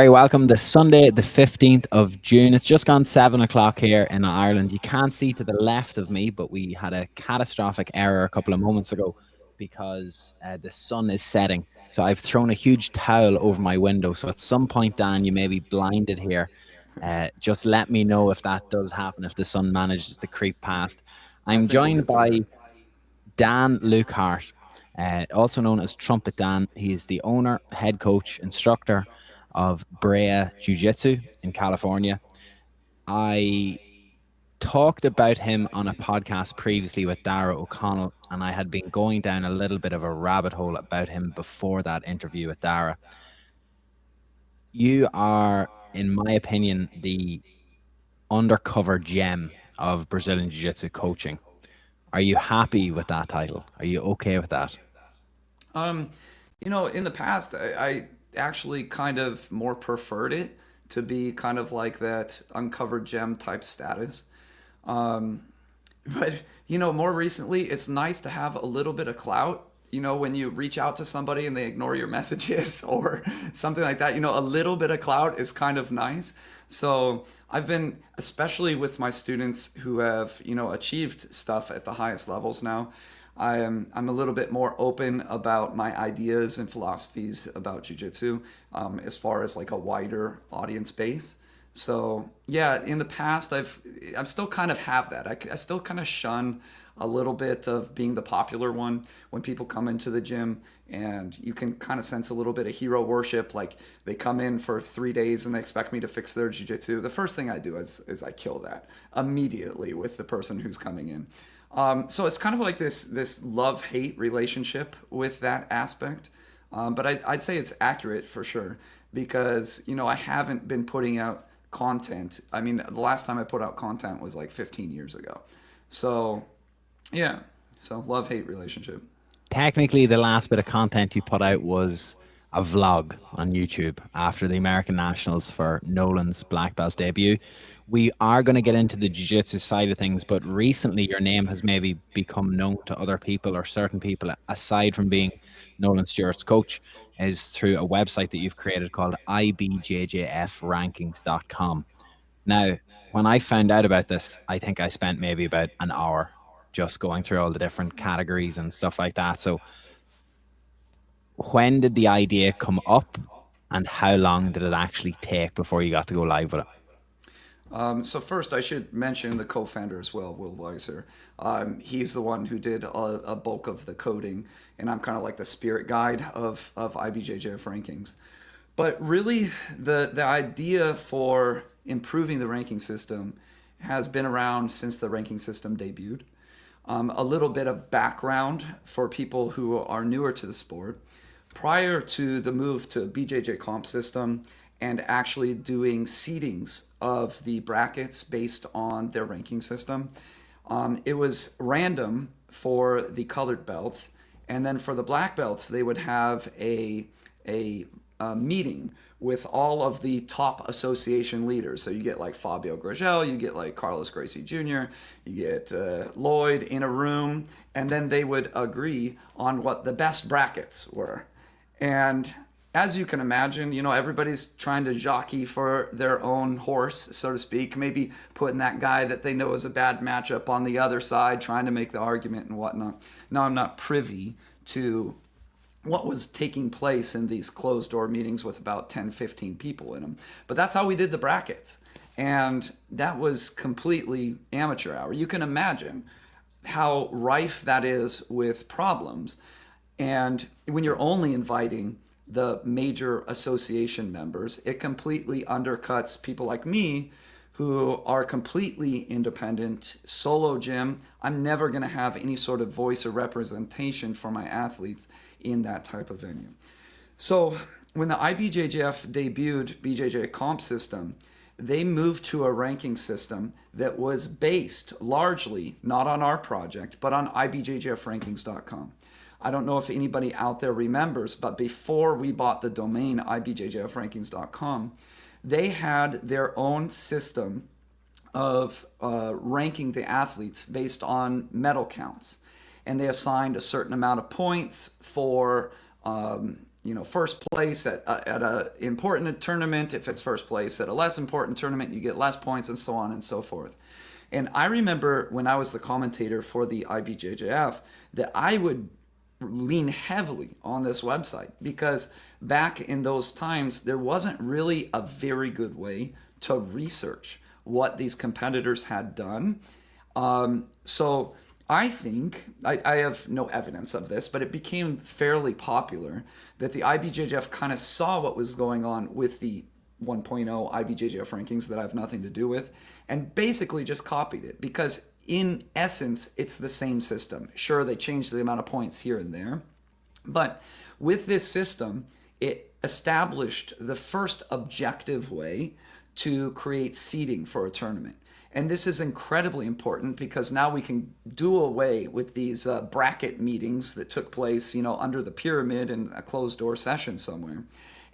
Very welcome this Sunday, the 15th of June. It's just gone 7 o'clock here in Ireland. You can't see to the left of me, but we had a catastrophic error a couple of moments ago because the sun is setting. So I've thrown a huge towel over my window. So at some point, Dan, you may be blinded here. Just let me know if that does happen, if the sun manages to creep past. I I'm think we'll joined get through by it. Dan Lukehart, also known as TrumpetDan. He's the owner, head coach, instructor of Brea Jiu-Jitsu in California. I talked about him on a podcast previously with Dara O'Connell, and I had been going down a little bit of a rabbit hole about him before that interview with Dara. You are, in my opinion, the undercover gem of Brazilian Jiu-Jitsu coaching. Are you happy with that title? Are you okay with that? Um, in the past, I actually kind of more preferred it to be kind of like that uncovered gem type status. Um, but more recently, it's nice to have a little bit of clout. When you reach out to somebody and they ignore your messages or something like that, a little bit of clout is kind of nice. So I've been, especially with my students who have, achieved stuff at the highest levels now, I'm a little bit more open about my ideas and philosophies about jujitsu, as far as like a wider audience base. So yeah, in the past, I'm still kind of have that. I still kind of shun a little bit of being the popular one when people come into the gym, and you can kind of sense a little bit of hero worship. Like they come in for 3 days and they expect me to fix their jujitsu. The first thing I do is I kill that immediately with the person who's coming in. So it's kind of like this love hate relationship with that aspect. But I'd say it's accurate for sure because I haven't been putting out content. I mean, the last time I put out content was like 15 years ago. So yeah, so love hate relationship. Technically, the last bit of content you put out was a vlog on YouTube after the American Nationals for Nolan's black belt debut. We are going to get into the jiu-jitsu side of things, but recently your name has maybe become known to other people or certain people, aside from being Nolan Stewart's coach, is through a website that you've created called IBJJF Now, when I found out about this, I think I spent maybe about an hour just going through all the different categories and stuff like that. So, when did the idea come up, and how long did it actually take before you got to go live with it? So first, I should mention the co-founder as well, Will Weiser. He's the one who did a bulk of the coding, and I'm kind of like the spirit guide of IBJJF rankings. But really, the idea for improving the ranking system has been around since the ranking system debuted. A little bit of background for people who are newer to the sport. Prior to the move to BJJ comp system and actually doing seedings of the brackets based on their ranking system, it was random for the colored belts, and then for the black belts, they would have a meeting with all of the top association leaders. So you get like Fabio Gragel, you get like Carlos Gracie Jr., you get Lloyd in a room, and then they would agree on what the best brackets were. And as you can imagine, everybody's trying to jockey for their own horse, so to speak, maybe putting that guy that they know is a bad matchup on the other side, trying to make the argument and whatnot. Now, I'm not privy to what was taking place in these closed door meetings with about 10, 15 people in them. But that's how we did the brackets. And that was completely amateur hour. You can imagine how rife that is with problems. And when you're only inviting the major association members, it completely undercuts people like me who are completely independent, solo gym. I'm never going to have any sort of voice or representation for my athletes in that type of venue. So when the IBJJF debuted BJJ comp system, they moved to a ranking system that was based largely not on our project, but on IBJJFrankings.com. I don't know if anybody out there remembers, but before we bought the domain IBJJFrankings.com, they had their own system of ranking the athletes based on medal counts. And they assigned a certain amount of points for first place at a important tournament. If it's first place at a less important tournament, you get less points, and so on and so forth. And I remember when I was the commentator for the IBJJF that I would lean heavily on this website, because back in those times there wasn't really a very good way to research what these competitors had done. So I think, I have no evidence of this, but it became fairly popular that the IBJJF kind of saw what was going on with the 1.0 IBJJF rankings that I have nothing to do with, and basically just copied it, because in essence it's the same system. Sure, they changed the amount of points here and there, but with this system it established the first objective way to create seeding for a tournament. And this is incredibly important, because now we can do away with these bracket meetings that took place, under the pyramid in a closed door session somewhere.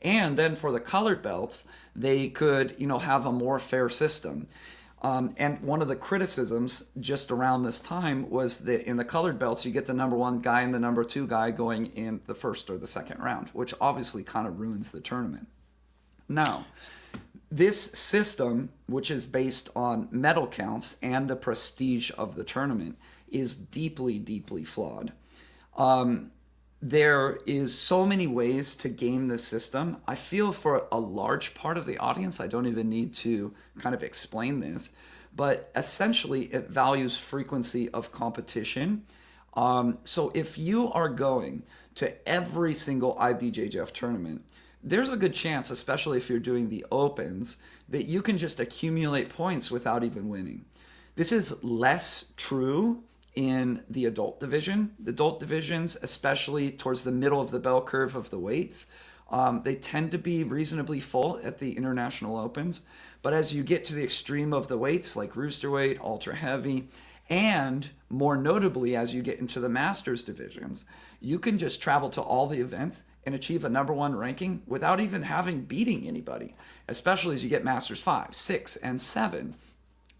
And then for the colored belts, they could, have a more fair system. And one of the criticisms just around this time was that in the colored belts, you get the number one guy and the number two guy going in the first or the second round, which obviously kind of ruins the tournament. Now, this system, which is based on medal counts and the prestige of the tournament, is deeply, deeply flawed. There is so many ways to game this system. I feel for a large part of the audience, I don't even need to kind of explain this, but essentially it values frequency of competition. So if you are going to every single IBJJF tournament, there's a good chance, especially if you're doing the opens, that you can just accumulate points without even winning. This is less true in the adult division. The adult divisions, especially towards the middle of the bell curve of the weights, they tend to be reasonably full at the international opens. But as you get to the extreme of the weights, like roosterweight, ultra heavy, and more notably as you get into the masters divisions, you can just travel to all the events and achieve a number one ranking without even having beating anybody, especially as you get masters 5, 6, and 7.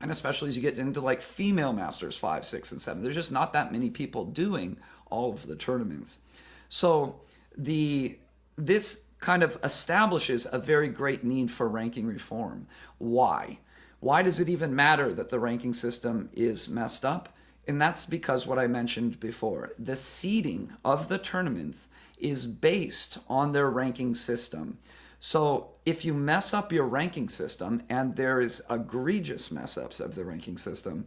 And especially as you get into like female masters 5, 6, and 7. There's just not that many people doing all of the tournaments. So this kind of establishes a very great need for ranking reform. Why? Why does it even matter that the ranking system is messed up? And that's because what I mentioned before, the seeding of the tournaments is based on their ranking system. So if you mess up your ranking system, and there is egregious mess ups of the ranking system,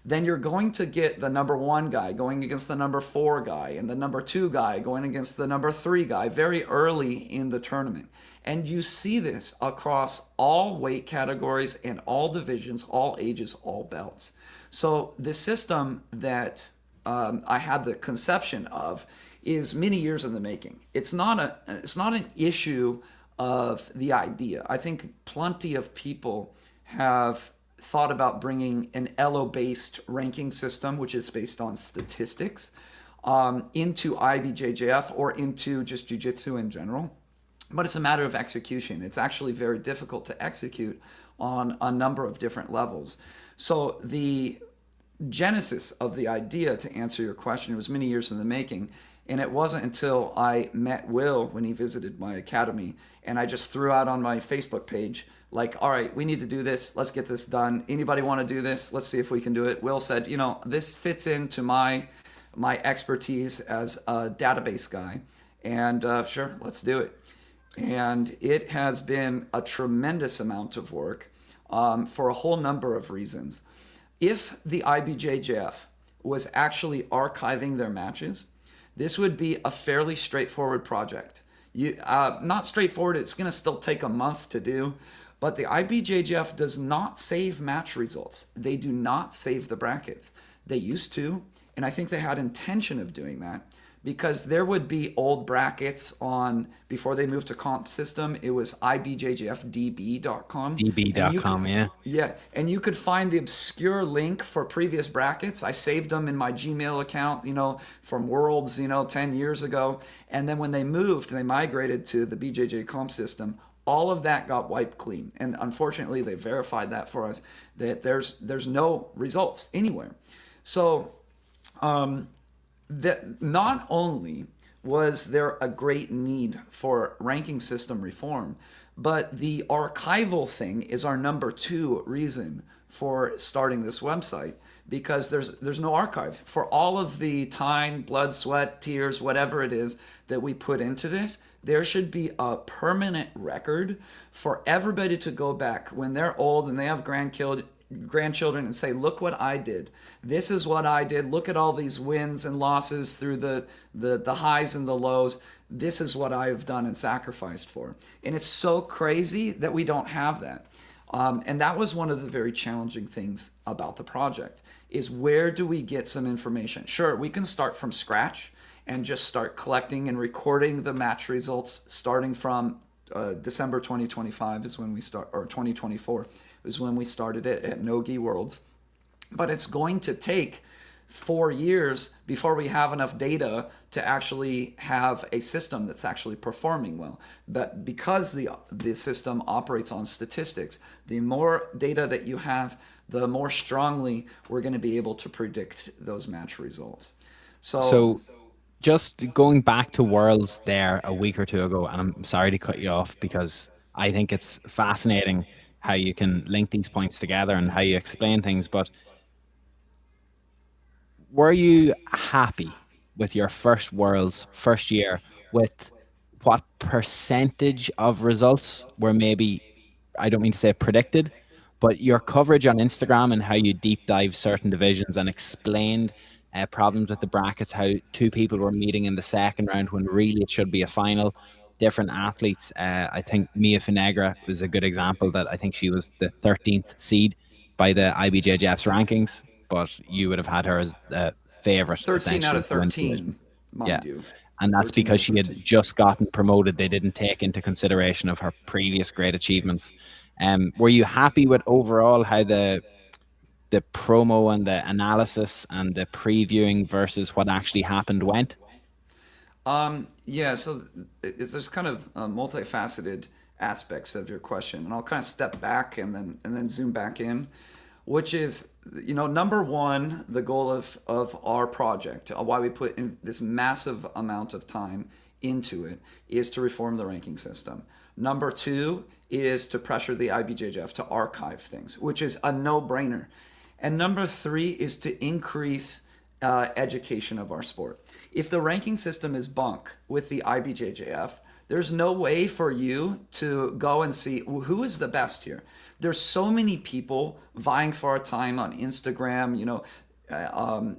then you're going to get the number one guy going against the number 4 guy, and the number 2 guy going against the number 3 guy very early in the tournament. And you see this across all weight categories and all divisions, all ages, all belts. So the system that I had the conception of is many years in the making. It's not an issue of the idea. I think plenty of people have thought about bringing an ELO-based ranking system, which is based on statistics, into IBJJF or into just jiu-jitsu in general. But it's a matter of execution. It's actually very difficult to execute on a number of different levels. So the genesis of the idea, to answer your question, was many years in the making. And it wasn't until I met Will when he visited my academy, and I just threw out on my Facebook page, like, all right, we need to do this. Let's get this done. Anybody want to do this? Let's see if we can do it. Will said, this fits into my expertise as a database guy. And sure, let's do it. And it has been a tremendous amount of work for a whole number of reasons. If the IBJJF was actually archiving their matches, this would be a fairly straightforward project. Not straightforward, it's going to still take a month to do, but the IBJJF does not save match results. They do not save the brackets. They used to, and I think they had intention of doing that, because there would be old brackets on, before they moved to comp system, it was IBJJFDB.com. DB.com, yeah. Yeah, and you could find the obscure link for previous brackets. I saved them in my Gmail account, from Worlds, 10 years ago. And then when they moved, they migrated to the BJJ comp system, all of that got wiped clean. And unfortunately, they verified that for us, that there's no results anywhere. So, that not only was there a great need for ranking system reform. But the archival thing is our number two reason for starting this website, because there's no archive for all of the time, blood, sweat, tears, whatever it is that we put into this. There should be a permanent record for everybody to go back when they're old and they have grandchildren and say, look what I did. This is what I did. Look at all these wins and losses through the highs and the lows. This is what I've done and sacrificed for. And it's so crazy that we don't have that. And that was one of the very challenging things about the project, is where do we get some information? Sure, we can start from scratch and just start collecting and recording the match results starting from December 2025 is when we start, or 2024 is when we started it at Nogi Worlds. But it's going to take 4 years before we have enough data to actually have a system that's actually performing well. But because the system operates on statistics, the more data that you have, the more strongly we're going to be able to predict those match results. So just going back to Worlds there a week or two ago, and I'm sorry to cut you off because I think it's fascinating how you can link these points together and how you explain things, but were you happy with your first Worlds, first year, with what percentage of results were maybe, I don't mean to say predicted, but your coverage on Instagram and how you deep dive certain divisions and explained problems with the brackets, how two people were meeting in the second round when really it should be a final, different athletes. I think Mia Finegra was a good example, that I think she was the 13th seed by the IBJJF's rankings, but you would have had her as the favorite 13 out essentially of to win the division. 13, Yeah. mind you. And that's 13 out because of she had 13. just gotten promoted. They didn't take into consideration of her previous great achievements. Were you happy with overall how the promo and the analysis and the previewing versus what actually happened went? Yeah, so there's kind of multifaceted aspects of your question, and I'll kind of step back and then zoom back in, which is, number one, the goal of our project, why we put in this massive amount of time into it, is to reform the ranking system. Number two is to pressure the IBJJF to archive things, which is a no-brainer. And number three is to increase education of our sport. If the ranking system is bunk with the IBJJF, there's no way for you to go and see, well, who is the best here. There's so many people vying for our time on Instagram,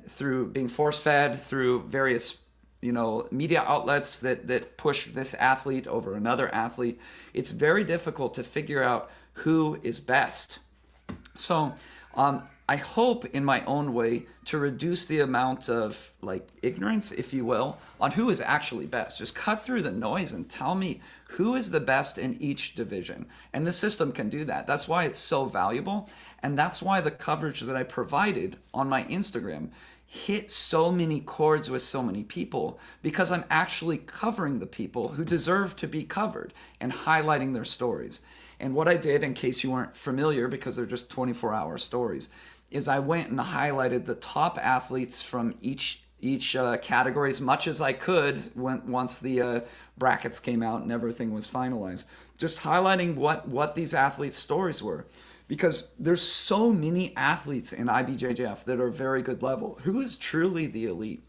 through being force-fed, through various media outlets that push this athlete over another athlete. It's very difficult to figure out who is best. So I hope in my own way to reduce the amount of ignorance, if you will, on who is actually best. Just cut through the noise and tell me who is the best in each division. And the system can do that. That's why it's so valuable. And that's why the coverage that I provided on my Instagram hit so many chords with so many people, because I'm actually covering the people who deserve to be covered and highlighting their stories. And what I did, in case you weren't familiar, because they're just 24-hour stories, is I went and highlighted the top athletes from each category as much as I could once the brackets came out and everything was finalized. Just highlighting what these athletes' stories were. Because there's so many athletes in IBJJF that are very good level. Who is truly the elite?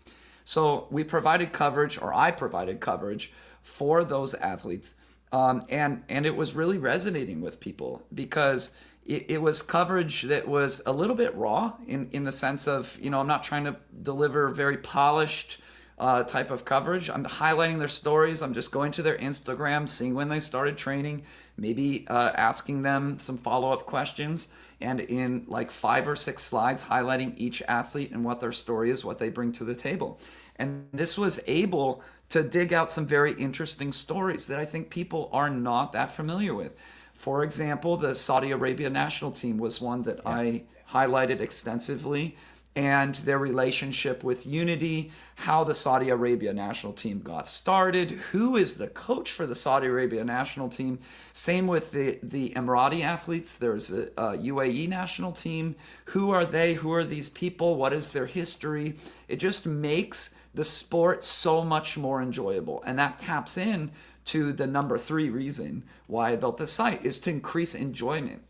So we provided coverage, or I provided coverage for those athletes. And it was really resonating with people, because it was coverage that was a little bit raw in the sense of, I'm not trying to deliver very polished type of coverage. I'm highlighting their stories. I'm just going to their Instagram, seeing when they started training, maybe asking them some follow-up questions, and in 5 or 6 slides highlighting each athlete and what their story is, what they bring to the table. And this was able to dig out some very interesting stories that I think people are not that familiar with. For example, the Saudi Arabia national team was one that I highlighted extensively. and their relationship with Unity, how the Saudi Arabia national team got started, who is the coach for the Saudi Arabia national team. Same with the Emirati athletes. There's a UAE national team. Who are they? Who are these people? What is their history? It just makes the sport so much more enjoyable. And that taps in to the number 3 reason why I built this site, is to increase enjoyment.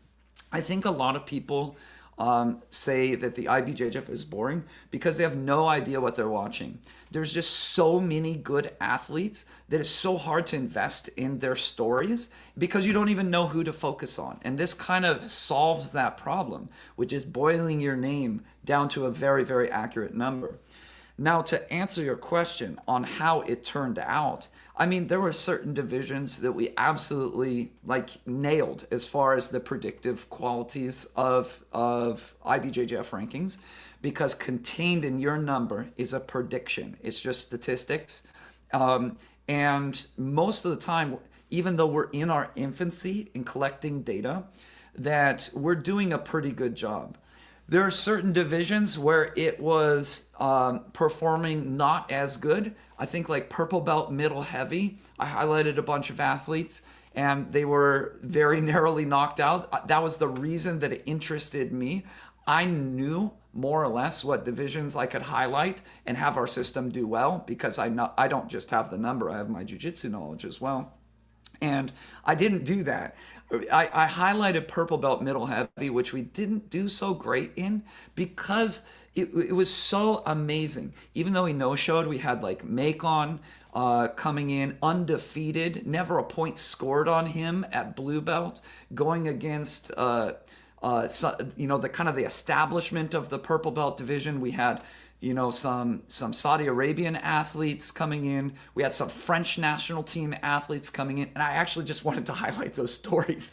I think a lot of people say that the IBJJF is boring because they have no idea what they're watching. There's just so many good athletes that it's so hard to invest in their stories because you don't even know who to focus on. And this kind of solves that problem, which is boiling your name down to a very, very accurate number. Now, to answer your question on how it turned out, I mean, there were certain divisions that we absolutely nailed as far as the predictive qualities of IBJJF rankings, because contained in your number is a prediction. It's just statistics. And most of the time, even though we're in our infancy in collecting data, that we're doing a pretty good job. There are certain divisions where it was performing not as good. I think like purple belt middle heavy, I highlighted a bunch of athletes and they were very narrowly knocked out. That was the reason that it interested me. I knew more or less what divisions I could highlight and have our system do well, because I don't just have the number, I have my jiu-jitsu knowledge as well. And I didn't do that. I highlighted purple belt middle heavy, which we didn't do so great in because it was so amazing. Even though he no-showed, we had like Macon coming in undefeated, never a point scored on him at blue belt, going against the kind of the establishment of the purple belt division. We had some Saudi Arabian athletes coming in. We had some French national team athletes coming in. And I actually just wanted to highlight those stories.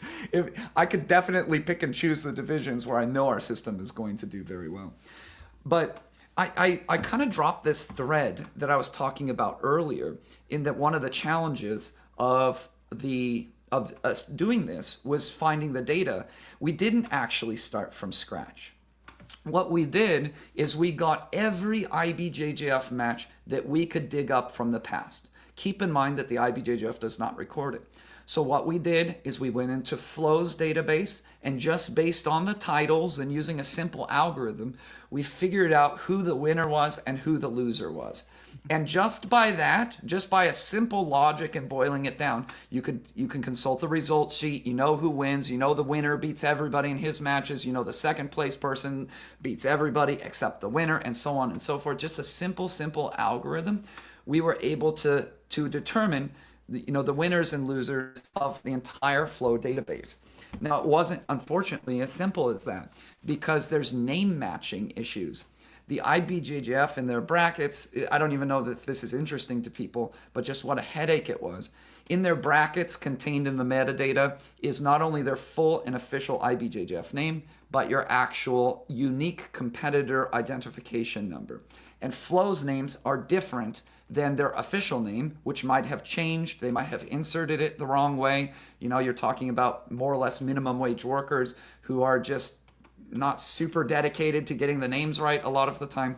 I could definitely pick and choose the divisions where I know our system is going to do very well. But I kind of dropped this thread that I was talking about earlier, in that one of the challenges of us doing this was finding the data. We didn't actually start from scratch. What we did is we got every IBJJF match that we could dig up from the past. Keep in mind that the IBJJF does not record it. So what we did is we went into Flow's database, and just based on the titles and using a simple algorithm, we figured out who the winner was and who the loser was. And just by that, just by a simple logic and boiling it down, you can consult the results sheet. You know who wins. You know the winner beats everybody in his matches. You know the second place person beats everybody except the winner, and so on and so forth. Just a simple algorithm. We were able to determine the winners and losers of the entire Flow database. Now, it wasn't, unfortunately, as simple as that, because there's name matching issues. The IBJJF in their brackets, I don't even know if this is interesting to people, but just what a headache it was. In their brackets, contained in the metadata, is not only their full and official IBJJF name, but your actual unique competitor identification number. And Flow's names are different than their official name, which might have changed. They might have inserted it the wrong way. You're talking about more or less minimum wage workers who are just not super dedicated to getting the names right a lot of the time.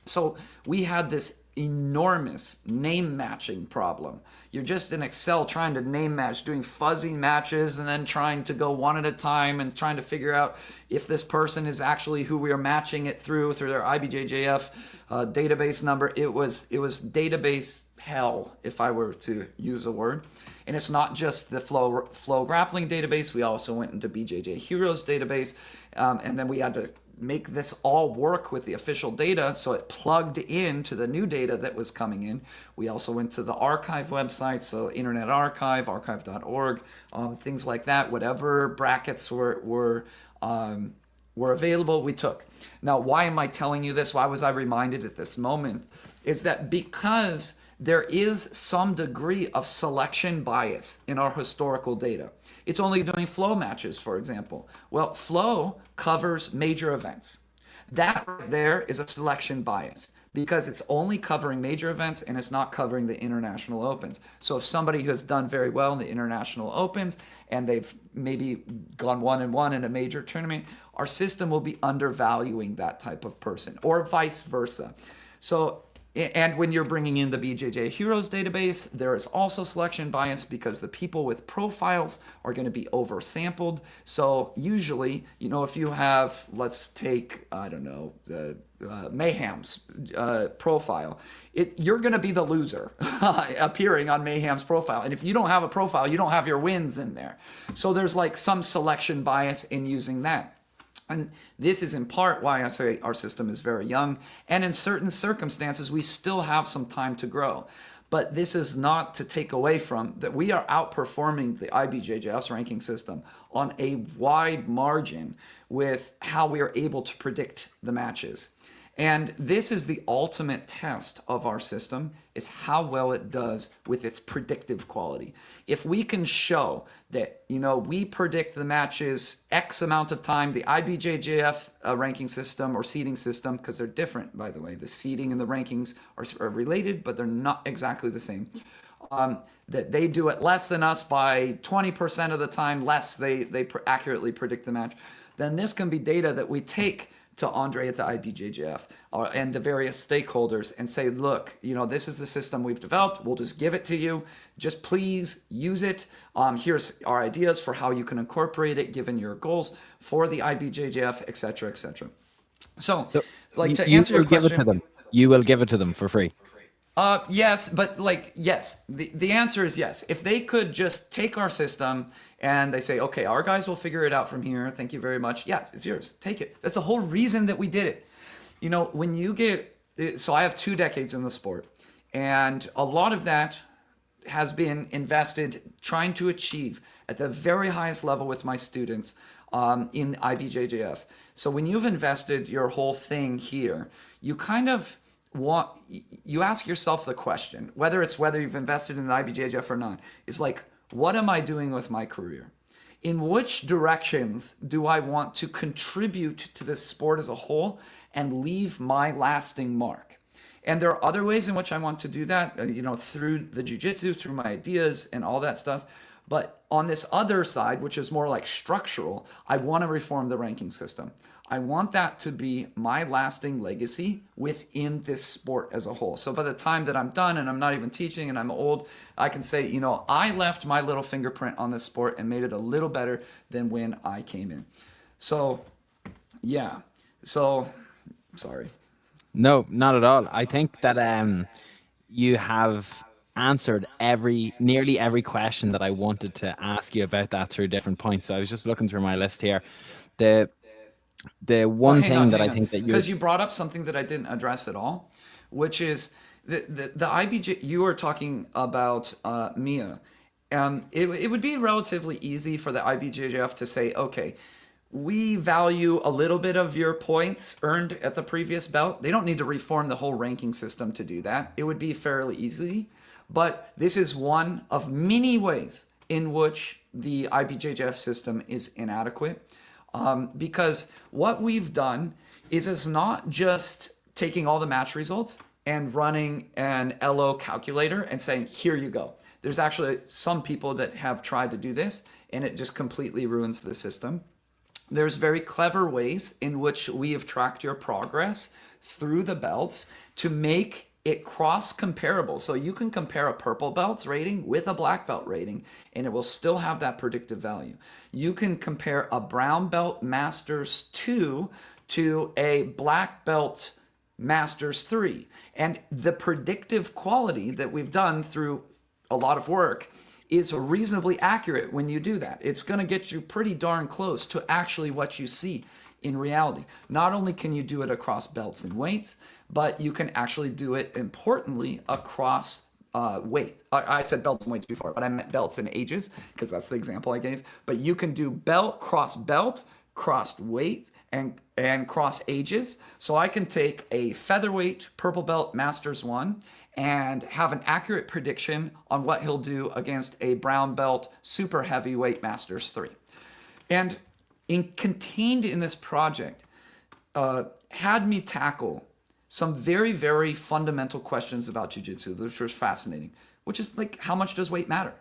So we had this enormous name matching problem. You're just in Excel trying to name match, doing fuzzy matches, and then trying to go one at a time and trying to figure out if this person is actually who we are matching it through their IBJJF database number. It was database hell, if I were to use a word. And it's not just the Flow grappling database. We also went into BJJ Heroes database, and then we had to make this all work with the official data, so it plugged into the new data that was coming in. We also went to the archive website, so Internet Archive, archive.org, things like that. Whatever brackets were available, we took. Now, why am I telling you this? Why was I reminded at this moment? Is that because there is some degree of selection bias in our historical data. It's only doing Flow matches, for example. Well, Flow covers major events. That right there is a selection bias, because it's only covering major events and it's not covering the international opens. So if somebody has done very well in the international opens and they've maybe gone 1-1 in a major tournament, our system will be undervaluing that type of person, or vice versa. So, and when you're bringing in the BJJ Heroes database, there is also selection bias because the people with profiles are going to be oversampled. So usually, if you have, let's take, I don't know, the Mayhem's profile, you're going to be the loser appearing on Mayhem's profile. And if you don't have a profile, you don't have your wins in there. So there's like some selection bias in using that. And this is in part why I say our system is very young. And in certain circumstances, we still have some time to grow. But this is not to take away from that we are outperforming the IBJJF's ranking system on a wide margin with how we are able to predict the matches. And this is the ultimate test of our system, is how well it does with its predictive quality. If we can show that, we predict the matches X amount of time, the IBJJF ranking system or seeding system, because they're different, by the way. The seeding and the rankings are related, but they're not exactly the same. That they do it less than us by 20% of the time, less they accurately predict the match. Then this can be data that we take to Andre at the IBJJF and the various stakeholders and say, look, this is the system we've developed. We'll just give it to you. Just please use it. Here's our ideas for how you can incorporate it given your goals for the IBJJF, et cetera, et cetera. So to answer your question, you will give it to them for free. Yes, but yes, the answer is yes. If they could just take our system and they say, okay, our guys will figure it out from here. Thank you very much. Yeah, it's yours. Take it. That's the whole reason that we did it. When you so I have 2 decades in the sport, and a lot of that has been invested trying to achieve at the very highest level with my students in IBJJF. So when you've invested your whole thing here, you kind of you ask yourself the question, whether you've invested in the IBJJF or not, is like, what am I doing with my career? In which directions do I want to contribute to this sport as a whole and leave my lasting mark? And there are other ways in which I want to do that, through the jiu-jitsu, through my ideas and all that stuff. But on this other side, which is more like structural, I want to reform the ranking system. I want that to be my lasting legacy within this sport as a whole. So by the time that I'm done and I'm not even teaching and I'm old, I can say, I left my little fingerprint on this sport and made it a little better than when I came in. So, yeah. So, sorry. No, not at all. I think that you have answered nearly every question that I wanted to ask you about that through different points. So I was just looking through my list here. The one thing that I think that because you brought up something that I didn't address at all, which is the IBJ. You were talking about Mia. It would be relatively easy for the IBJJF to say, okay, we value a little bit of your points earned at the previous belt. They don't need to reform the whole ranking system to do that. It would be fairly easy, but this is one of many ways in which the IBJJF system is inadequate. Because what we've done is it's not just taking all the match results and running an LO calculator and saying, here you go. There's actually some people that have tried to do this and it just completely ruins the system. There's very clever ways in which we have tracked your progress through the belts to make it cross-comparable. So you can compare a purple belt's rating with a black belt rating, and it will still have that predictive value. You can compare a brown belt Masters 2 to a black belt Masters 3. And the predictive quality that we've done through a lot of work is reasonably accurate when you do that. It's going to get you pretty darn close to actually what you see in reality. Not only can you do it across belts and weights, but you can actually do it, importantly, across weight. I said belts and weights before, but I meant belts and ages, because that's the example I gave. But you can do belt, cross weight, and cross ages. So I can take a featherweight purple belt Masters 1 and have an accurate prediction on what he'll do against a brown belt super heavyweight Masters 3. And contained in this project had me tackle some very, very fundamental questions about jiu-jitsu, which was fascinating, which is like, how much does weight matter?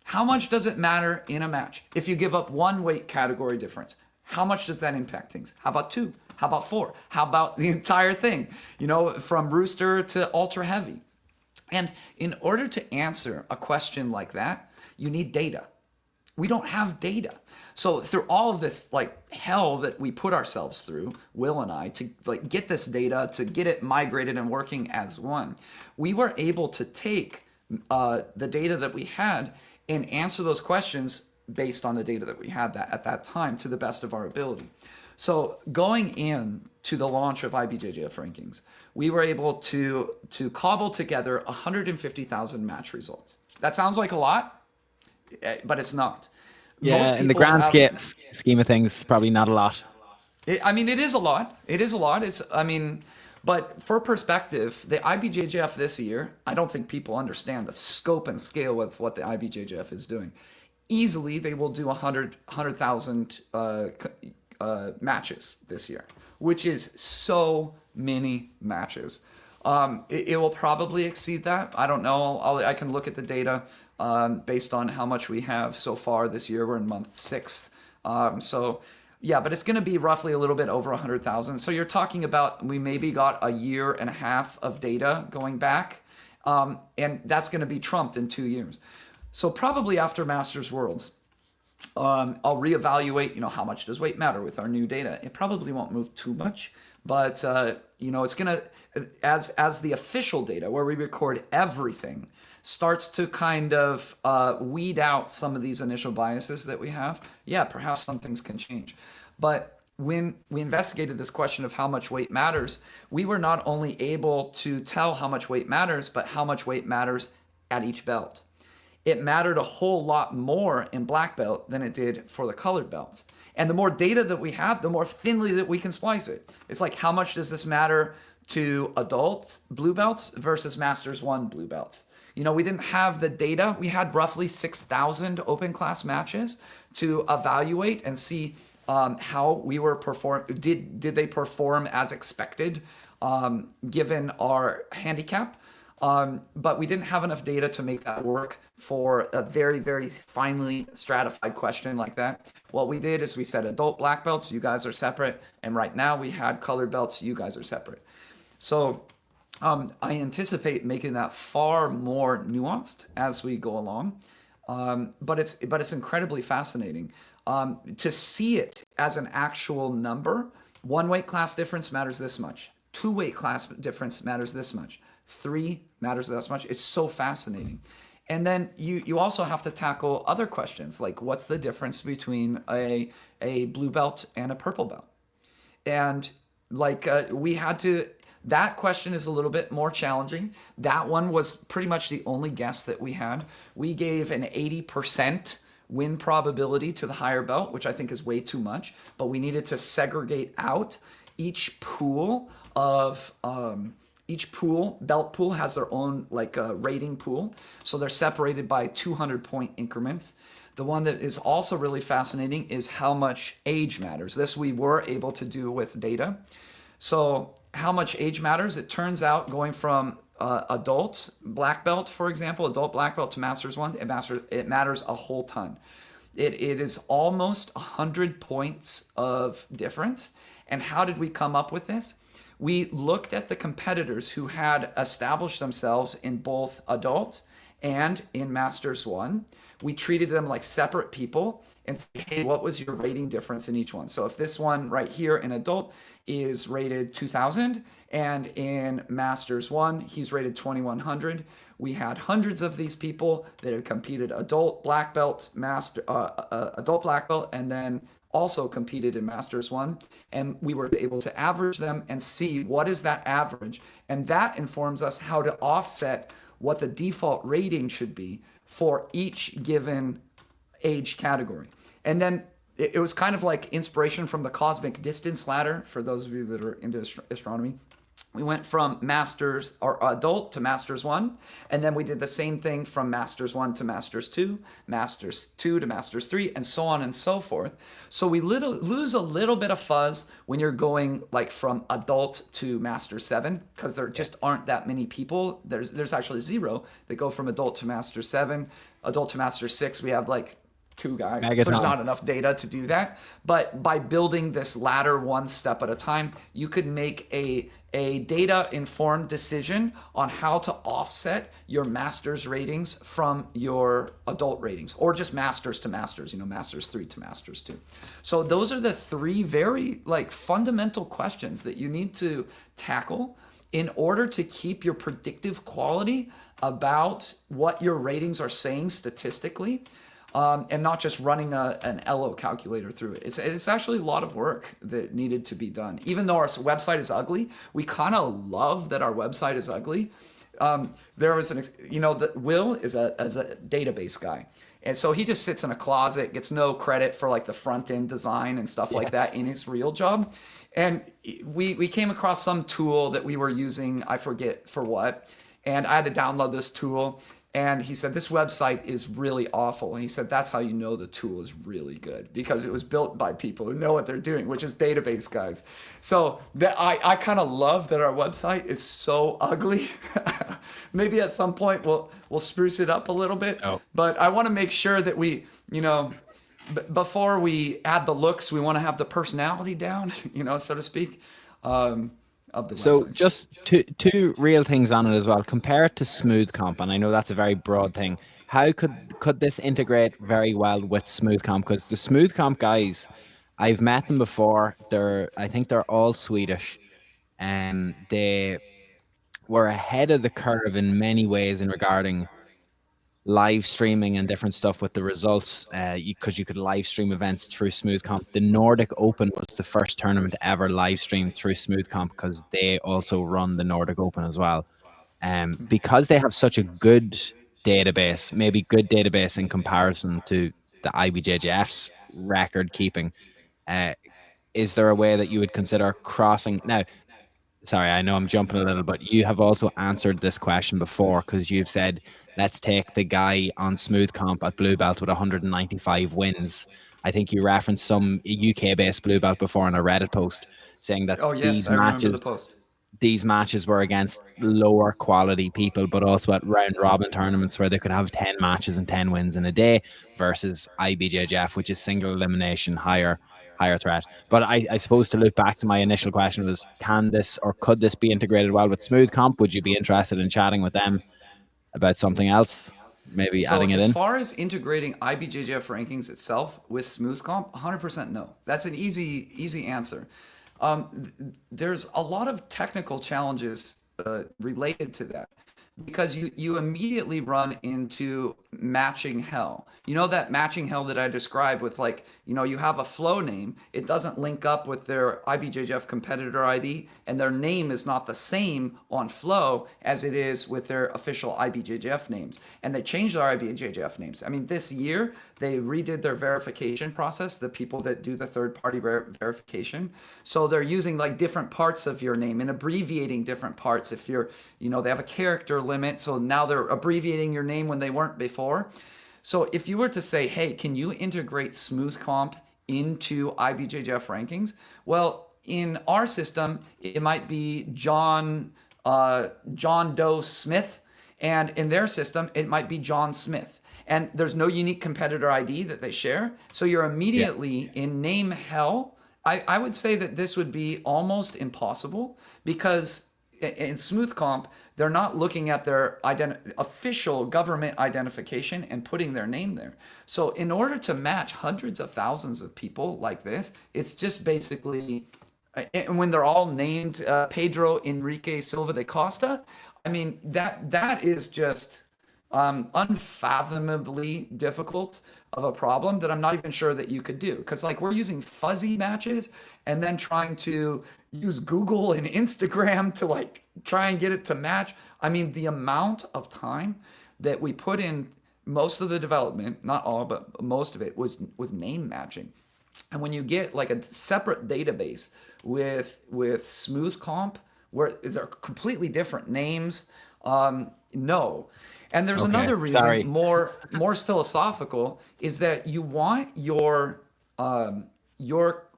How much does it matter in a match? If you give up one weight category difference, how much does that impact things? How about 2? How about 4? How about the entire thing? From rooster to ultra heavy. And in order to answer a question like that, you need data. We don't have data. So through all of this like hell that we put ourselves through, Will and I, to like get this data, to get it migrated and working as one, we were able to take the data that we had and answer those questions based on the data that we had at that time to the best of our ability. So going in to the launch of IBJJF rankings, we were able to cobble together 150,000 match results. That sounds like a lot, but it's not. Yeah, in the grand scheme of things, probably not a lot. It is a lot. It is a lot. But for perspective, the IBJJF this year, I don't think people understand the scope and scale of what the IBJJF is doing. Easily, they will do 100,000 matches this year, which is so many matches. It will probably exceed that. I don't know. I can look at the data based on how much we have so far this year. We're in month 6. Yeah, but it's going to be roughly a little bit over 100,000. So you're talking about, we maybe got a year and a half of data going back, and that's going to be trumped in 2 years. So probably after Masters Worlds, I'll reevaluate, how much does weight matter with our new data. It probably won't move too much, but it's going to, as the official data where we record everything starts to kind of weed out some of these initial biases that we have, yeah, perhaps some things can change. But when we investigated this question of how much weight matters, we were not only able to tell how much weight matters, but how much weight matters at each belt. It mattered a whole lot more in black belt than it did for the colored belts. And the more data that we have, the more thinly that we can splice it. It's like, how much does this matter to adult blue belts versus Masters 1 blue belts? We didn't have the data. We had roughly 6,000 open class matches to evaluate and see how we were did they perform as expected given our handicap. But we didn't have enough data to make that work for a very, very finely stratified question like that. What we did is we said adult black belts, you guys are separate. And right now we had colored belts, you guys are separate. So I anticipate making that far more nuanced as we go along. But it's incredibly fascinating to see it as an actual number. 1 weight class difference matters this much. 2 weight class difference matters this much. 3 matters this much. It's so fascinating. And then you also have to tackle other questions like, what's the difference between a blue belt and a purple belt? And we had to, that question is a little bit more challenging. That one was pretty much the only guess that we had. We gave an 80% win probability to the higher belt, which I think is way too much, but we needed to segregate out each pool of, belt pool has their own rating pool. So they're separated by 200-point increments. The one that is also really fascinating is how much age matters. This we were able to do with data. So how much age matters? It turns out going from adult black belt, for example, adult black belt to Masters 1, it matters a whole ton. It is almost 100 points of difference. And how did we come up with this? We looked at the competitors who had established themselves in both adult and in Masters 1. We treated them like separate people and said, hey, what was your rating difference in each one? So if this one right here in adult is rated 2,000 and in Masters 1, he's rated 2,100. We had hundreds of these people that had competed adult black belt, adult black belt, and then also competed in Masters 1, and we were able to average them and see what is that average, and that informs us how to offset what the default rating should be for each given age category. And then it was kind of like inspiration from the cosmic distance ladder, for those of you that are into astronomy. We went from masters or adult to masters 1, and then we did the same thing from masters 1 to masters 2, masters 2 to masters 3, and so on and so forth. So we lose a little bit of fuzz when you're going like from adult to master 7, because there just aren't that many people. There's actually 0 that go from adult to master 7. Adult to master 6, we have like 2 guys. So there's not enough data to do that. But by building this ladder one step at a time, you could make a data informed decision on how to offset your master's ratings from your adult ratings, or just masters to masters, masters 3 to masters 2. So those are the 3 very like fundamental questions that you need to tackle in order to keep your predictive quality about what your ratings are saying statistically. And not just running an LO calculator through it. It's actually a lot of work that needed to be done. Even though our website is ugly, we kind of love that our website is ugly. There was Will is a database guy. And so he just sits in a closet, gets no credit for like the front end design and stuff like that in his real job. And we came across some tool that we were using, I forget for what. And I had to download this tool. And he said, this website is really awful. And he said, that's how you know the tool is really good, because it was built by people who know what they're doing, which is database guys. So I kind of love that our website is so ugly. Maybe at some point we'll spruce it up a little bit. Oh. But I want to make sure that we, before we add the looks, we want to have the personality down, so to speak. Of the so website. Just two real things on it as well. Compare it to Smooth Comp, and I know that's a very broad thing. How could this integrate very well with Smooth Comp? Because the Smooth Comp guys, I've met them before. I think they're all Swedish, and they were ahead of the curve in many ways in regarding live streaming and different stuff with the results, because you could live stream events through Smooth Comp. The Nordic Open was the first tournament ever live streamed through Smooth Comp, because they also run the Nordic Open as well. Because they have such a good database, maybe good database in comparison to the IBJJF's record keeping, is there a way that you would consider crossing? Now, sorry, I know I'm jumping a little, but you have also answered this question before, because you've said, let's take the guy on Smooth Comp at Blue Belt with 195 wins. I think you referenced some UK-based Blue Belt before in a Reddit post, saying that Oh yes, I remember the post. These matches were against lower quality people, but also at round robin tournaments where they could have 10 matches and 10 wins in a day, versus IBJJF, which is single elimination, higher threat. But I suppose, to look back to my initial question, was, can this or could this be integrated well with Smooth Comp? Would you be interested in chatting with them about something else, maybe adding it in? As far as integrating IBJJF rankings itself with Smooth Comp, 100% no. That's an easy answer. There's a lot of technical challenges related to that, because you immediately run into matching hell. You know that matching hell that I described with, like, you have a flow name, it doesn't link up with their IBJJF competitor ID, and their name is not the same on flow as it is with their official IBJJF names. And they changed their IBJJF names. I mean, this year they redid their verification process, the people that do the third-party verification. So they're using like different parts of your name and abbreviating different parts. If you're, they have a character limit, so now they're abbreviating your name when they weren't before. So if you were to say, hey, can you integrate Smooth Comp into IBJJF rankings? Well, in our system, it might be John Doe Smith, and in their system, it might be John Smith. And there's no unique competitor ID that they share. So you're immediately in name hell. I would say that this would be almost impossible, because in Smooth Comp, they're not looking at their official government identification and putting their name there. So in order to match hundreds of thousands of people like this, it's just basically, and when they're all named Pedro Enrique Silva de Costa, I mean, that is just unfathomably difficult of a problem that I'm not even sure that you could do. Because like, we're using fuzzy matches and then trying to use Google and Instagram to like try and get it to match. I mean, the amount of time that we put in, most of the development, not all, but most of it was name matching. And when you get like a separate database with Smooth Comp, where they're completely different names. No. And there's Okay, another reason, sorry. more philosophical, is that you want your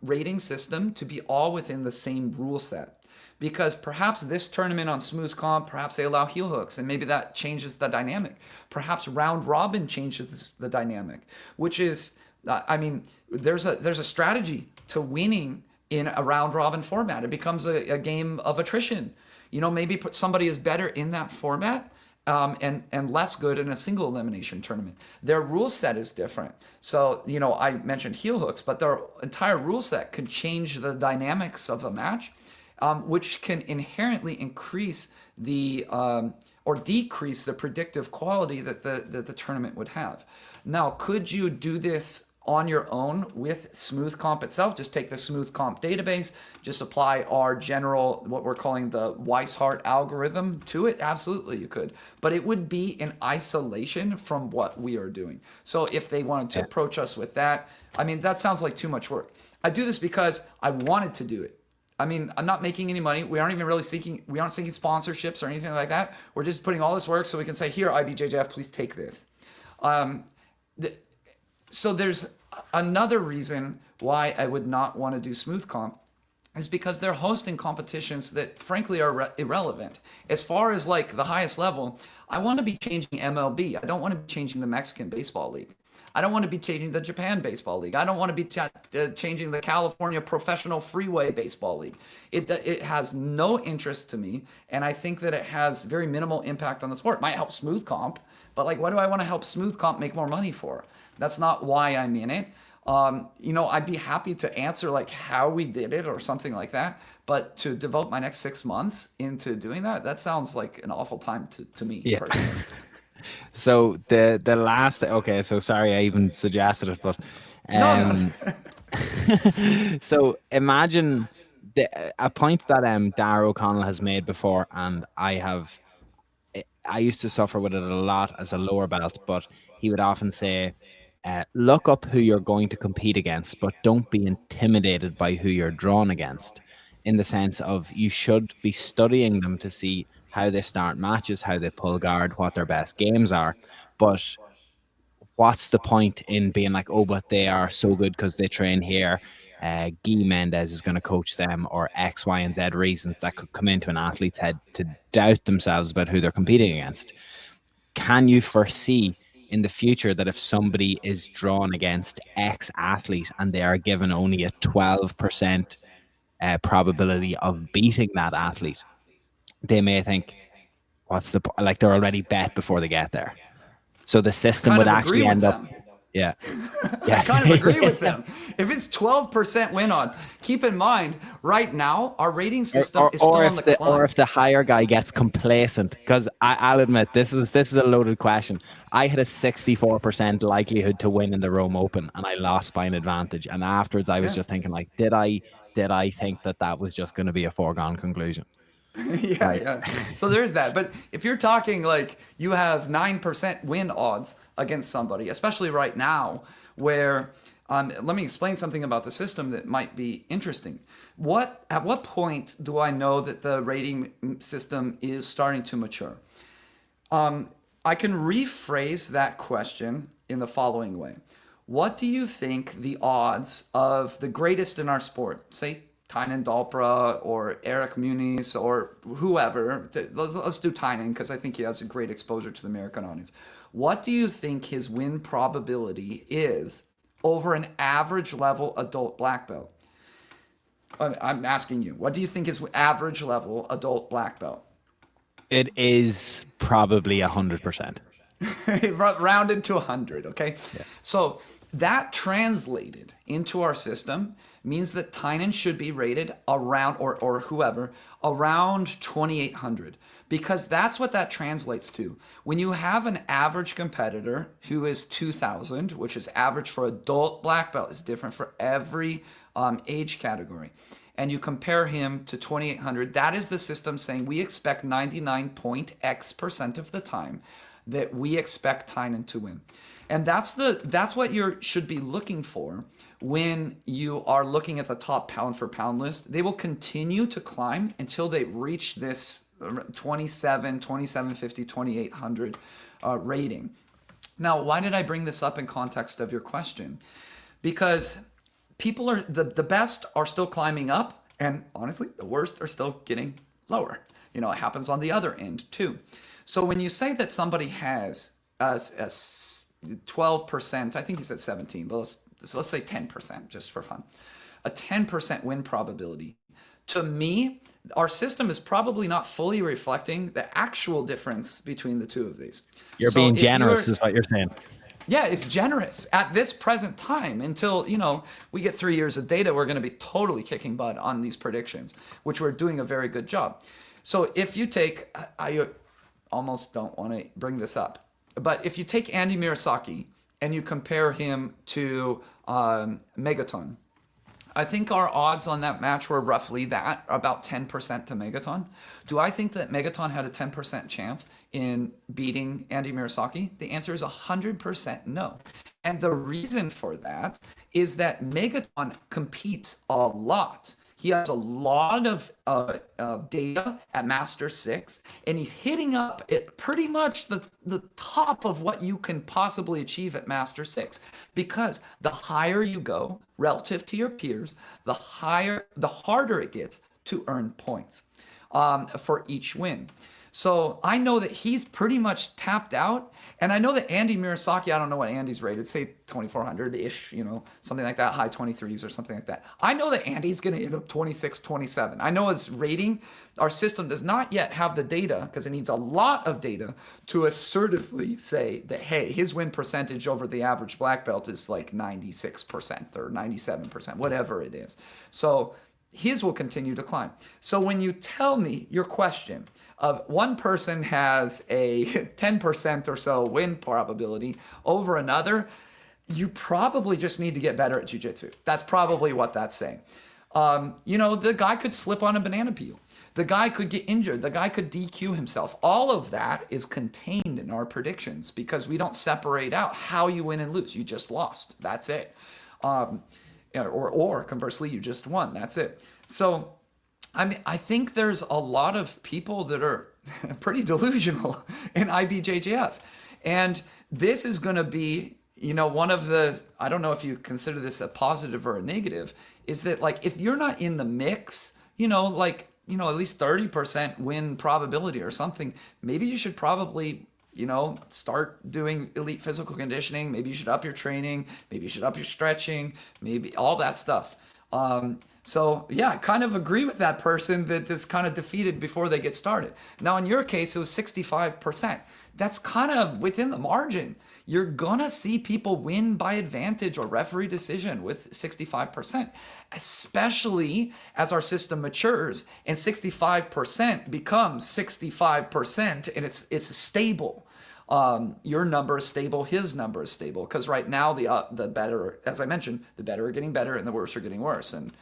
rating system to be all within the same rule set. Because perhaps this tournament on smooth comp, perhaps they allow heel hooks, and maybe that changes the dynamic. Perhaps round robin changes the dynamic, which is, I mean, there's a strategy to winning in a round robin format. It becomes a game of attrition. You know, maybe put somebody is better in that format, and less good in a single elimination tournament. Their rule set is different. So, you know, I mentioned heel hooks, but their entire rule set could change the dynamics of a match, which can inherently increase the or decrease the predictive quality that the tournament would have. Now, could you do this on your own with smooth comp itself? Just take the smooth comp database, just apply our general, what we're calling the Weishart algorithm to it? Absolutely, you could. But it would be in isolation from what we are doing. So if they wanted to approach us with that, I mean, that sounds like too much work. I do this because I wanted to do it. I mean, I'm not making any money. We aren't seeking sponsorships or anything like that. We're just putting all this work so we can say, here, IBJJF, please take this. So there's another reason why I would not want to do smooth comp is because they're hosting competitions that frankly are irrelevant. As far as like the highest level, I want to be changing MLB. I don't want to be changing the Mexican Baseball League. I don't want to be changing the Japan Baseball League. I don't want to be changing the California Professional Freeway Baseball League. It has no interest to me, and I think that it has very minimal impact on the sport. It might help smooth comp, but like, what do I want to help smooth comp make more money for? That's not why I'm in it. You know, I'd be happy to answer like how we did it or something like that, but to devote my next 6 months into doing that sounds like an awful time to me Yeah. personally. So the last, okay, so sorry I even suggested it, but No, no. so imagine a point that Dara O'Connell has made before, and I used to suffer with it a lot as a lower belt, but he would often say, look up who you're going to compete against, but don't be intimidated by who you're drawn against, in the sense of you should be studying them to see how they start matches, how they pull guard, what their best games are. But what's the point in being like, oh, but they are so good because they train here? Guy Mendez is going to coach them, or X, Y, and Z reasons that could come into an athlete's head to doubt themselves about who they're competing against. Can you foresee in the future that if somebody is drawn against X athlete and they are given only a 12% probability of beating that athlete, they may think, what's the like they're already bet before they get there. So the I system kind would of agree actually with end up, them. yeah, I yeah, kind of agree with them. If it's 12% win odds, keep in mind, right now, our rating system is still on the climb. Or if the higher guy gets complacent, because I'll admit this is a loaded question. I had a 64% likelihood to win in the Rome Open, and I lost by an advantage. And afterwards, I was Yeah. just thinking, like, did I think that was just going to be a foregone conclusion? Yeah, Like, yeah. So there's that. But if you're talking like you have 9% win odds against somebody, especially right now, where let me explain something about the system that might be interesting. At what point do I know that the rating system is starting to mature? I can rephrase that question in the following way. What do you think the odds of the greatest in our sport, say Tynan Dalpra or Eric Munis or whoever, let's do Tynan because I think he has a great exposure to the American audience. What do you think his win probability is over an average level adult black belt? I'm asking you, what do you think is average level adult black belt? it is probably 100%. Rounded to 100, okay? Yeah. So that translated into our system means that Tynan should be rated around, or whoever, around 2,800, because that's what that translates to. When you have an average competitor who is 2,000, which is average for adult black belt, is different for every age category, and you compare him to 2,800, that is the system saying we expect 99.x% of the time that we expect Tynan to win. And that's what you should be looking for when you are looking at the top pound for pound list. They will continue to climb until they reach this 2750, 2800 rating. Now, why did I bring this up in context of your question? Because people are the best are still climbing up, and honestly, the worst are still getting lower. It happens on the other end too. So when you say that somebody has a 12%, I think you said 17, but let's say 10% just for fun, a 10% win probability. To me, our system is probably not fully reflecting the actual difference between the two of these. You're being generous, is what you're saying. Yeah, it's generous at this present time until, we get 3 years of data. We're going to be totally kicking butt on these predictions, which we're doing a very good job. So if you take, I almost don't want to bring this up, but if you take Andy Murasaki and you compare him to Megaton, I think our odds on that match were roughly that, about 10% to Megaton. Do I think that Megaton had a 10% chance in beating Andy Murasaki? The answer is 100% no. And the reason for that is that Megaton competes a lot. He has a lot of data at Master 6, and he's hitting up at pretty much the top of what you can possibly achieve at Master 6. Because the higher you go relative to your peers, the harder it gets to earn points for each win. So I know that he's pretty much tapped out. And I know that Andy Murasaki, I don't know what Andy's rated, say 2,400-ish, something like that, high 23s or something like that. I know that Andy's going to end up 26, 27. I know his rating, our system does not yet have the data, because it needs a lot of data to assertively say that, hey, his win percentage over the average black belt is like 96% or 97%, whatever it is. So his will continue to climb. So when you tell me your question of one person has a 10% or so win probability over another, you probably just need to get better at jiu-jitsu. That's probably what that's saying. The guy could slip on a banana peel. The guy could get injured. The guy could DQ himself. All of that is contained in our predictions because we don't separate out how you win and lose. You just lost. That's it. Or conversely, you just won. That's it. So, I think there's a lot of people that are pretty delusional in IBJJF. And this is going to be, one of the, I don't know if you consider this a positive or a negative, is that like, if you're not in the mix, at least 30% win probability or something, maybe you should probably, start doing elite physical conditioning. Maybe you should up your training. Maybe you should up your stretching, maybe all that stuff. So yeah, I kind of agree with that person that is kind of defeated before they get started. Now in your case, it was 65%. That's kind of within the margin. You're gonna see people win by advantage or referee decision with 65%, especially as our system matures and 65% becomes 65% and it's stable. Your number is stable, his number is stable, because right now the better, as I mentioned, the better are getting better and the worse are getting worse, and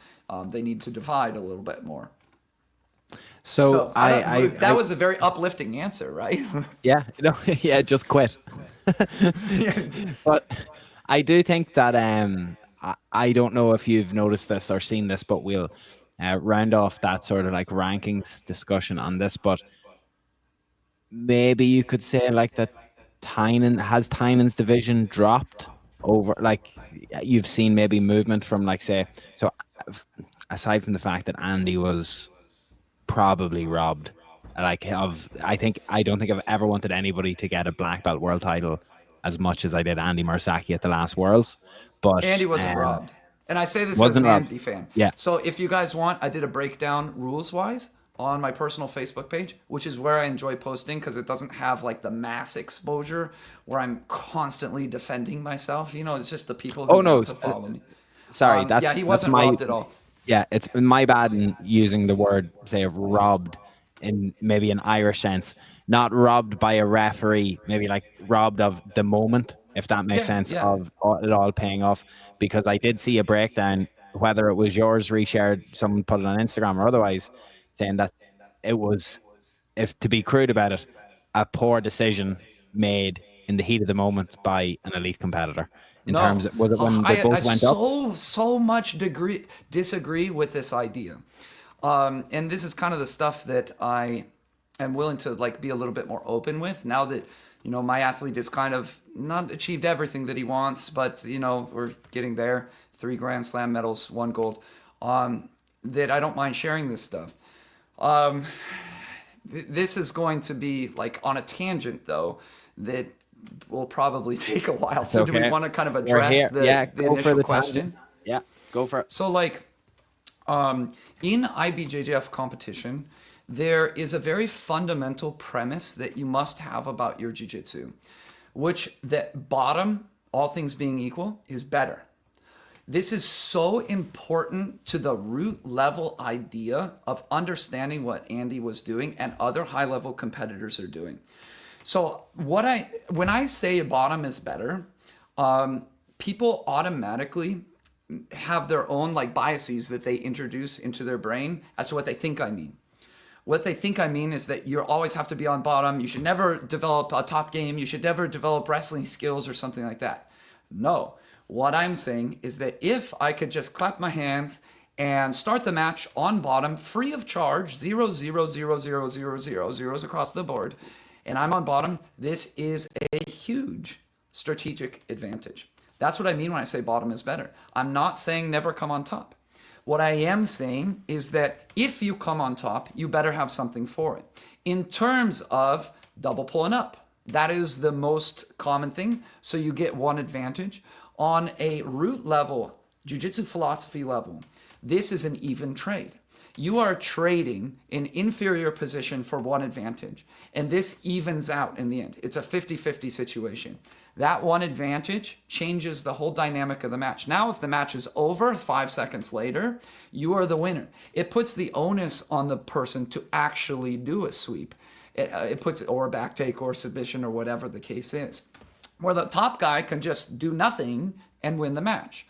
they need to divide a little bit more. So that was a very uplifting answer, right? Yeah, yeah, just quit. But I do think that I don't know if you've noticed this or seen this, but we'll round off that sort of like rankings discussion on this. But maybe you could say like that Tynan's division dropped over, like you've seen maybe movement from like say, so aside from the fact that Andy was probably robbed, I don't think I've ever wanted anybody to get a black belt world title as much as I did Andy Murasaki at the last Worlds. But Andy wasn't robbed. And I say this as an Andy fan. Yeah. So if you guys want, I did a breakdown rules-wise on my personal Facebook page, which is where I enjoy posting because it doesn't have like the mass exposure where I'm constantly defending myself. It's just the people who want to follow me. Sorry, he wasn't robbed at all. Yeah, it's my bad in using the word, say, robbed in maybe an Irish sense. Not robbed by a referee, maybe like robbed of the moment, if that makes sense, of it all paying off. Because I did see a breakdown, whether it was yours reshared, someone put it on Instagram or otherwise, saying that it was, if to be crude about it, a poor decision made in the heat of the moment by an elite competitor? In No, terms of, was it when they I both went up? so much disagree with this idea, and this is kind of the stuff that I am willing to like be a little bit more open with now that my athlete has kind of not achieved everything that he wants, but we're getting there. 3 Grand Slam medals, 1 gold. That I don't mind sharing this stuff. This is going to be like on a tangent though that will probably take a while. So do we want to kind of address the initial question? Yeah, go for it. So like in IBJJF competition, there is a very fundamental premise that you must have about your jiu-jitsu, which that bottom, all things being equal, is better. This is so important to the root level idea of understanding what Andy was doing and other high level competitors are doing. So when I say bottom is better, people automatically have their own like biases that they introduce into their brain as to what they think I mean. What they think I mean is that you always have to be on bottom. You should never develop a top game. You should never develop wrestling skills or something like that. No. What I'm saying is that if I could just clap my hands and start the match on bottom, free of charge, 0, 0, 0, 0, 0, 0, zeros across the board, and I'm on bottom, this is a huge strategic advantage. That's what I mean when I say bottom is better. I'm not saying never come on top. What I am saying is that if you come on top, you better have something for it. In terms of double pulling up, that is the most common thing, so you get one advantage. On a root level, jiu-jitsu philosophy level, this is an even trade. You are trading an inferior position for one advantage, and this evens out in the end. It's a 50-50 situation. That one advantage changes the whole dynamic of the match. Now, if the match is over 5 seconds later, you are the winner. It puts the onus on the person to actually do a sweep. It puts or a back take or submission or whatever the case is, where the top guy can just do nothing and win the match.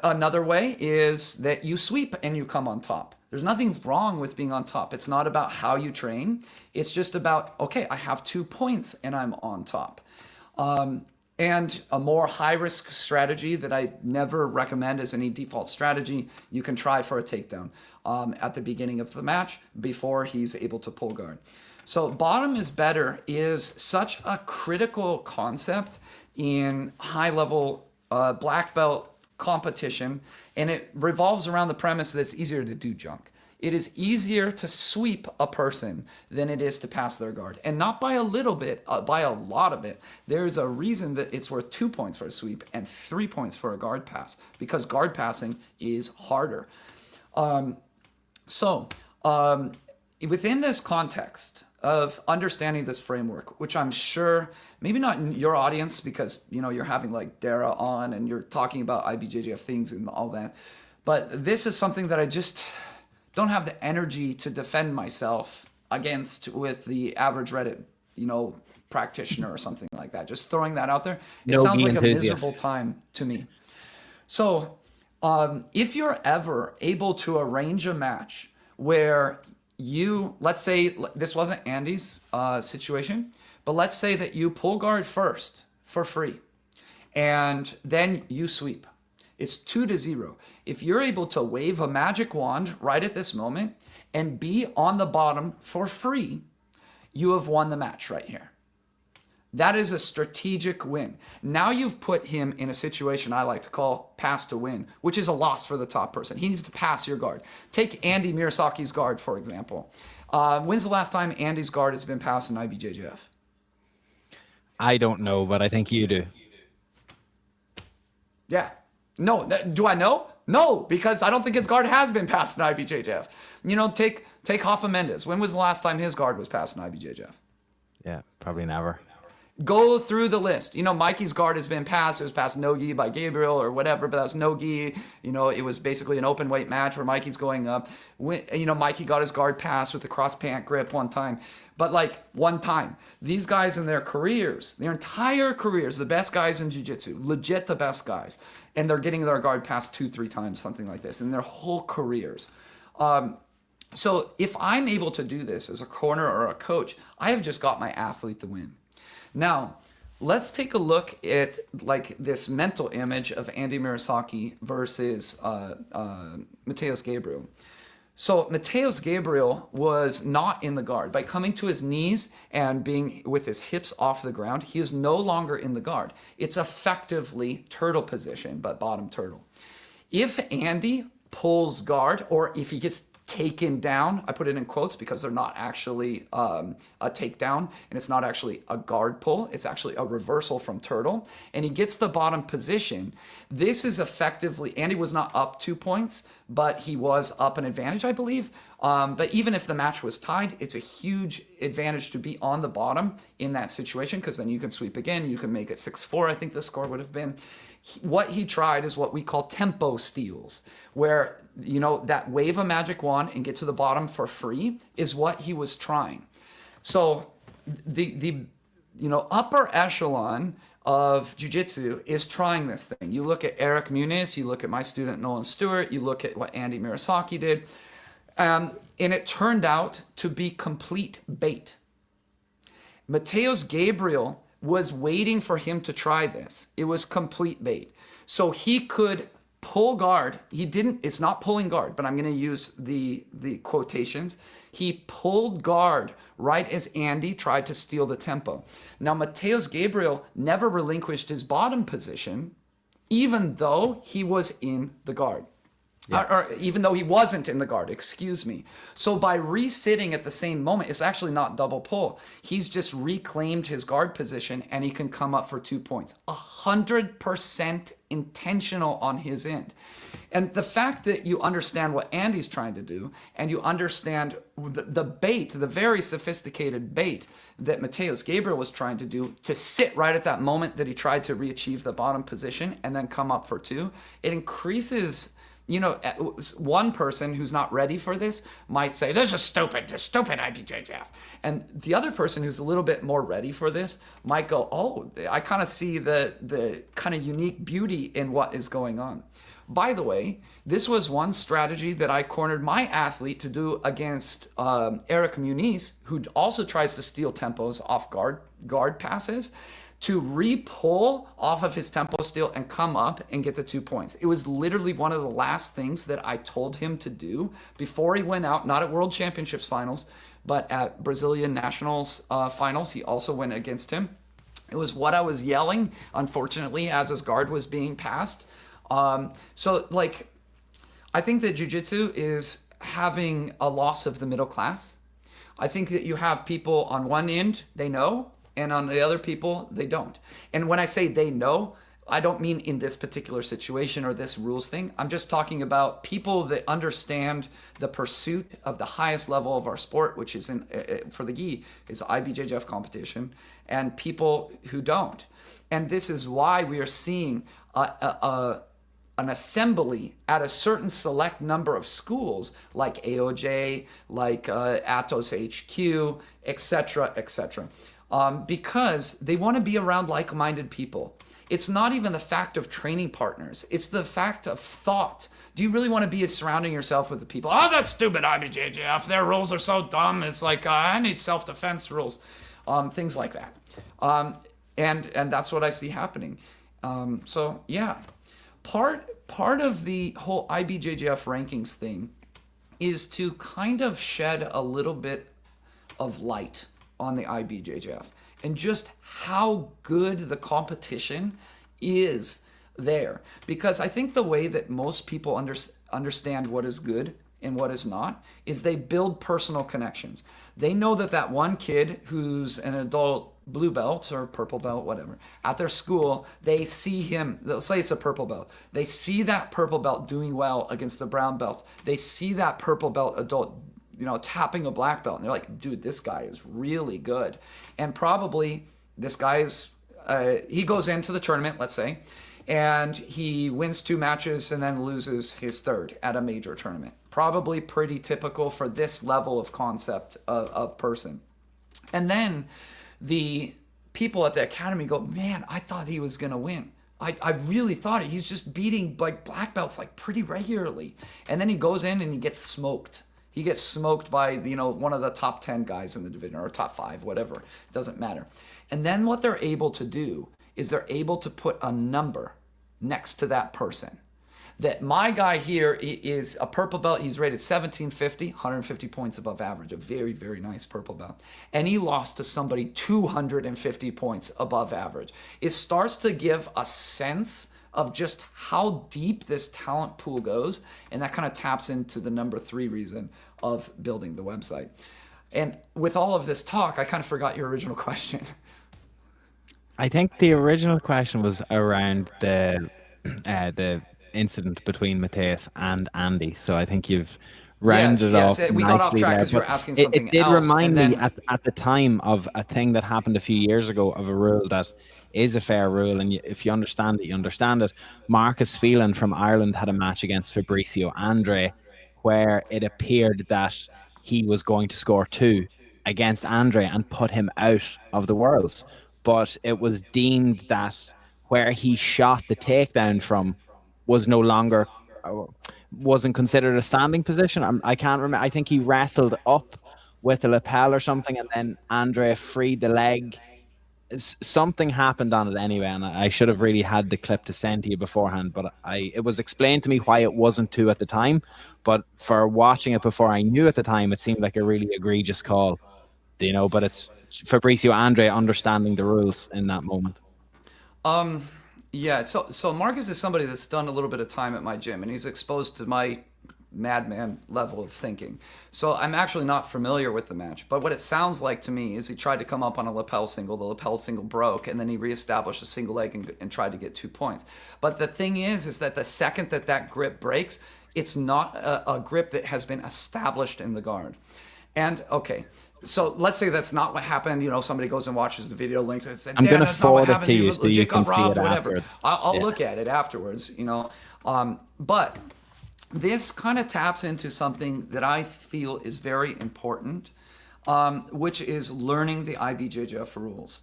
Another way is that you sweep and you come on top. There's nothing wrong with being on top. It's not about how you train. It's just about, okay, I have 2 points and I'm on top. And a more high-risk strategy that I never recommend as any default strategy, you can try for a takedown at the beginning of the match before he's able to pull guard. So bottom is better is such a critical concept in high-level black belt competition, and it revolves around the premise that it's easier to do junk. It is easier to sweep a person than it is to pass their guard. And not by a little bit, by a lot of it. There's a reason that it's worth 2 points for a sweep and 3 points for a guard pass, because guard passing is harder. Within this context of understanding this framework, which I'm sure, maybe not in your audience because you're having like Dara on and you're talking about IBJJF things and all that, but this is something that I just don't have the energy to defend myself against with the average Reddit, practitioner or something like that. Just throwing that out there. It sounds like a miserable time to me. So if you're ever able to arrange a match where let's say this wasn't Andy's situation, but let's say that you pull guard first for free and then you sweep. It's 2-0. If you're able to wave a magic wand right at this moment and be on the bottom for free, you have won the match right here. That is a strategic win. Now you've put him in a situation I like to call pass to win, which is a loss for the top person. He needs to pass your guard. Take Andy Murasaki's guard, for example. When's the last time Andy's guard has been passed in IBJJF? I don't know, but I think you do. Yeah. No, do I know? No, because I don't think his guard has been passed in IBJJF. Take Hoffa Mendes. When was the last time his guard was passed in IBJJF? Yeah, probably never. Go through the list. Mikey's guard has been passed. It was passed no-gi by Gabriel or whatever, but that was no-gi. It was basically an open weight match where Mikey's going up. Mikey got his guard passed with the cross pant grip one time. But like one time. These guys in their careers, their entire careers, the best guys in jiu-jitsu, legit the best guys. And they're getting their guard passed 2-3 times, something like this, in their whole careers. So if I'm able to do this as a corner or a coach, I have just got my athlete to win. Now, let's take a look at like this mental image of Andy Murasaki versus Mateus Gabriel. So Mateus Gabriel was not in the guard. By coming to his knees and being with his hips off the ground, he is no longer in the guard. It's effectively turtle position, but bottom turtle. If Andy pulls guard, or if he gets taken down, I put it in quotes because they're not actually a takedown, and it's not actually a guard pull, it's actually a reversal from turtle, and he gets the bottom position. This is effectively, Andy was not up 2 points, but he was up an advantage, I believe. But even if the match was tied, it's a huge advantage to be on the bottom in that situation, because then you can sweep again, you can make it 6-4, I think the score would have been. What he tried is what we call tempo steals, where, you know, that wave a magic wand and get to the bottom for free is what he was trying. So the upper echelon of jiu-jitsu is trying this thing. You look at Eric Munis, you look at my student Nolan Stewart, you look at what Andy Murasaki did, and it turned out to be complete bait. Mateus Gabriel was waiting for him to try this. It was complete bait. So he could pull guard. He didn't, it's not pulling guard, but I'm going to use the quotations. He pulled guard right as Andy tried to steal the tempo. Now, Mateus Gabriel never relinquished his bottom position, even though he was in the guard. Yeah. Or even though he wasn't in the guard, excuse me. So by resitting at the same moment, it's actually not double pull. He's just reclaimed his guard position and he can come up for 2 points. 100% intentional on his end. And the fact that you understand what Andy's trying to do, and you understand the bait, the very sophisticated bait that Mateus Gabriel was trying to do, to sit right at that moment that he tried to re-achieve the bottom position and then come up for 2, it increases. You know, one person who's not ready for this might say, this is stupid IBJJF. And the other person who's a little bit more ready for this might go, oh, I kind of see the kind of unique beauty in what is going on. By the way, this was one strategy that I cornered my athlete to do against Eric Munis, who also tries to steal tempos off guard passes, to re-pull off of his tempo steal and come up and get the 2 points. It was literally one of the last things that I told him to do before he went out, not at World Championships finals, but at Brazilian Nationals finals. He also went against him. It was what I was yelling, unfortunately, as his guard was being passed. So, like, I think that jiu-jitsu is having a loss of the middle class. I think that you have people on one end, they know, and on the other people, they don't. And when I say they know, I don't mean in this particular situation or this rules thing. I'm just talking about people that understand the pursuit of the highest level of our sport, which is for the gi, is IBJJF competition, and people who don't. And this is why we are seeing an assembly at a certain select number of schools like AOJ, like Atos HQ, etc., etc. Because they want to be around like-minded people. It's not even the fact of training partners. It's the fact of thought. Do you really want to be surrounding yourself with the people? Oh, that's stupid IBJJF. Their rules are so dumb. It's like, I need self-defense rules. Things like that. And that's what I see happening. So, yeah. Part of the whole IBJJF rankings thing is to kind of shed a little bit of light on the IBJJF and just how good the competition is there. Because I think the way that most people understand what is good and what is not is they build personal connections. They know that one kid who's an adult blue belt or purple belt, whatever, at their school, they see him, they'll say it's a purple belt. They see that purple belt doing well against the brown belts. They see that purple belt adult tapping a black belt. And they're like, dude, this guy is really good. And probably this guy is, he goes into the tournament, let's say, and he wins 2 matches and then loses his third at a major tournament. Probably pretty typical for this level of concept of person. And then the people at the academy go, man, I thought he was going to win. I really thought he's just beating like black belts like pretty regularly. And then he goes in and he gets smoked. He gets smoked by, one of the top 10 guys in the division, or top 5, whatever. It doesn't matter. And then what they're able to do is they're able to put a number next to that person. That my guy here is a purple belt. He's rated 1750, 150 points above average, a very, very nice purple belt. And he lost to somebody 250 points above average. It starts to give a sense of just how deep this talent pool goes. And that kind of taps into the number 3 reason of building the website. And with all of this talk, I kind of forgot your original question. I think the original question was around the incident between Matthias and Andy. So I think you've rounded yes. off. We got off nicely track there, because you were but asking something it did else. remind and then, me at the time of a thing that happened a few years ago, of a rule that is a fair rule, and if you understand it, you understand it. Marcus Phelan from Ireland had a match against Fabricio Andre where it appeared that he was going to score 2 against Andre and put him out of the Worlds. But it was deemed that where he shot the takedown from was no longer, wasn't considered a standing position. I can't remember. I think he wrestled up with a lapel or something, and then Andre freed the leg. Something happened on it anyway, and I should have really had the clip to send to you beforehand, but it was explained to me why it wasn't 2 at the time. But for watching it before I knew at the time, it seemed like a really egregious call, but it's Fabricio Andre understanding the rules in that moment. Yeah, so Marcus is somebody that's done a little bit of time at my gym, and he's exposed to my madman level of thinking. So I'm actually not familiar with the match, but what it sounds like to me is he tried to come up on a lapel single, the lapel single broke, and then he reestablished a single leg and tried to get 2 points. But the thing is that the second that grip breaks, it's not a grip that has been established in the guard. And okay, so let's say that's not what happened. Somebody goes and watches the video links and says, I'm going to forward it to you so you can see it whatever. afterwards. I'll look at it afterwards, but this kind of taps into something that I feel is very important, which is learning the IBJJF rules.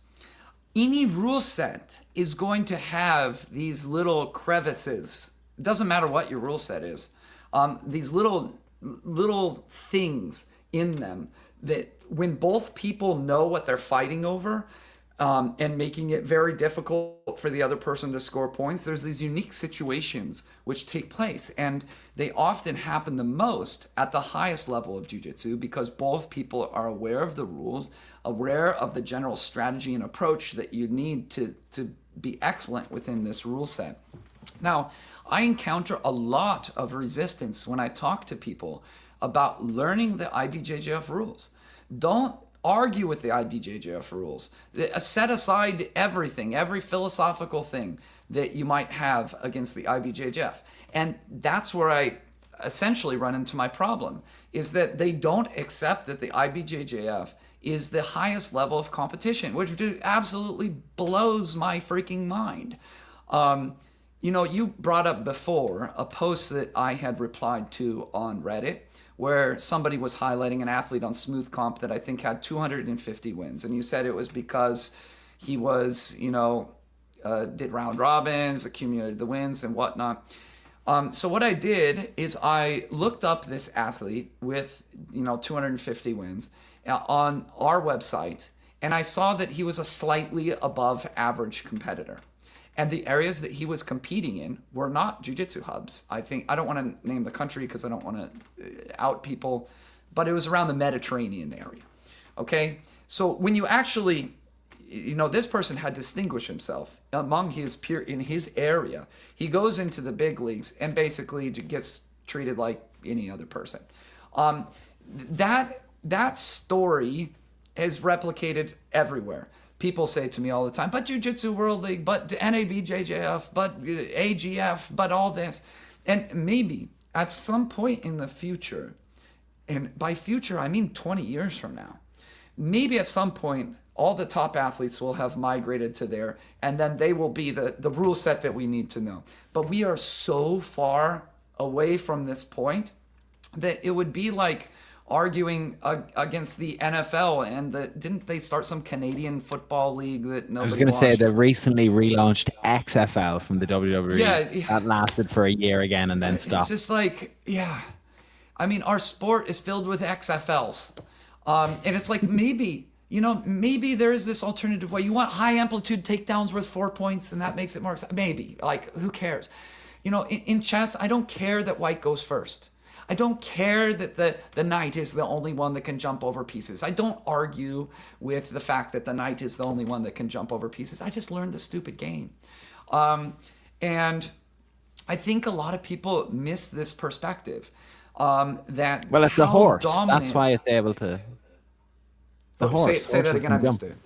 Any rule set is going to have these little crevices. It doesn't matter what your rule set is. These little things in them that when both people know what they're fighting over, and making it very difficult for the other person to score points, there's these unique situations which take place. And they often happen the most at the highest level of jiu-jitsu because both people are aware of the rules, aware of the general strategy and approach that you need to be excellent within this rule set. Now, I encounter a lot of resistance when I talk to people about learning the IBJJF rules. Don't argue with the IBJJF rules. Set aside everything, every philosophical thing that you might have against the IBJJF. And that's where I essentially run into my problem, is that they don't accept that the IBJJF is the highest level of competition, which absolutely blows my freaking mind. You brought up before a post that I had replied to on Reddit, where somebody was highlighting an athlete on Smooth Comp that I think had 250 wins. And you said it was because he was, did round robins, accumulated the wins and whatnot. So what I did is I looked up this athlete with, 250 wins on our website, and I saw that he was a slightly above average competitor. And the areas that he was competing in were not jiu-jitsu hubs. I don't want to name the country because I don't want to out people, but it was around the Mediterranean area. Okay? So when you actually, this person had distinguished himself among his peer in his area. He goes into the big leagues and basically gets treated like any other person. That story is replicated everywhere. People say to me all the time, but Jiu-Jitsu World League, but NABJJF, but AGF, but all this. And maybe at some point in the future, and by future, I mean 20 years from now, maybe at some point, all the top athletes will have migrated to there, and then they will be the rule set that we need to know. But we are so far away from this point that it would be like arguing against the NFL, and didn't they start some Canadian football league that nobody I was going to say watched? the recently relaunched XFL from the WWE. Yeah. That lasted for a year again and then stopped. It's just like, yeah. I mean, our sport is filled with XFLs. And it's like, maybe there is this alternative way. You want high amplitude takedowns worth 4 points, and that makes it more exciting. Maybe. Like, who cares? In chess, I don't care that white goes first. I don't care that the knight is the only one that can jump over pieces. I don't argue with the fact that the knight is the only one that can jump over pieces. I just learned the stupid game. And I think a lot of people miss this perspective. That Well, it's a horse. Dominant... That's why it's able to. The horse. Say that again. I missed it.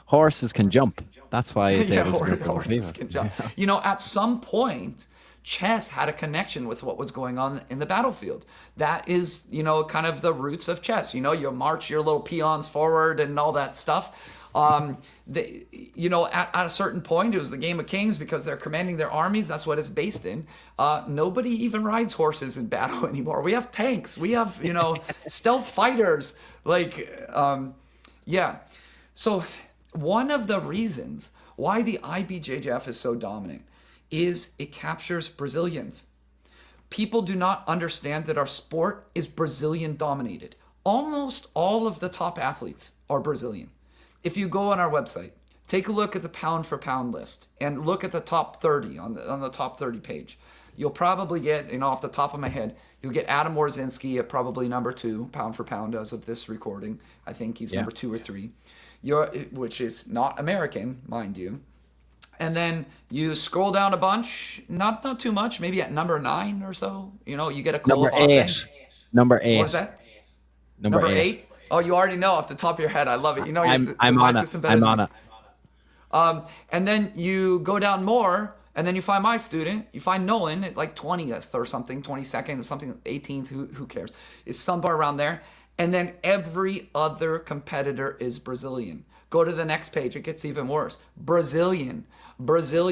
Horses can jump. That's why it's able to jump. Horses can jump. At some point, chess had a connection with what was going on in the battlefield. That is, kind of the roots of chess. You march your little peons forward and all that stuff. At a certain point, it was the game of kings because they're commanding their armies. That's what it's based in. Nobody even rides horses in battle anymore. We have tanks. We have, stealth fighters. So one of the reasons why the IBJJF is so dominant is it captures Brazilians. People do not understand that our sport is Brazilian dominated. Almost all of the top athletes are Brazilian. If you go on our website, take a look at the pound for pound list and look at the top 30 on the top 30 page. You'll probably get, off the top of my head, you'll get Adam Warzinski at probably number 2, pound for pound as of this recording. I think he's number 2 or 3, which is not American, mind you. And then you scroll down a bunch, not too much, maybe at number 9 or so. You get a number 8. Number 8. What was that? Number 8. Oh, you already know off the top of your head. I love it. I'm on it. And then you go down more, and then you find my student. You find Nolan at like 20th or something, 22nd or something, 18th. Who cares? It's somewhere around there. And then every other competitor is Brazilian. Go to the next page. It gets even worse. Brazilian. There's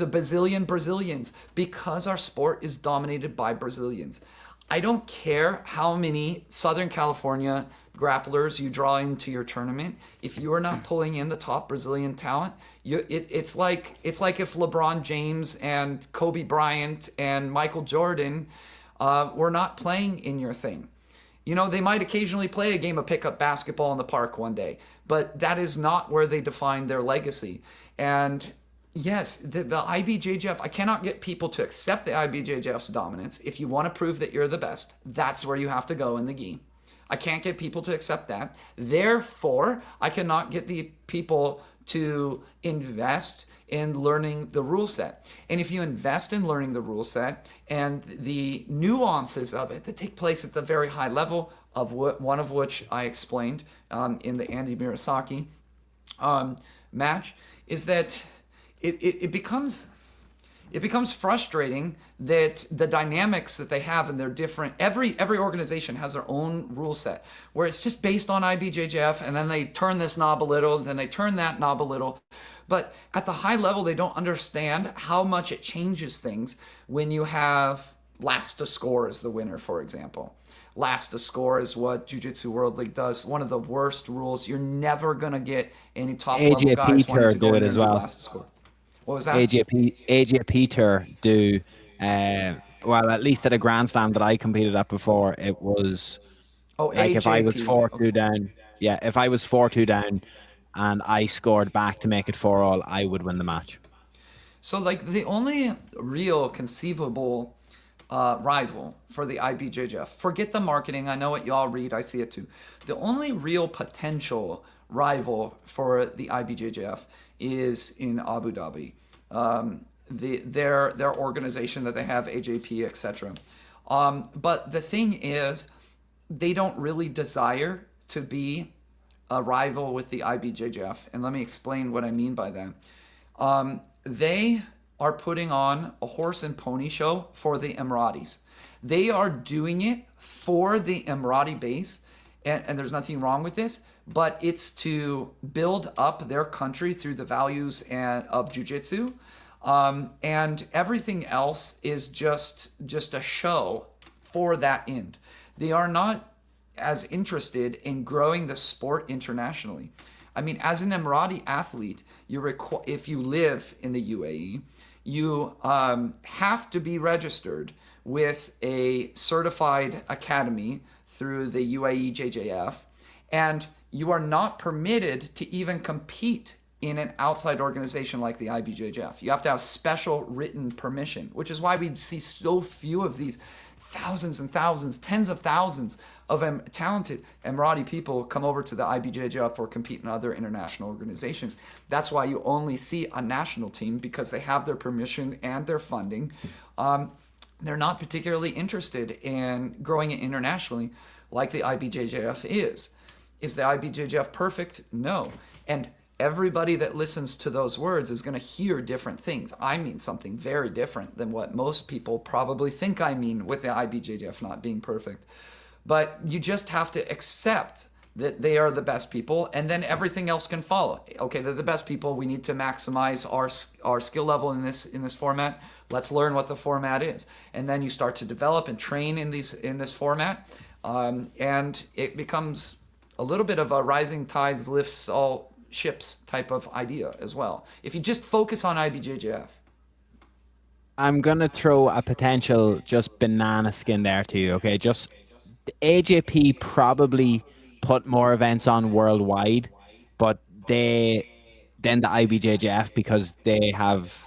a bazillion Brazilians because our sport is dominated by Brazilians. I don't care how many Southern California grapplers you draw into your tournament. If you are not pulling in the top Brazilian talent, it's like if LeBron James and Kobe Bryant and Michael Jordan were not playing in your thing. They might occasionally play a game of pickup basketball in the park one day, but that is not where they define their legacy. And yes, the IBJJF, I cannot get people to accept the IBJJF's dominance. If you want to prove that you're the best, that's where you have to go in the gi. I can't get people to accept that. Therefore, I cannot get the people to invest in learning the rule set. And if you invest in learning the rule set and the nuances of it that take place at the very high level, one of which I explained in the Andy Murasaki match, is that it becomes frustrating that the dynamics that they have and they're different. Every organization has their own rule set where it's just based on IBJJF, and then they turn this knob a little, then they turn that knob a little. But at the high level, they don't understand how much it changes things when you have last to score as the winner, for example. Last to score is what Jiu-Jitsu World League does. One of the worst rules. You're never going to get any top level guys wanting to go in there and do last to score. What was that? AJ Peter do, well, at least at a Grand Slam that I competed at before, it was like if I was 4-2 down. Yeah, if I was 4-2 down and I scored back to make it 4-all, I would win the match. So like the only real conceivable rival for the IBJJF, forget the marketing, I know what y'all read, I see it too. The only real potential rival for the IBJJF is in Abu Dhabi. Their organization that they have, AJP, etc. But the thing is, they don't really desire to be a rival with the IBJJF. And let me explain what I mean by that. They are putting on a horse and pony show for the Emiratis. They are doing it for the Emirati base, and there's nothing wrong with this, but it's to build up their country through the values of jiu-jitsu, and everything else is just a show for that end. They are not as interested in growing the sport internationally. I mean, as an Emirati athlete, if you live in the UAE, you have to be registered with a certified academy through the UAE-JJF, and you are not permitted to even compete in an outside organization like the IBJJF. You have to have special written permission, which is why we see so few of these thousands and thousands, tens of thousands of talented Emirati people come over to the IBJJF or compete in other international organizations. That's why you only see a national team, because they have their permission and their funding. They're not particularly interested in growing it internationally like the IBJJF is. Is the IBJJF perfect? No. And everybody that listens to those words is going to hear different things. I mean something very different than what most people probably think I mean with the IBJJF not being perfect. But you just have to accept that they are the best people, and then everything else can follow. Okay, they're the best people. We need to maximize our skill level in this format. Let's learn what the format is, and then you start to develop and train in this format, and it becomes a little bit of a rising tides lifts all ships type of idea as well. If you just focus on IBJJF. I'm gonna throw a potential just banana skin there to you. Okay, just the AJP probably put more events on worldwide, but then the IBJJF, because they have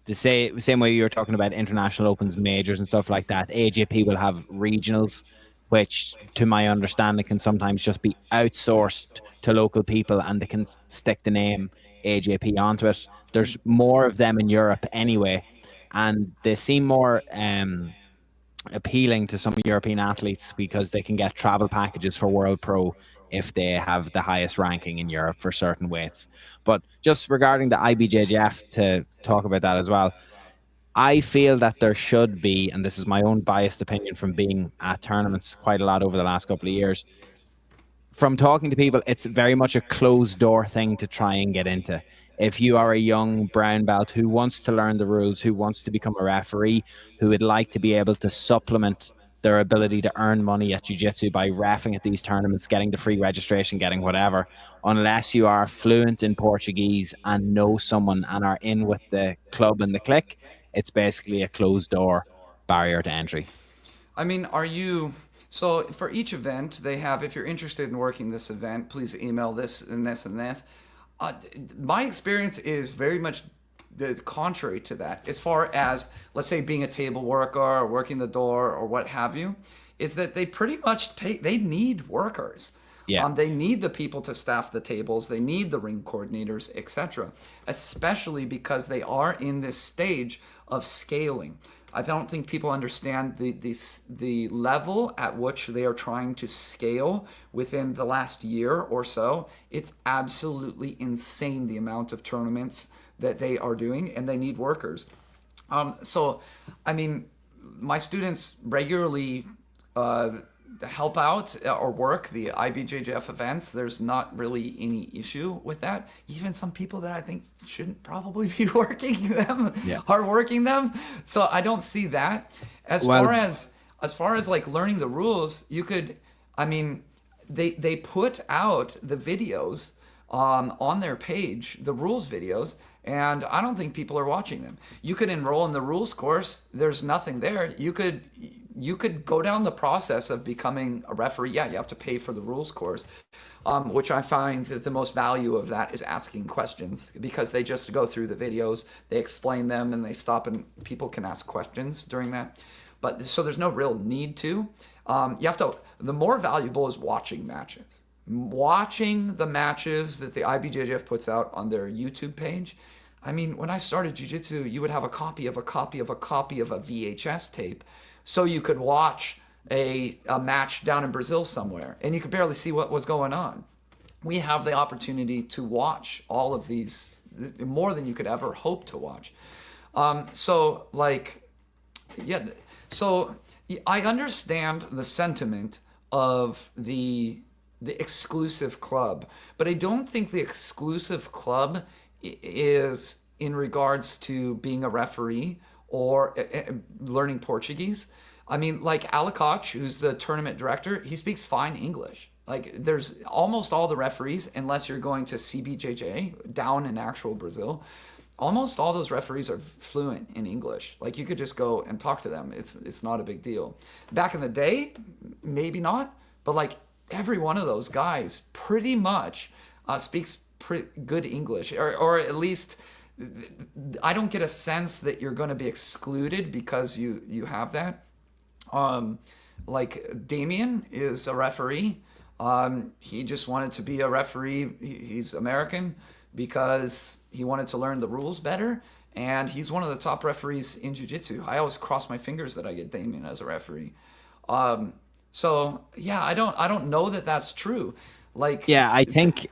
the same way you were talking about international opens, majors and stuff like that. AJP will have regionals, which to my understanding can sometimes just be outsourced to local people, and they can stick the name AJP onto it. There's more of them in Europe anyway, and they seem more appealing to some European athletes because they can get travel packages for World Pro if they have the highest ranking in Europe for certain weights. But just regarding the IBJJF, to talk about that as well, I feel that there should be, and this is my own biased opinion from being at tournaments quite a lot over the last couple of years, from talking to people, it's very much a closed door thing to try and get into. If you are a young brown belt who wants to learn the rules, who wants to become a referee, who would like to be able to supplement their ability to earn money at jiu-jitsu by reffing at these tournaments, getting the free registration, getting whatever, unless you are fluent in Portuguese and know someone and are in with the club and the clique, it's basically a closed door barrier to entry. I mean, so for each event, they have, if you're interested in working this event, please email this and this and this. My experience is very much the contrary to that. As far as, let's say, being a table worker or working the door or what have you, is that they pretty much they need workers. Yeah. They need the people to staff the tables. They need the ring coordinators, etc. Especially because they are in this stage of scaling. I don't think people understand the level at which they are trying to scale within the last year or so. It's absolutely insane, the amount of tournaments that they are doing, and they need workers. So, I mean, my students regularly help out or work the IBJJF events. There's not really any issue with that. Even some people that I think shouldn't probably be working them are working them. So I don't see that. As far as like learning the rules, you could, I mean, they put out the videos on their page, the rules videos, and I don't think people are watching them. You could enroll in the rules course. There's nothing there. You could go down the process of becoming a referee. Yeah, you have to pay for the rules course, which I find that the most value of that is asking questions, because they just go through the videos, they explain them, and they stop and people can ask questions during that. But so there's no real need to. The more valuable is watching matches. Watching the matches that the IBJJF puts out on their YouTube page. I mean, when I started jiu-jitsu, you would have a copy of a VHS tape, so you could watch a match down in Brazil somewhere, and you could barely see what was going on. We have the opportunity to watch all of these, more than you could ever hope to watch. So I understand the sentiment of the exclusive club, but I don't think the exclusive club is in regards to being a referee or learning Portuguese. I mean, like Alakach, who's the tournament director, he speaks fine English. Like, there's almost all the referees, unless you're going to CBJJ down in actual Brazil, almost all those referees are fluent in English. Like you could just go and talk to them. It's not a big deal. Back in the day, maybe not, but like every one of those guys pretty much speaks pretty good English, or at least I don't get a sense that you're going to be excluded because you have that. Like Damien is a referee. He just wanted to be a referee. He's American because he wanted to learn the rules better. And he's one of the top referees in jiu-jitsu. I always cross my fingers that I get Damien as a referee. So yeah, I don't know that that's true. Like, Yeah, I think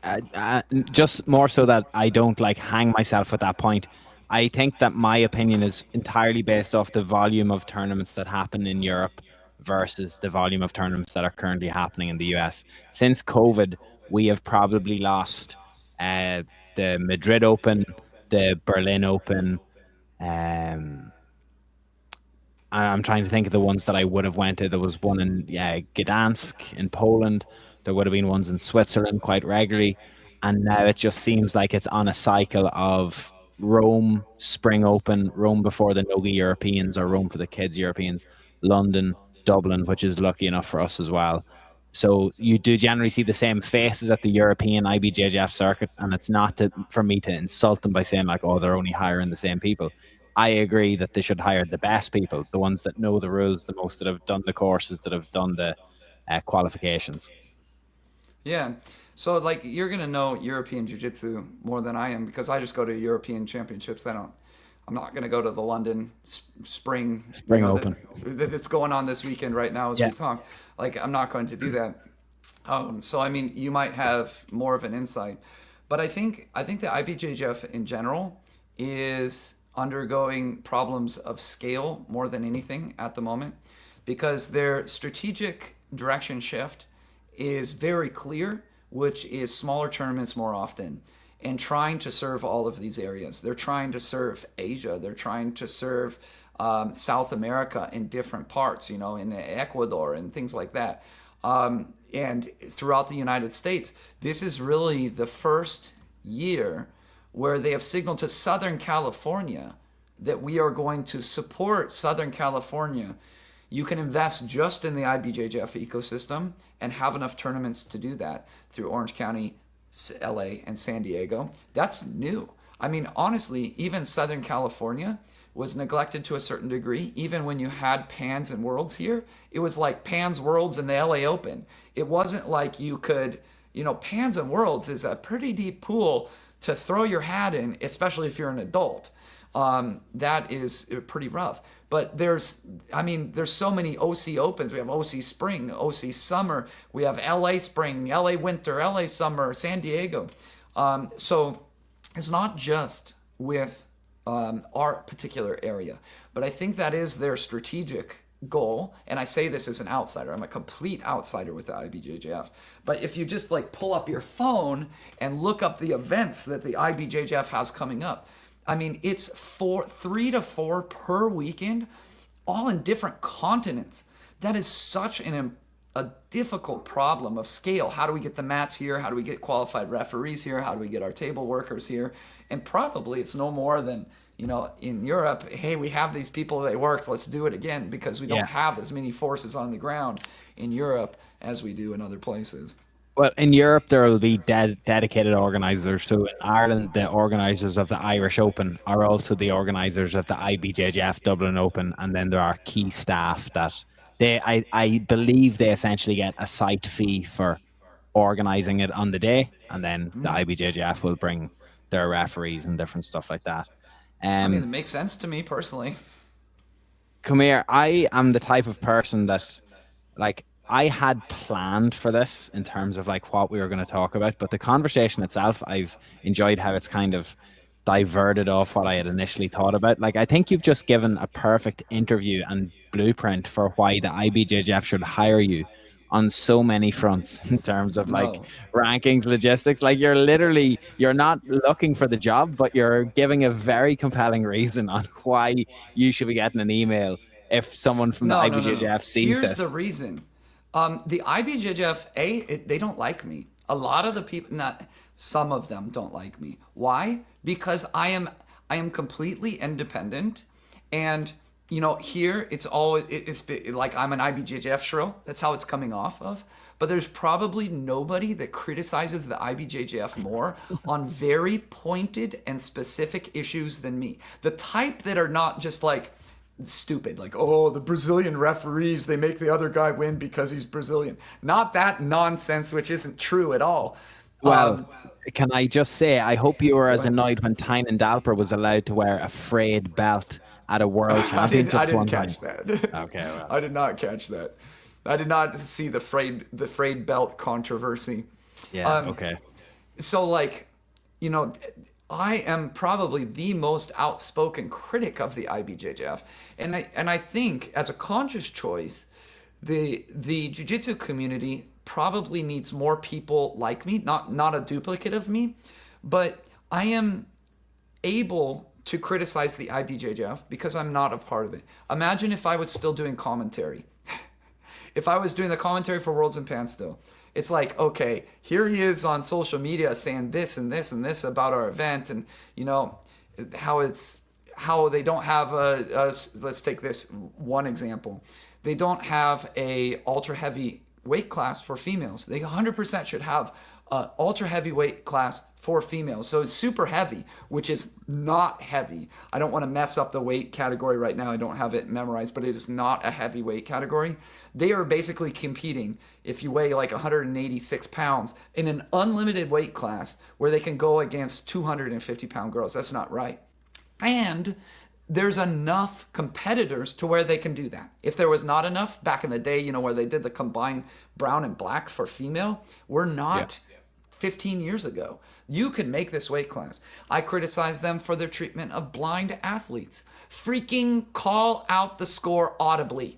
just more so that I don't like hang myself at that point. I think that my opinion is entirely based off the volume of tournaments that happen in Europe versus the volume of tournaments that are currently happening in the US. Since COVID, we have probably lost uh, the Madrid Open, the Berlin Open. Um, I'm trying to think of the ones that I would have went to. There was one in Gdansk in Poland. There would have been ones in Switzerland quite regularly, and now it just seems like it's on a cycle of Rome Spring Open, Rome before the Nogi Europeans or Rome for the kids Europeans, London, Dublin, which is lucky enough for us as well. So you do generally see the same faces at the European IBJJF circuit, and it's not for me to insult them by saying like, "Oh, they're only hiring the same people." I agree that they should hire the best people, the ones that know the rules the most, that have done the courses, that have done the qualifications. yeah. So like you're gonna know European Jiu-Jitsu more than I am because I just go to European Championships. I'm not gonna go to the London Spring, Spring Open. that's going on this weekend right now as Yeah. we talk. Like I'm not going to do that. So I mean, you might have more of an insight, but I think the IBJJF in general is undergoing problems of scale more than anything at the moment, because their strategic direction shift is very clear, which is smaller tournaments more often and trying to serve all of these areas. They're trying to serve Asia. They're trying to serve South America in different parts, in Ecuador and things like that. And throughout the United States, this is really the first year where they have signaled to Southern California that we are going to support Southern California. You can invest just in the IBJJF ecosystem and have enough tournaments to do that through Orange County, LA, and San Diego. That's new. I mean, honestly, even Southern California was neglected to a certain degree. Even when you had Pans and Worlds here, it was like Pans, Worlds, and the LA Open. It wasn't like you could, Pans and Worlds is a pretty deep pool to throw your hat in, especially if you're an adult. That is pretty rough. But there's so many OC Opens. We have OC Spring, OC Summer. We have LA Spring, LA Winter, LA Summer, San Diego. So it's not just with our particular area, but I think that is their strategic goal. And I say this as an outsider. I'm a complete outsider with the IBJJF. But if you just like pull up your phone and look up the events that the IBJJF has coming up, I mean, it's 3 to 4 per weekend, all in different continents. That is such a difficult problem of scale. How do we get the mats here? How do we get qualified referees here? How do we get our table workers here? And probably it's no more than, in Europe, hey, we have these people, they worked, let's do it again, because we don't have as many forces on the ground in Europe as we do in other places. Well, in Europe, there will be dedicated organisers. So in Ireland, the organisers of the Irish Open are also the organisers of the IBJJF Dublin Open. And then there are key staff that I believe they essentially get a site fee for organising it on the day. And then the IBJJF will bring their referees and different stuff like that. I mean, it makes sense to me personally. Come here. I am the type of person that, like, I had planned for this in terms of like what we were going to talk about, but the conversation itself, I've enjoyed how it's kind of diverted off what I had initially thought about. Like, I think you've just given a perfect interview and blueprint for why the IBJJF should hire you on so many fronts in terms of like No. rankings, logistics. Like, you're not looking for the job, but you're giving a very compelling reason on why you should be getting an email if someone from the No, no, no, no. IBJJF sees Here's the this. reason. The IBJJF, they don't like me. A lot of the people, not some of them, don't like me. Why? Because I am completely independent, and here it's like I'm an IBJJF shrill. That's how it's coming off of. But there's probably nobody that criticizes the IBJJF more on very pointed and specific issues than me. The type that are not just like stupid, like, oh, the Brazilian referees, they make the other guy win because he's Brazilian. Not that nonsense, which isn't true at all. Well, can I just say, I hope you were as ahead. annoyed when Tynan Dalper was allowed to wear a frayed belt at a world I didn't championships one catch time. that. Okay, well. I did not catch that. I did not see the frayed belt controversy. Yeah, okay. So like, I am probably the most outspoken critic of the IBJJF, and I think as a conscious choice, the jiu-jitsu community probably needs more people like me, not a duplicate of me, but I am able to criticize the IBJJF because I'm not a part of it. Imagine if I was still doing commentary. If I was doing the commentary for Worlds in Pan still, it's like, okay, here he is on social media saying this and this and this about our event, and how they don't have let's take this one example. They don't have a ultra heavy weight class for females. They 100% should have a ultra heavyweight class for females. So it's super heavy, which is not heavy. I don't want to mess up the weight category right now. I don't have it memorized, but it is not a heavy weight category. They are basically competing, if you weigh like 186 pounds, in an unlimited weight class where they can go against 250-pound girls. That's not right. And there's enough competitors to where they can do that. If there was not enough back in the day, where they did the combined brown and black for female, we're not 15 years ago. You could make this weight class. I criticize them for their treatment of blind athletes. Freaking call out the score audibly.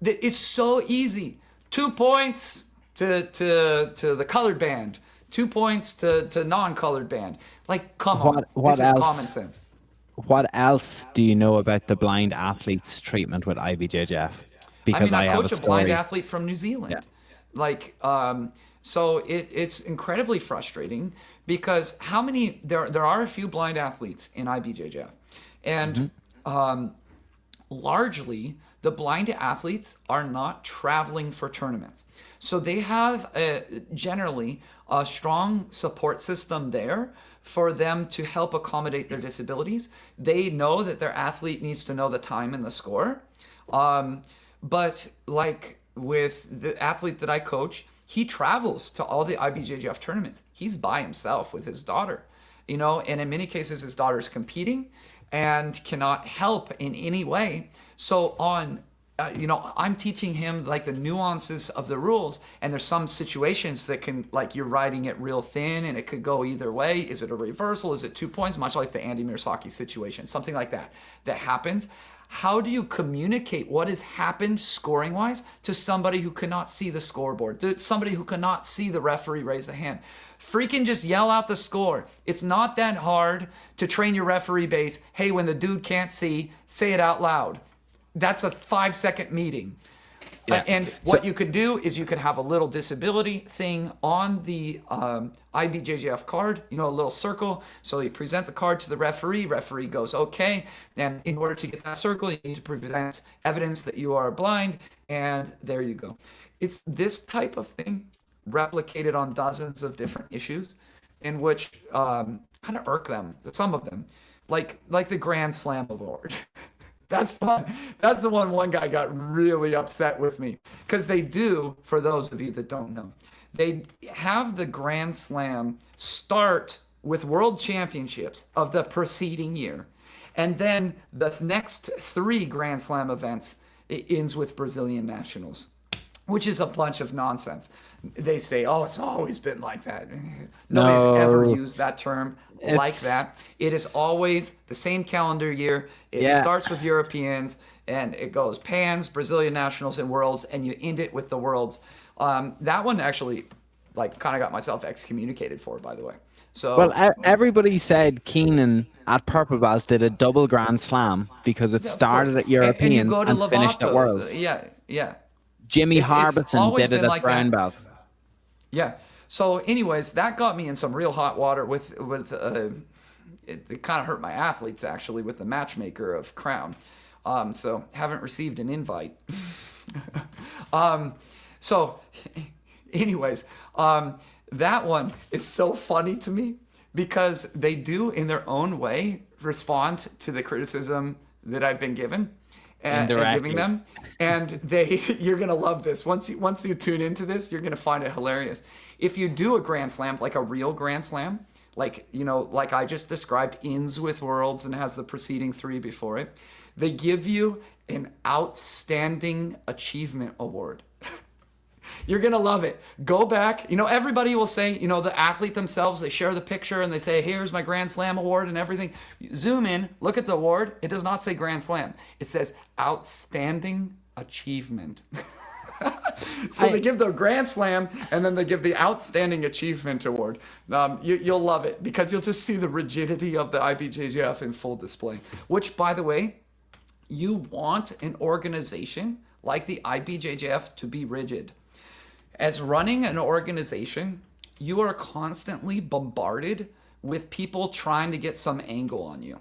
It's so easy. 2 points to the colored band. 2 points to non-colored band. Like, come on. What This else? is common sense. What else do you know about the blind athletes' treatment with IBJJF? Because I have coach a blind athlete from New Zealand. Yeah. Like, so it's incredibly frustrating because there are a few blind athletes in IBJJF, and largely the blind athletes are not traveling for tournaments. So they have generally a strong support system there for them to help accommodate their disabilities. They know that their athlete needs to know the time and the score. But like with the athlete that I coach, he travels to all the IBJJF tournaments. He's by himself with his daughter, and in many cases his daughter's competing and cannot help in any way. So I'm teaching him like the nuances of the rules, and there's some situations that can, like, you're riding it real thin and it could go either way. Is it a reversal? Is it 2 points? Much like the Andy Mirasaki situation, something like that happens. How do you communicate what has happened scoring wise to somebody who cannot see the scoreboard, to somebody who cannot see the referee raise the hand? Freaking just yell out the score. It's not that hard to train your referee base. Hey, when the dude can't see, say it out loud. That's a 5-second meeting. Yeah. And what you could do is you could have a little disability thing on the IBJJF card, a little circle. So you present the card to the referee. Referee goes, okay. And in order to get that circle, you need to present evidence that you are blind. And there you go. It's this type of thing replicated on dozens of different issues in which kind of irk them, some of them, like the Grand Slam Award. That's the one guy got really upset with me, because they do, for those of you that don't know, they have the Grand Slam start with World Championships of the preceding year, and then the next 3 Grand Slam events, it ends with Brazilian Nationals, which is a bunch of nonsense. They say, oh, it's always been like that. Nobody's ever used that term like that. It is always the same calendar year. It starts with Europeans, and it goes Pans, Brazilian Nationals, and Worlds, and you end it with the Worlds. That one actually, kind of got myself excommunicated for, by the way. So, well, everybody said Keenan at Purple Belt did a double Grand Slam because it started at Europeans and finished at Worlds. Yeah. Jimmy Harbison did it at Brown Belt. Yeah. So anyways, that got me in some real hot water with it kind of hurt my athletes actually with the matchmaker of Crown. So haven't received an invite. So anyways, that one is so funny to me because they do in their own way respond to the criticism that I've been given and giving them. And you're going to love this. Once you tune into this, you're going to find it hilarious. If you do a Grand Slam, like a real Grand Slam, like, like I just described, ends with worlds and has the preceding 3 before it, they give you an outstanding achievement award. You're going to love it. Go back. Everybody will say, the athlete themselves, they share the picture and they say, here's my Grand Slam award and everything. Zoom in, look at the award. It does not say Grand Slam. It says outstanding achievement. So they give the Grand Slam and then they give the Outstanding Achievement Award. You'll love it because you'll just see the rigidity of the IBJJF in full display. Which, by the way, you want an organization like the IBJJF to be rigid. As running an organization, you are constantly bombarded with people trying to get some angle on you.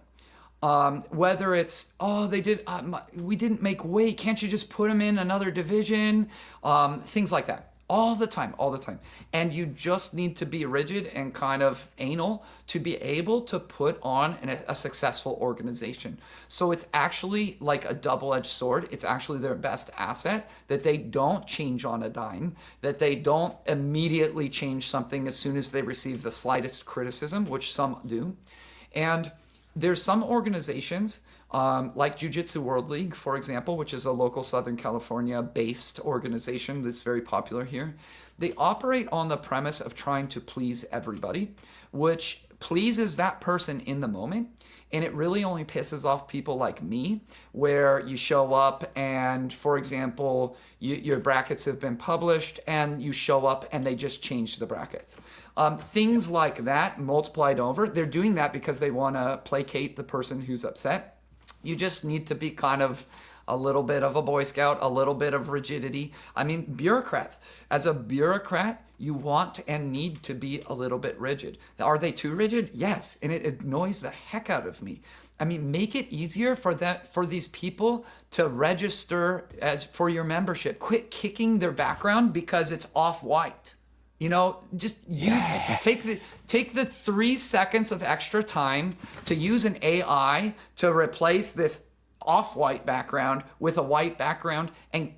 Whether it's, we didn't make weight, can't you just put them in another division? Things like that. All the time. And you just need to be rigid and kind of anal to be able to put on a successful organization. So it's actually like a double-edged sword. It's actually their best asset that they don't change on a dime, that they don't immediately change something as soon as they receive the slightest criticism, which some do. And there's some organizations like Jiu-Jitsu World League, for example, which is a local Southern California-based organization that's very popular here. They operate on the premise of trying to please everybody, which pleases that person in the moment. And it really only pisses off people like me, where you show up and, for example, your brackets have been published and you show up and they just change the brackets. Things like that multiplied over. They're doing that because they want to placate the person who's upset. You just need to be kind of a little bit of a Boy Scout, a little bit of rigidity. I mean, bureaucrats. As a bureaucrat, you want and need to be a little bit rigid. Are they too rigid? Yes, and it annoys the heck out of me. I mean, make it easier for these people to register for your membership. Quit kicking their background because it's off-white. Just take the 3 seconds of extra time to use an AI to replace this off-white background with a white background and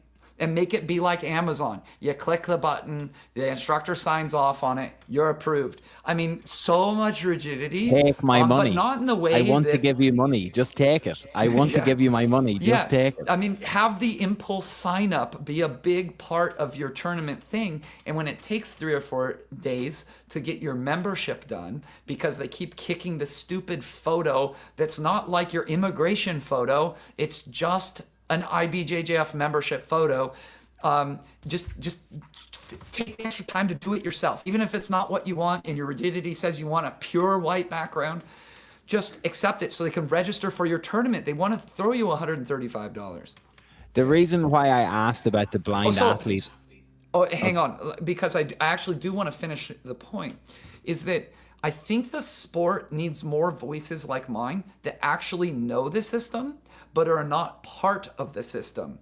make it be like Amazon. You click the button, the instructor signs off on it, you're approved. I mean, so much rigidity. Take my money. But not in the way I want to give you money. Just take it. I want to give you my money. Just take it. I mean, have the impulse sign up be a big part of your tournament thing. And when it takes 3 or 4 days to get your membership done because they keep kicking the stupid photo that's not like your immigration photo, it's just an IBJJF membership photo, just take the extra time to do it yourself. Even if it's not what you want and your rigidity says you want a pure white background, just accept it so they can register for your tournament. They want to throw you $135. The reason why I asked about the blind athletes... hang on, because I actually do want to finish the point, is that I think the sport needs more voices like mine that actually know the system but are not part of the system.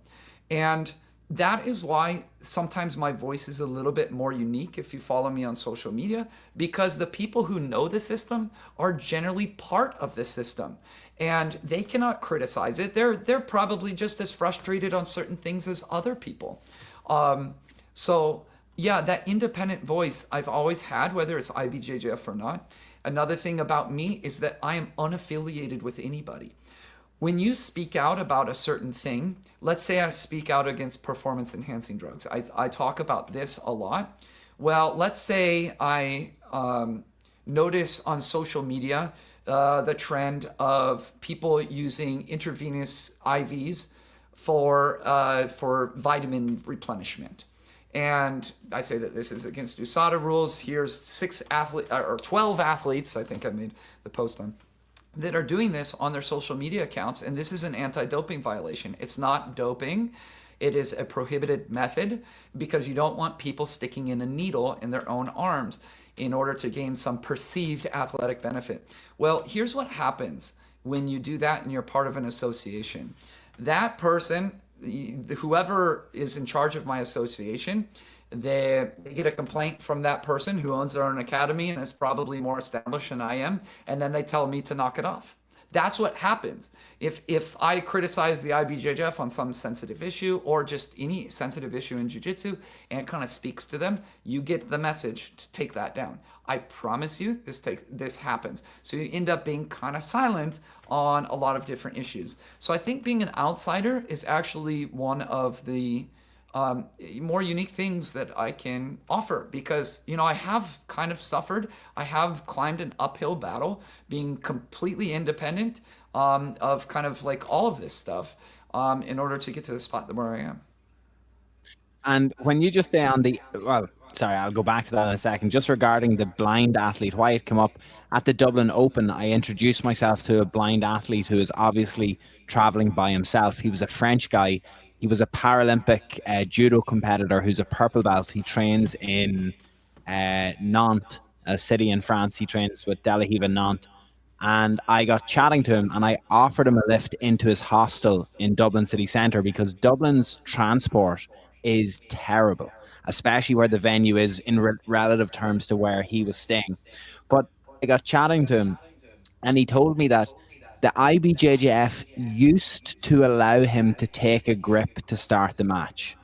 And that is why sometimes my voice is a little bit more unique if you follow me on social media, because the people who know the system are generally part of the system and they cannot criticize it. They're probably just as frustrated on certain things as other people. So yeah, that independent voice I've always had, whether it's IBJJF or not. Another thing about me is that I am unaffiliated with anybody. When you speak out about a certain thing, let's say I speak out against performance enhancing drugs. I talk about this a lot. Well, let's say I notice on social media the trend of people using intravenous IVs for vitamin replenishment. And I say that this is against USADA rules. Here's 12 athletes, I think I made the post on, that are doing this on their social media accounts, and this is an anti-doping violation. It's not doping. It is a prohibited method because you don't want people sticking in a needle in their own arms in order to gain some perceived athletic benefit. Well, here's what happens when you do that and you're part of an association. That person, whoever is in charge of my association, they get a complaint from that person who owns their own academy and is probably more established than I am, and then they tell me to knock it off. That's what happens. If I criticize the IBJJF on some sensitive issue or just any sensitive issue in jiu-jitsu and it kind of speaks to them, you get the message to take that down. I promise you this happens. So you end up being kind of silent on a lot of different issues. So I think being an outsider is actually one of the more unique things that I can offer because, I have kind of suffered. I have climbed an uphill battle being completely independent of kind of like all of this stuff in order to get to the spot where I am. And when you just say on the, well, sorry, I'll go back to that in a second. Just regarding the blind athlete, why it came up at the Dublin Open, I introduced myself to a blind athlete who is obviously traveling by himself. He was a French guy. He was a Paralympic judo competitor who's a purple belt. He trains in Nantes, a city in France. He trains with Delahive and Nantes. And I got chatting to him and I offered him a lift into his hostel in Dublin city centre because Dublin's transport is terrible, especially where the venue is in relative terms to where he was staying. But I got chatting to him and he told me that the IBJJF used to allow him to take a grip to start the match.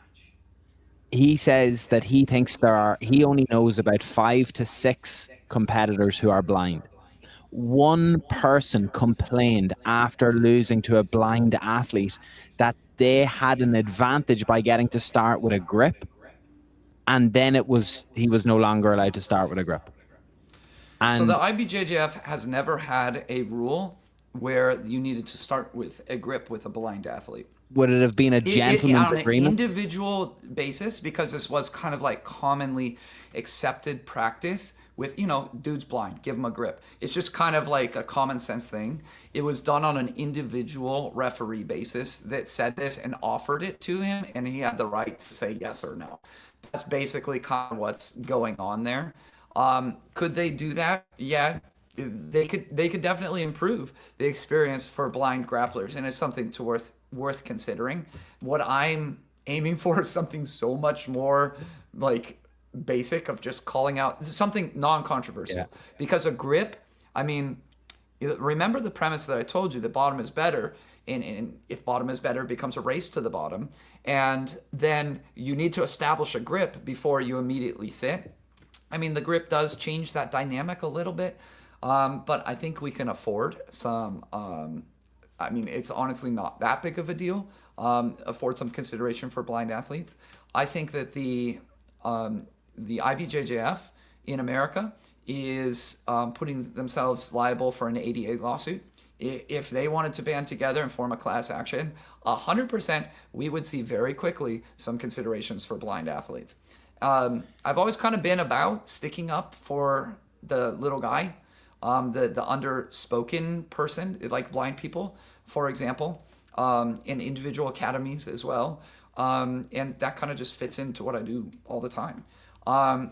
He says that he thinks he only knows about 5 to 6 competitors who are blind. One person complained after losing to a blind athlete that they had an advantage by getting to start with a grip, and then he was no longer allowed to start with a grip. So the And IBJJF has never had a rule where you needed to start with a grip with a blind athlete. would it have been a gentleman's On an agreement? individual basis, because this was kind of like commonly accepted practice with, dude's blind, give him a grip. It's just kind of like a common sense thing. It was done on an individual referee basis that said this and offered it to him, and he had the right to say yes or no. That's basically kind of what's going on there. Could they do that? Yeah, they could definitely improve the experience for blind grapplers, and it's something to worth considering. What I'm aiming for is something so much more like basic of just calling out something non-controversial. Yeah. Because a grip, I mean, remember the premise that I told you, that bottom is better, and if bottom is better, it becomes a race to the bottom, and then you need to establish a grip before you immediately sit. I mean, the grip does change that dynamic a little bit, but I think we can afford some. I mean, it's honestly not that big of a deal. Afford some consideration for blind athletes. I think that the IBJJF in America is putting themselves liable for an ADA lawsuit. If they wanted to band together and form a class action, 100% we would see very quickly some considerations for blind athletes. I've always kind of been about sticking up for the little guy, the underspoken person, like blind people, for example, in individual academies as well. And that kind of just fits into what I do all the time.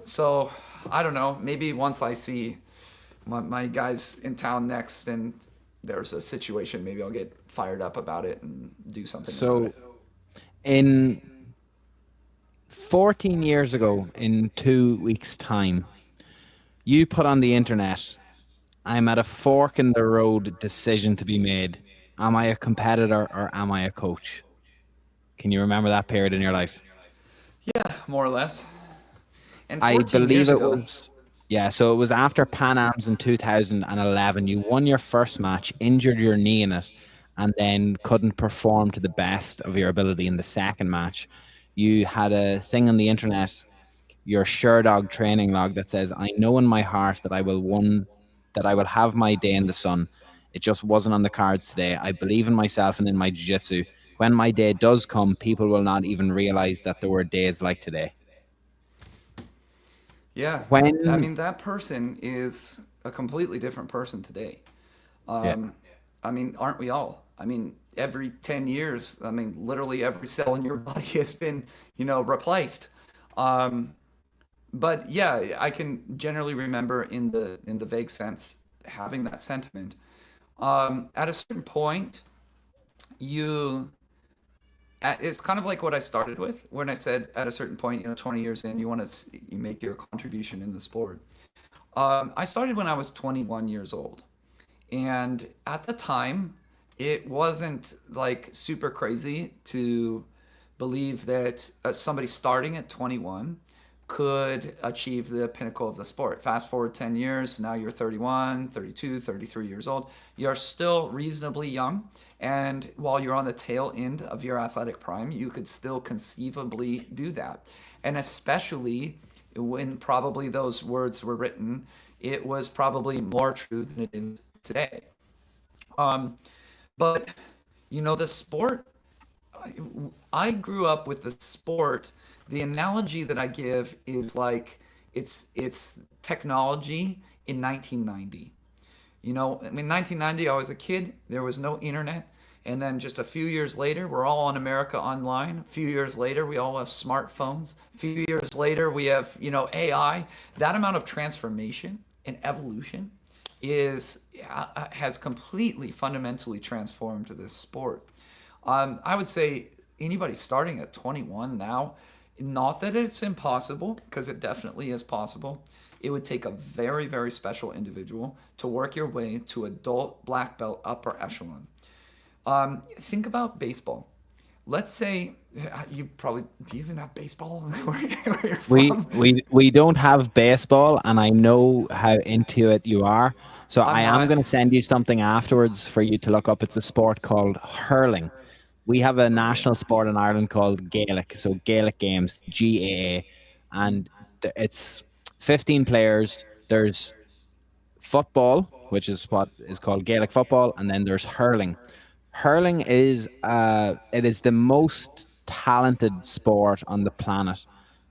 So I don't know, maybe once I see my guys in town next and there's a situation, maybe I'll get fired up about it and do something about So it. in 14 years ago, in 2 weeks' time, you put on the internet, I'm at a fork in the road decision to be made. Am I a competitor or am I a coach? Can you remember that period in your life? Yeah, more or less. And I 14 believe years it ago, was, yeah, so it was after Pan Ams in 2011. You won your first match, injured your knee in it, and then couldn't perform to the best of your ability in the second match. You had a thing on the internet, your Sherdog training log, that says, I know in my heart that I will have my day in the sun. It just wasn't on the cards today. I believe in myself and in my jiu-jitsu. When my day does come, people will not even realize that there were days like today. yeah, I When mean, that person is a completely different person today. Yeah. I mean, aren't we all? I mean, every 10 years, I mean, literally every cell in your body has been, replaced. Um, but yeah, I can generally remember in the vague sense having that sentiment. At a certain point, you it's kind of like what I started with when I said at a certain point, 20 years in, you want to you make your contribution in the sport. I started when I was 21 years old. And at the time, it wasn't like super crazy to believe that somebody starting at 21 could achieve the pinnacle of the sport. Fast forward 10 years, now you're 31, 32, 33 years old. You're still reasonably young. And while you're on the tail end of your athletic prime, you could still conceivably do that. And especially when probably those words were written, it was probably more true than it is today. Um, but the sport, I grew up with the sport. The analogy that I give is like it's technology in 1990. I mean, 1990, I was a kid. There was no internet. And then just a few years later, we're all on America Online. A few years later, we all have smartphones. A few years later, we have, AI. That amount of transformation and evolution is has completely fundamentally transformed this sport. I would say anybody starting at 21 now, not that it's impossible, because it definitely is possible. It would take a very, very special individual to work your way to adult black belt upper echelon. Think about baseball. Let's say you probably do you even have baseball where you're We from? we we don't have baseball, and I know how into it you are. So I I'm am not. going to send you something afterwards for you to look up. It's a sport called hurling. We have a national sport in Ireland called Gaelic. So Gaelic games, GAA, and it's 15 players. There's football, which is what is called Gaelic football, and then there's hurling. Hurling is it is the most talented sport on the planet,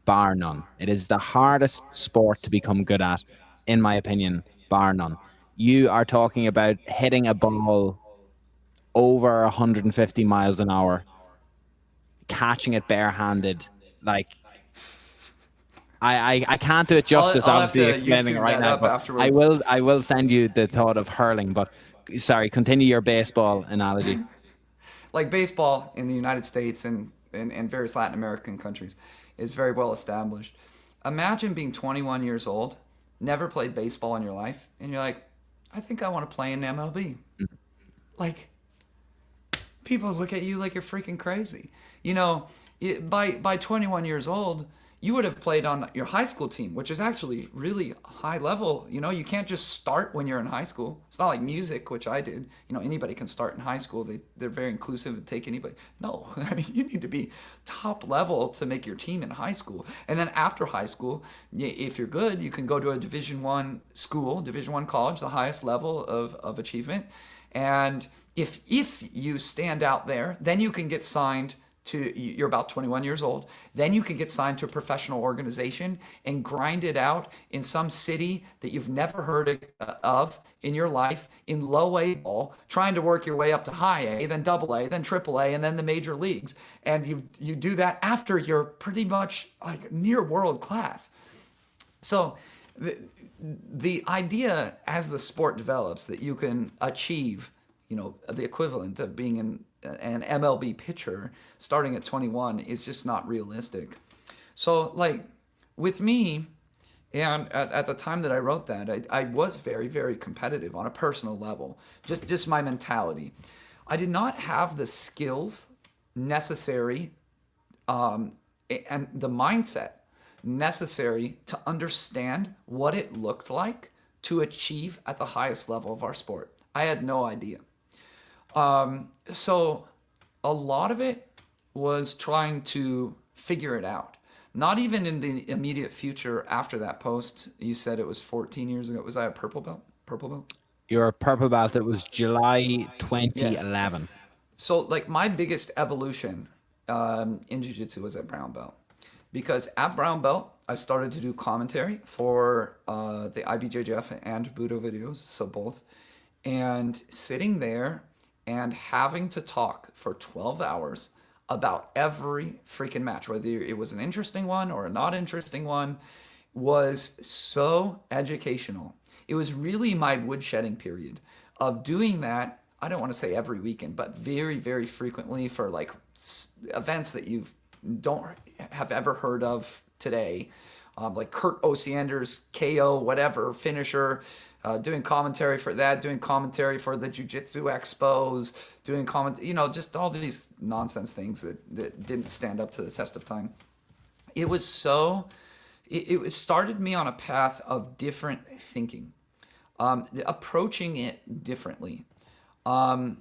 bar none. It is the hardest sport to become good at, in my opinion, bar none. You are talking about hitting a ball over 150 miles an hour, catching it barehanded. Like I can't do it justice, I'll have obviously to explaining it YouTube right that now, up but afterwards. I will send you the thought of hurling. But sorry, continue your baseball analogy. Like baseball in the United States and various Latin American countries is very well established. Imagine being 21 years old, never played baseball in your life, and you're like, I think I want to play in MLB. Like, people look at you like you're freaking crazy. By 21 years old, you would have played on your high school team, which is actually really high level. You can't just start when you're in high school. It's not like music, which I did. Anybody can start in high school. They're very inclusive and take anybody. No, I mean, you need to be top level to make your team in high school. And then after high school, if you're good, you can go to a Division I school, Division I college, the highest level of achievement. And if you stand out there, then you can get signed to, you're about 21 years old, then you can get signed to a professional organization and grind it out in some city that you've never heard of in your life in low A ball, trying to work your way up to high A, then double A, then triple A, and then the major leagues. And you do that after you're pretty much like near world class. So the idea as the sport develops that you can achieve, the equivalent of being an MLB pitcher starting at 21 is just not realistic. So like with me, and at the time that I wrote that, I was very, very competitive on a personal level. Just my mentality. I did not have the skills necessary and the mindset necessary to understand what it looked like to achieve at the highest level of our sport. I had no idea. So a lot of it was trying to figure it out. Not even in the immediate future after that post. You said it was 14 years ago. Was I a purple belt? Purple belt? Your purple belt, it was July Yeah. 2011. So like my biggest evolution in jiu-jitsu was at brown belt, because at brown belt I started to do commentary for the IBJJF and Budo videos, so both, and sitting there and having to talk for 12 hours about every freaking match, whether it was an interesting one or a not interesting one, was so educational. It was really my woodshedding period of doing that. I don't want to say every weekend, but very, very frequently for like events that you don't have ever heard of today, like Kurt Osiander's KO, whatever, finisher, doing commentary for that, doing commentary for the Jiu-Jitsu expos, doing comment, just all these nonsense things that didn't stand up to the test of time. It was so, it started me on a path of different thinking, approaching it differently. That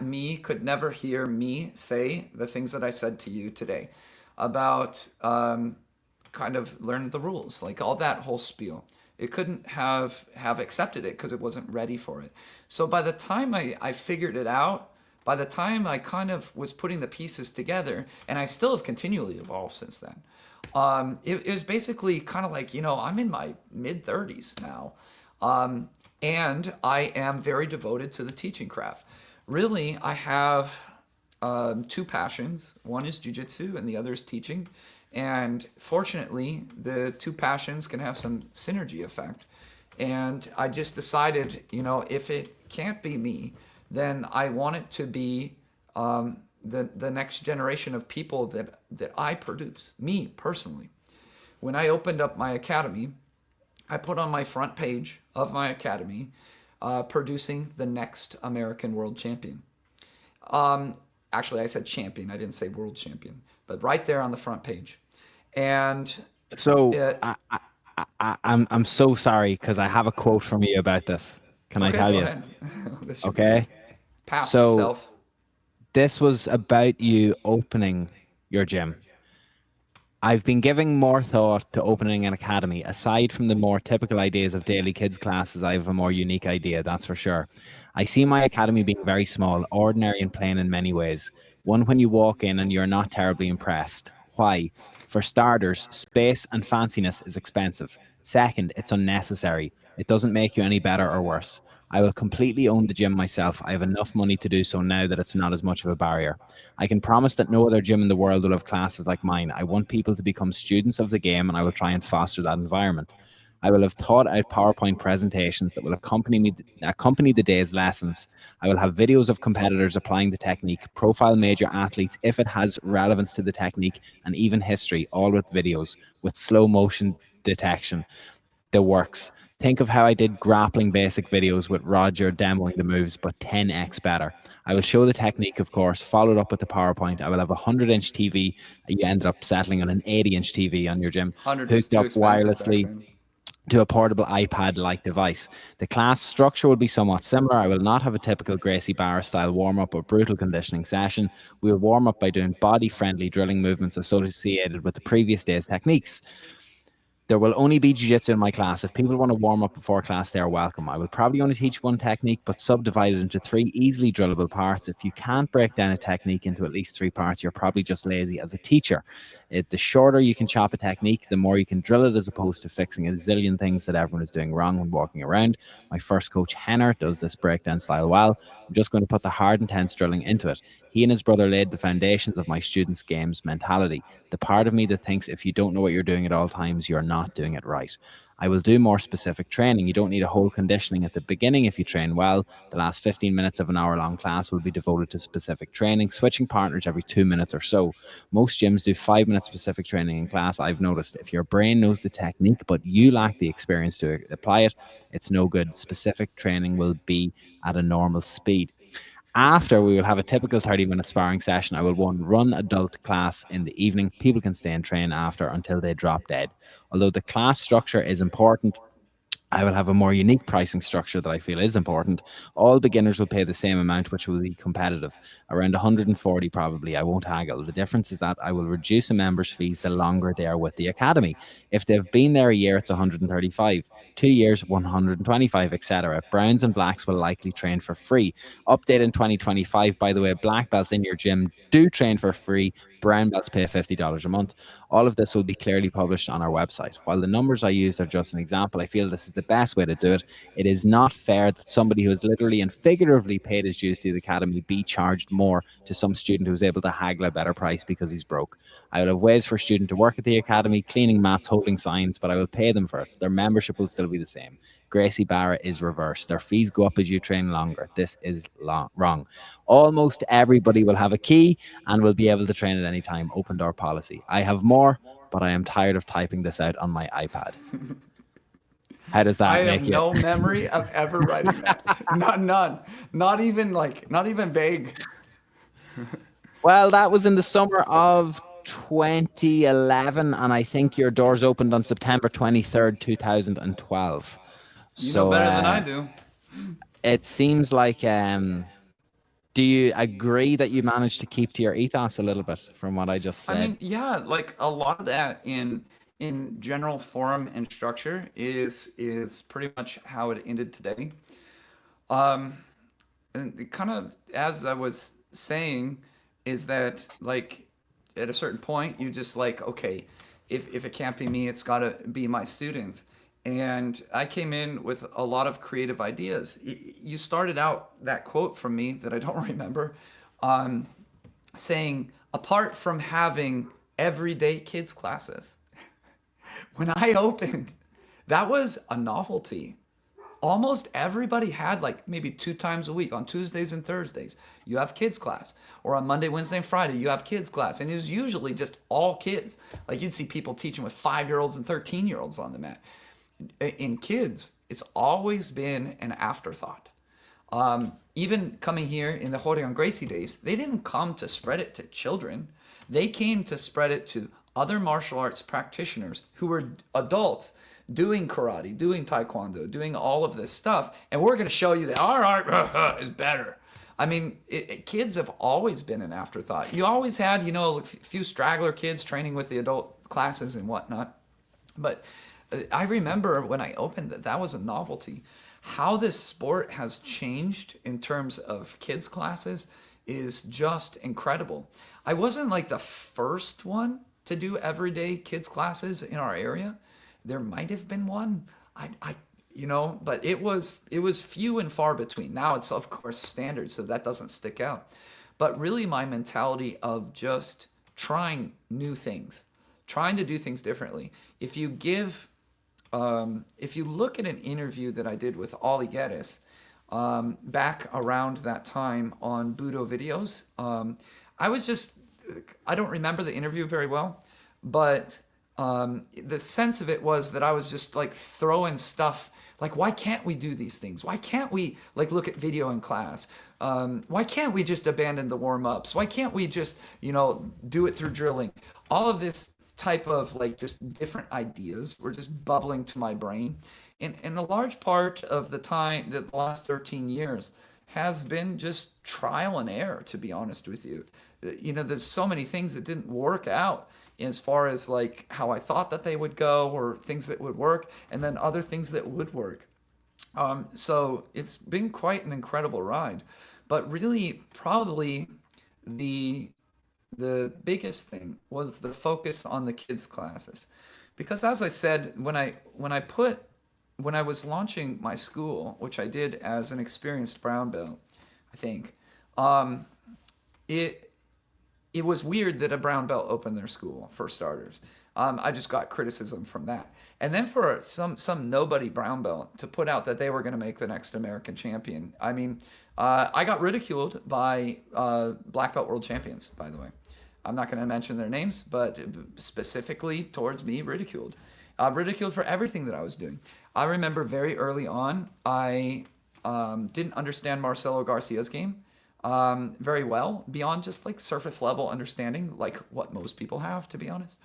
me could never hear me say the things that I said to you today about kind of learn the rules, like all that whole spiel. It couldn't have accepted it because it wasn't ready for it. So by the time I figured it out, by the time I kind of was putting the pieces together, and I still have continually evolved since then, it was basically kind of like, I'm in my mid 30s now. And I am very devoted to the teaching craft. Really, I have two passions. One is jiu-jitsu and the other is teaching. And fortunately, the two passions can have some synergy effect. And I just decided, if it can't be me, then I want it to be the next generation of people that I produce, me personally. When I opened up my academy, I put on my front page of my academy, producing the next American world champion. Actually, I said champion. I didn't say world champion, but right there on the front page. And So it, I'm so sorry because I have a quote from you about this. Can I okay, tell go you? ahead. This should be good. Okay. Past So self. this was about you opening your gym. I've been giving more thought to opening an academy. Aside from the more typical ideas of daily kids classes, I have a more unique idea, that's for sure. I see my academy being very small, ordinary and plain in many ways. One when you walk in and you're not terribly impressed. Why? For starters, space and fanciness is expensive. Second, it's unnecessary. It doesn't make you any better or worse. I will completely own the gym myself. I have enough money to do so now that it's not as much of a barrier. I can promise that no other gym in the world will have classes like mine. I want people to become students of the game, and I will try and foster that environment. I will have thought out PowerPoint presentations that will accompany the day's lessons. I will have videos of competitors applying the technique, profile major athletes if it has relevance to the technique, and even history, all with videos, with slow motion detection. The works. Think of how I did grappling basic videos with Roger demoing the moves, but 10x better. I will show the technique, of course, followed up with the PowerPoint. I will have a 100-inch TV. You ended up settling on an 80-inch TV on your gym, 100 was hooked too up expensive back wirelessly then. to a portable iPad-like device. The class structure will be somewhat similar. I will not have a typical Gracie Barra-style warm-up or brutal conditioning session. We will warm up by doing body-friendly drilling movements associated with the previous day's techniques. There will only be jiu-jitsu in my class. If people want to warm up before class, they are welcome. I will probably only teach one technique, but subdivide it into three easily drillable parts. If you can't break down a technique into at least three parts, you're probably just lazy as a teacher. The shorter you can chop a technique, the more you can drill it, as opposed to fixing a zillion things that everyone is doing wrong when walking around. My first coach, Henner, does this breakdown style well. I'm just going to put the hard, intense drilling into it. He and his brother laid the foundations of my students' games mentality. The part of me that thinks if you don't know what you're doing at all times, you're not doing it right. I will do more specific training. You don't need a whole conditioning at the beginning if you train well. The last 15 minutes of an hour-long class will be devoted to specific training, switching partners every 2 minutes or so. Most gyms do 5-minute specific training in class. I've noticed if your brain knows the technique, but you lack the experience to apply it, it's no good. Specific training will be at a normal speed. After, we will have a typical 30-minute sparring session. I will run adult class in the evening. People can stay and train after until they drop dead. Although the class structure is important, I will have a more unique pricing structure that I feel is important. All beginners will pay the same amount, which will be competitive, around 140 probably. I won't haggle. The difference is that I will reduce a member's fees the longer they are with the academy. If they've been there a year, it's 135. 2 years, 125, etc. Browns and blacks will likely train for free. Update in 2025, by the way, black belts in your gym do train for free. brown belts pay $50 a month. All of this will be clearly published on our website. While the numbers I used are just an example, I feel this is the best way to do it. It is not fair that somebody who has literally and figuratively paid his dues to the academy be charged more to some student who's able to haggle a better price because he's broke. I will have ways for a student to work at the academy, cleaning mats, holding signs, but I will pay them for it. Their membership will still be the same. Gracie Barra is reversed. Their fees go up as you train longer. This is wrong. Almost everybody will have a key and will be able to train at any time. Open door policy. I have more, but I am tired of typing this out on my iPad. How does that I make have you? no memory of ever writing that. None. Not even vague. Well, that was in the summer of 2011, and I think your doors opened on September 23rd, 2012. You know So better than I do. it seems like, do you agree that you managed to keep to your ethos a little bit from what I just I said? mean, yeah, like a lot of that in general form and structure is pretty much how it ended today. Um, and it kind of, as I was saying, is that like at a certain point you just like, okay, if it can't be me, it's got to be my students. And I came in with a lot of creative ideas. You started out that quote from me that I don't remember, saying, apart from having everyday kids classes, when I opened, that was a novelty. Almost everybody had like maybe 2 times a week on Tuesdays and Thursdays. You have kids class, or on Monday, Wednesday, and Friday you have kids class, and it was usually just all kids. Like you'd see people teaching with 5-year-olds and 13-year-olds on the mat. In kids, it's always been an afterthought. Even coming here in the Holding on Gracie days, they didn't come to spread it to children. They came to spread it to other martial arts practitioners who were adults doing karate, doing taekwondo, doing all of this stuff. And we're going to show you that our art is better. I mean, kids have always been an afterthought. You always had, you know, a few straggler kids training with the adult classes and whatnot. But I remember when I opened that was a novelty. How this sport has changed in terms of kids classes is just incredible. I wasn't like the first one to do everyday kids classes in our area. There might have been one. But it was few and far between. Now it's of course standard, so that doesn't stick out. But really my mentality of just trying new things, trying to do things differently. If you look at an interview that I did with Ollie Geddes back around that time on Budo videos, I don't remember the interview very well, but the sense of it was that I was just like throwing stuff like, why can't we do these things? Why can't we like look at video in class? Why can't we just abandon the warm-ups? Why can't we just, do it through drilling? All of this type of like just different ideas were just bubbling to my brain. And a large part of the time, the last 13 years, has been just trial and error, to be honest with you. There's so many things that didn't work out as far as like how I thought that they would go, or things that would work, and then other things that would work. So it's been quite an incredible ride. But really, probably the biggest thing was the focus on the kids classes, because as I said, when I was launching my school, which I did as an experienced brown belt, I think, it was weird that a brown belt opened their school, for starters. I just got criticism from that. And then for some nobody brown belt to put out that they were going to make the next American champion. I mean, I got ridiculed by black belt world champions, by the way. I'm not going to mention their names, but specifically towards me, ridiculed. Ridiculed for everything that I was doing. I remember very early on, I didn't understand Marcelo Garcia's game very well, beyond just like surface level understanding, like what most people have, to be honest.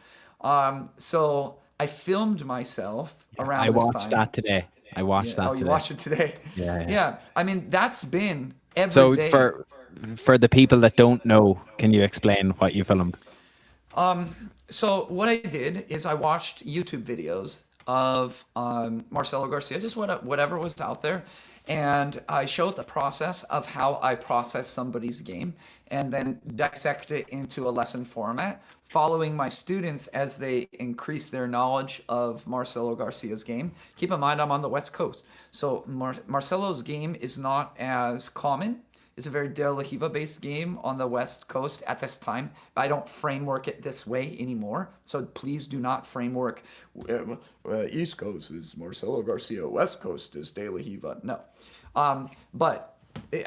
So I filmed myself around I this watched time. that today. I watched that Oh, you today. watched it today? Yeah. Yeah. I mean, that's been every So day. for the people that don't know, can you explain what you filmed? So what I did is I watched YouTube videos of Marcelo Garcia, just whatever was out there, And I showed the process of how I process somebody's game and then dissect it into a lesson format, following my students as they increase their knowledge of Marcelo Garcia's game. Keep in mind, I'm on the West Coast. So Marcelo's game is not as common. It's a very De La Riva based game on the West Coast at this time. I don't framework it this way anymore. So please do not framework East Coast is Marcelo Garcia, West Coast is De La Riva. No. But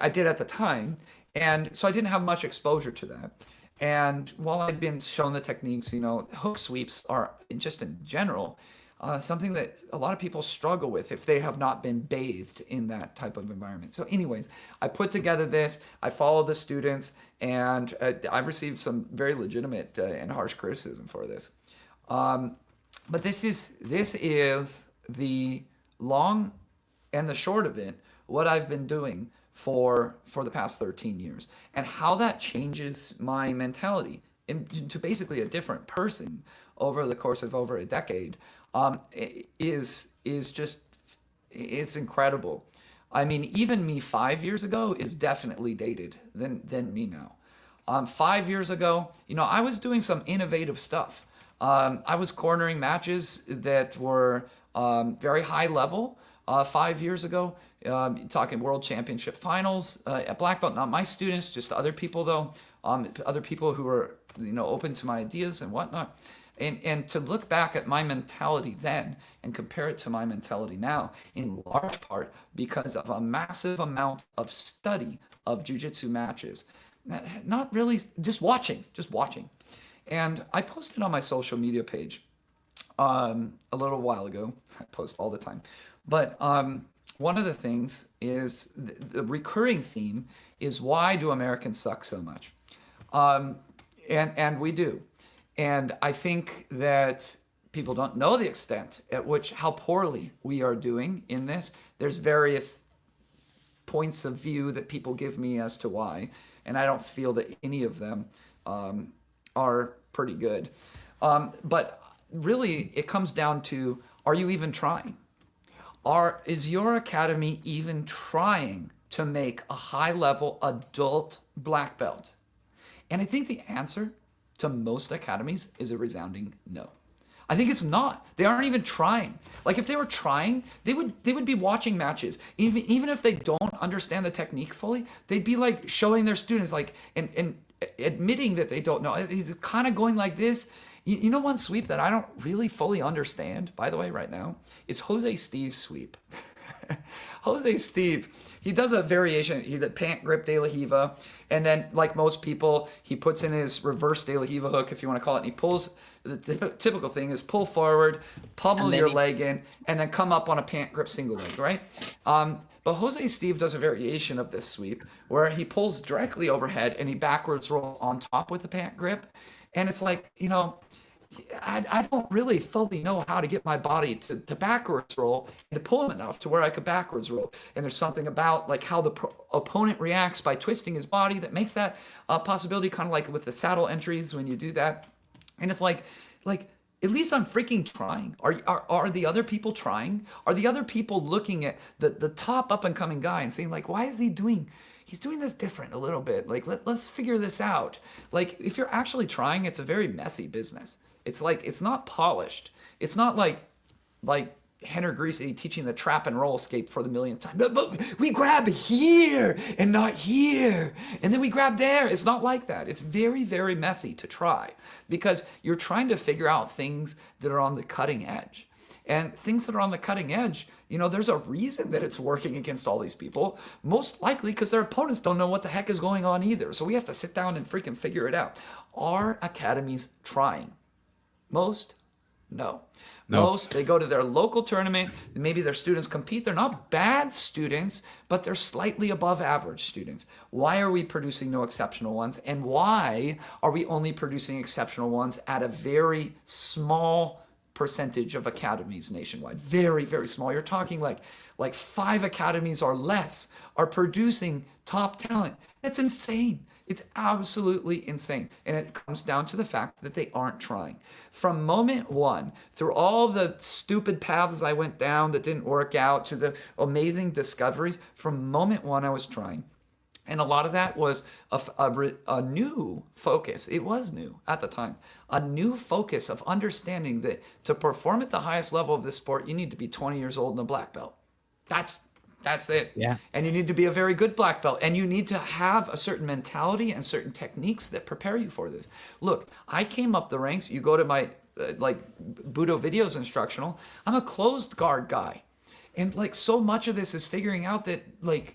I did at the time. And so I didn't have much exposure to that. And while I'd been shown the techniques, hook sweeps are just in general something that a lot of people struggle with if they have not been bathed in that type of environment. So anyways, I put together this, I followed the students, and I received some very legitimate and harsh criticism for this. But this is the long and the short of it, what I've been doing for the past 13 years, and how that changes my mentality into basically a different person over the course of over a decade. Is just, it's incredible. I mean, even me 5 years ago is definitely dated than me now. 5 years ago, I was doing some innovative stuff. I was cornering matches that were very high level 5 years ago. Talking world championship finals at black belt, not my students, just other people though, other people who were open to my ideas and whatnot. And to look back at my mentality then and compare it to my mentality now, in large part because of a massive amount of study of jiu-jitsu matches, not really just watching. And I posted on my social media page a little while ago. I post all the time, but one of the things is the recurring theme is, why do Americans suck so much? And we do. And I think that people don't know the extent at which, how poorly we are doing in this. There's various points of view that people give me as to why, and I don't feel that any of them are pretty good. But really, it comes down to, are you even trying? Is your academy even trying to make a high-level adult black belt? And I think the answer to most academies is a resounding no. I think it's not. They aren't even trying. Like, if they were trying, they would be watching matches. Even if they don't understand the technique fully, they'd be like showing their students, like, and admitting that they don't know. He's kind of going like this. You know, one sweep that I don't really fully understand, by the way, right now, is Jose Steve's sweep. Jose Steve, he does a variation. He did pant grip De La Riva, and then, like most people, he puts in his reverse De La Riva hook, if you want to call it, and he pulls. The typical thing is pull forward, pummel your leg in, and then come up on a pant grip single leg, right? But Jose Steve does a variation of this sweep where he pulls directly overhead and he backwards rolls on top with the pant grip. And it's like, I don't really fully know how to get my body to backwards roll and to pull him enough to where I could backwards roll. And there's something about like how the opponent reacts by twisting his body that makes that a possibility, kind of like with the saddle entries when you do that. And it's like at least I'm freaking trying. Are the other people trying? Are the other people looking at the top up and coming guy and saying, like, why is he's doing this different a little bit? Like, let's figure this out. Like, if you're actually trying, it's a very messy business. It's like, it's not polished. It's not like Henry Greasy teaching the trap and roll escape for the millionth time. But we grab here and not here. And then we grab there. It's not like that. It's very, very messy to try because you're trying to figure out things that are on the cutting edge. And things that are on the cutting edge, there's a reason that it's working against all these people. Most likely because their opponents don't know what the heck is going on either. So we have to sit down and freaking figure it out. Are academies trying? Most? No. Most, they go to their local tournament, maybe their students compete. They're not bad students, but they're slightly above average students. Why are we producing no exceptional ones? And why are we only producing exceptional ones at a very small percentage of academies nationwide? Very, very small. You're talking like 5 academies or less are producing top talent. That's insane. It's absolutely insane. And it comes down to the fact that they aren't trying. From moment one, through all the stupid paths I went down that didn't work out to the amazing discoveries, from moment one, I was trying. And a lot of that was a new focus. It was new at the time. A new focus of understanding that to perform at the highest level of this sport, you need to be 20 years old and a black belt. That's that's it. Yeah. And you need to be a very good black belt. And you need to have a certain mentality and certain techniques that prepare you for this. Look, I came up the ranks. You go to my like Budo videos instructional. I'm a closed guard guy. And like so much of this is figuring out that like,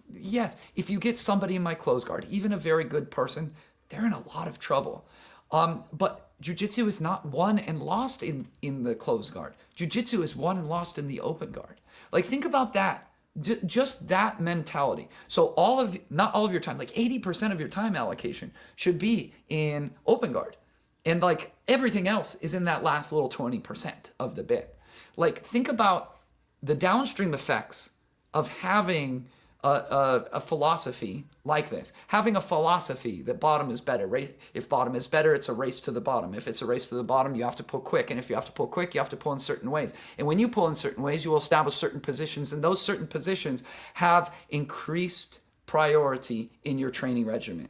yes, if you get somebody in my closed guard, even a very good person, they're in a lot of trouble. But jiu-jitsu is not won and lost in the closed guard. Jiu-jitsu is won and lost in the open guard. Like think about that. Just that mentality. So not all of your time, like 80% of your time allocation should be in open guard. And like everything else is in that last little 20% of the bit. Like think about the downstream effects of having a philosophy like this. Having a philosophy that bottom is better. If bottom is better, it's a race to the bottom. If it's a race to the bottom, you have to pull quick. And if you have to pull quick, you have to pull in certain ways. And when you pull in certain ways, you will establish certain positions. And those certain positions have increased priority in your training regimen.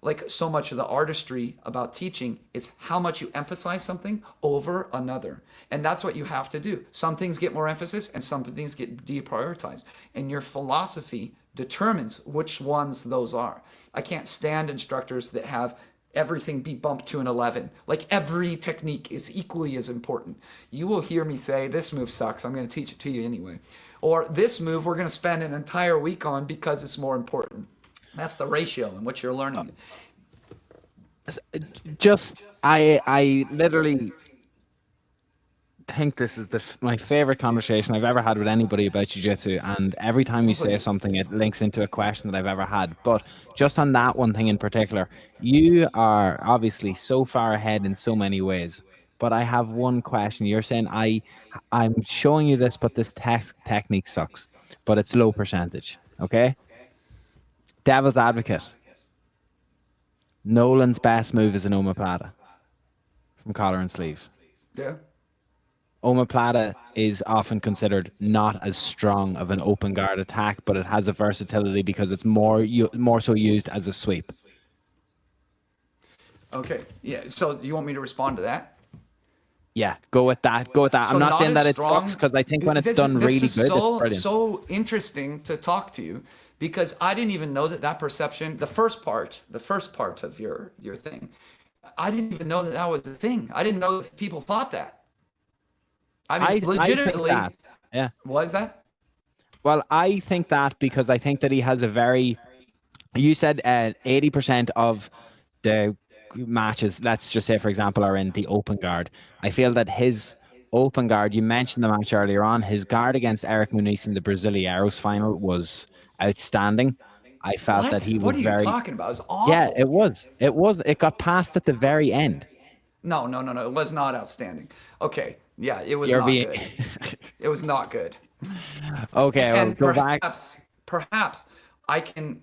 Like so much of the artistry about teaching is how much you emphasize something over another. And that's what you have to do. Some things get more emphasis and some things get deprioritized. And your philosophy determines which ones those are. I can't stand instructors that have everything be bumped to an 11. Like every technique is equally as important. You will hear me say, this move sucks, I'm going to teach it to you anyway. Or this move we're going to spend an entire week on because it's more important. That's the ratio in what you're learning. I literally think this is my favorite conversation I've ever had with anybody about jiu-jitsu, and every time you say something it links into a question that I've ever had. But just on that one thing in particular, you are obviously so far ahead in so many ways. But I have one question. You're saying I'm showing you this, but this technique sucks, but it's low percentage. Okay? Devil's advocate. Nolan's best move is an omoplata from collar and sleeve. Yeah. Omoplata is often considered not as strong of an open guard attack, but it has a versatility because it's more so used as a sweep. Okay. Yeah. So you want me to respond to that? Yeah, go with that. So I'm not saying that it sucks, because I think when it's done really good, it's brilliant. So interesting to talk to you, because I didn't even know that perception, the first part of your thing, I didn't even know that was a thing. I didn't know that people thought that. I mean, legitimately. I think that. Yeah. What is that? Well, I think that because I think that he has you said 80% of the matches, let's just say, for example, are in the open guard. I feel that his open guard, you mentioned the match earlier on, his guard against Eric Munis in the Brasileiros final was outstanding. I felt that he was What are you talking about? It was awful. Yeah, it was. It got passed at the very end. No. It was not outstanding. Okay. Yeah, it was not good. It was not good. Okay, and go perhaps, back. Perhaps I can.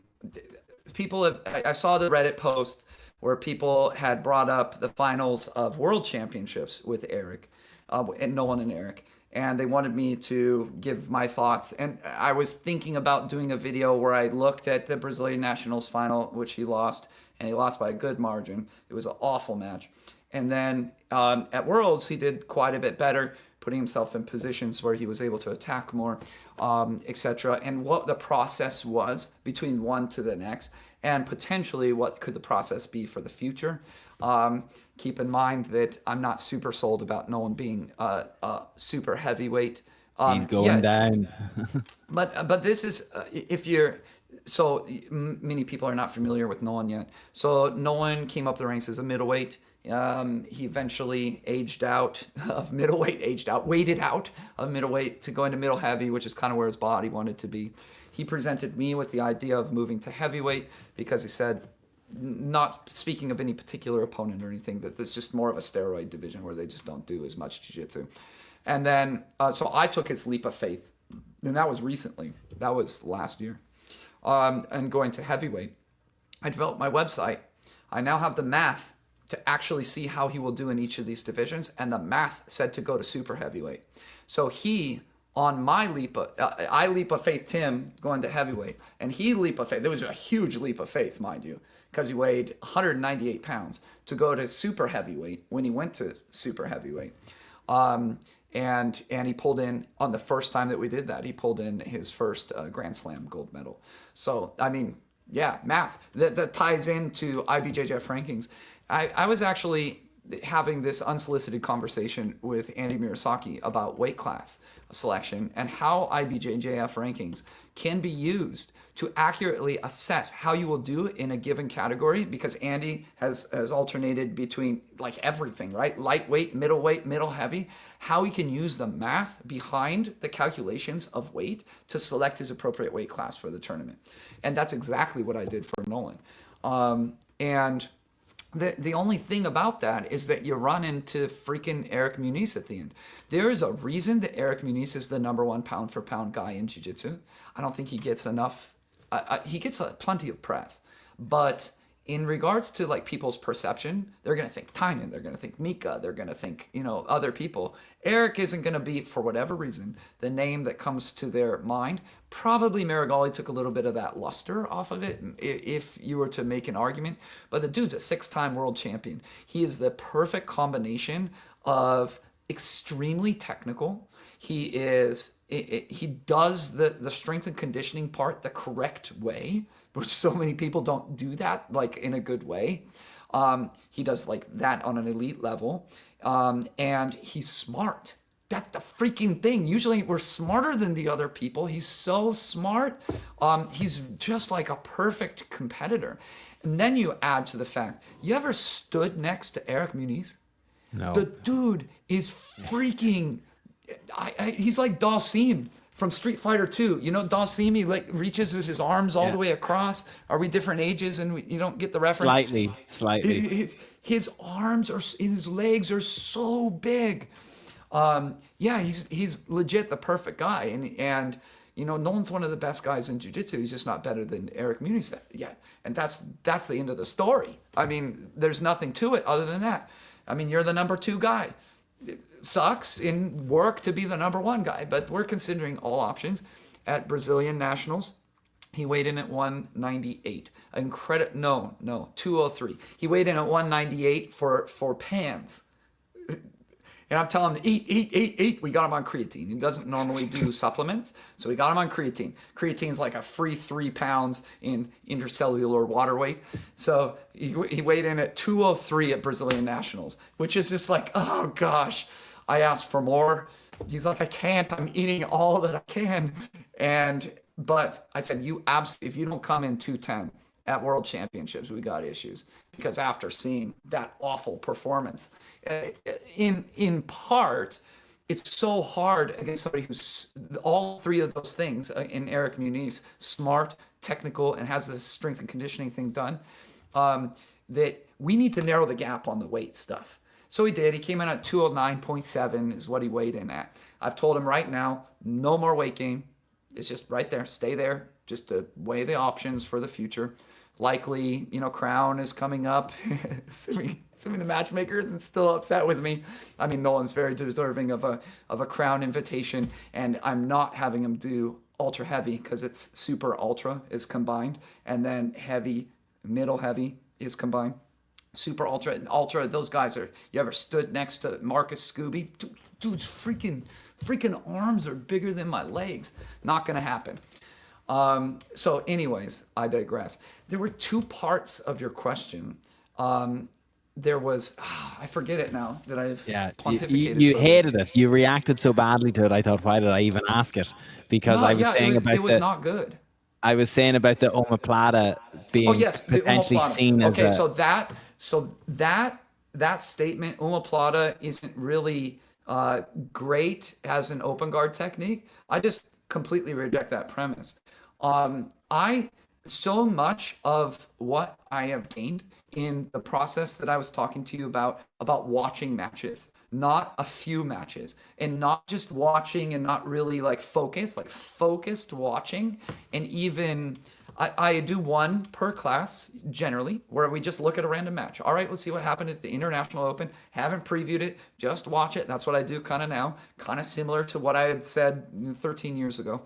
I saw the Reddit post where people had brought up the finals of World Championships with Eric, and Nolan and Eric, and they wanted me to give my thoughts. And I was thinking about doing a video where I looked at the Brazilian Nationals final, which he lost, and he lost by a good margin. It was an awful match. And then at Worlds, he did quite a bit better, putting himself in positions where he was able to attack more, etc. And what the process was between one to the next, and potentially what could the process be for the future. Keep in mind that I'm not super sold about Nolan being a super heavyweight. He's going down. but this is so many people are not familiar with Nolan yet. So Nolan came up the ranks as a middleweight. He eventually weighted out of middleweight to go into middle heavy, which is kind of where his body wanted to be. He presented me with the idea of moving to heavyweight because he said, not speaking of any particular opponent or anything, that there's just more of a steroid division where they just don't do as much jiu-jitsu. And then, so I took his leap of faith, and that was recently. That was last year. And going to heavyweight. I developed my website. I now have the math to actually see how he will do in each of these divisions, and the math said to go to super heavyweight. So he, on my leap, I leap of faith him going to heavyweight, and he leap of faith. There was a huge leap of faith, mind you, because he weighed 198 pounds to go to super heavyweight when he went to super heavyweight. And he pulled in on the first time that we did that. He pulled in his first Grand Slam gold medal. So I mean, yeah, math that ties into IBJJF rankings. I was actually having this unsolicited conversation with Andy Murasaki about weight class selection and how IBJJF rankings can be used to accurately assess how you will do in a given category, because Andy has alternated between like everything, right? Lightweight, middle heavy, how he can use the math behind the calculations of weight to select his appropriate weight class for the tournament. And that's exactly what I did for Nolan. And the only thing about that is that you run into freaking Eric Munis at the end. There is a reason that Eric Munis is the #1 pound for pound guy in jiu-jitsu. I don't think he gets enough. He gets plenty of press, but in regards to like people's perception, they're gonna think Tynan, they're gonna think Mika, they're gonna think other people. Eric isn't gonna be, for whatever reason, the name that comes to their mind. Probably Marigali took a little bit of that luster off of it, if you were to make an argument. But the dude's a 6-time world champion. He is the perfect combination of extremely technical. He does the strength and conditioning part the correct way, which so many people don't do that like in a good way. He does like that on an elite level, and he's smart. That's the freaking thing. Usually we're smarter than the other people. He's so smart. He's just like a perfect competitor. And then you add to the fact, you ever stood next to Eric Munis? No. The dude is freaking... he's like Dawsim from Street Fighter 2. You know Dawsim, he like reaches with his arms all the way across. Are we different ages and you don't get the reference? Slightly. His arms are, his legs are so big. He's legit the perfect guy. And Nolan's one of the best guys in jiu-jitsu. He's just not better than Eric Munis yet. And that's the end of the story. I mean, there's nothing to it other than that. I mean, you're the #2 guy. It sucks in work to be the #1 guy, but we're considering all options. At Brazilian Nationals, he weighed in at 198. 203. He weighed in at 198 for Pans. And I'm telling him, eat. We got him on creatine. He doesn't normally do supplements, so we got him on creatine. Creatine's like a free 3 pounds in intercellular water weight. So he weighed in at 203 at Brazilian Nationals, which is just like, oh gosh. I asked for more. He's like, I can't. I'm eating all that I can. But I said, if you don't come in 210 at World Championships, we got issues. Because after seeing that awful performance, in part, it's so hard against somebody who's all 3 of those things in Eric Munis, smart, technical, and has the strength and conditioning thing done, that we need to narrow the gap on the weight stuff. So he did. He came in at 209.7 is what he weighed in at. I've told him right now, no more weight gain. It's just right there. Stay there just to weigh the options for the future. Likely, Crown is coming up. assuming the matchmaker isn't still upset with me. I mean, Nolan's very deserving of a Crown invitation, and I'm not having him do ultra heavy because it's super ultra is combined, and then heavy, middle heavy is combined. Super ultra and ultra, those guys are. You ever stood next to Marcus Scooby? Dude's freaking arms are bigger than my legs. Not gonna happen. So anyways, I digress. There were 2 parts of your question. There was, I forget it now that I've pontificated. You hated it. You reacted so badly to it. I thought, why did I even ask it? Because I was saying it was not good. I was saying about the omoplata being potentially seen as so that statement, omoplata isn't really great as an open guard technique. I just completely reject that premise. So much of what I have gained in the process that I was talking to you about watching matches, not a few matches, and not just watching and not really like focused watching, and even I do one per class generally, where we just look at a random match. All right, let's see what happened at the International Open. Haven't previewed it, just watch it. That's what I do kind of now, kind of similar to what I had said 13 years ago.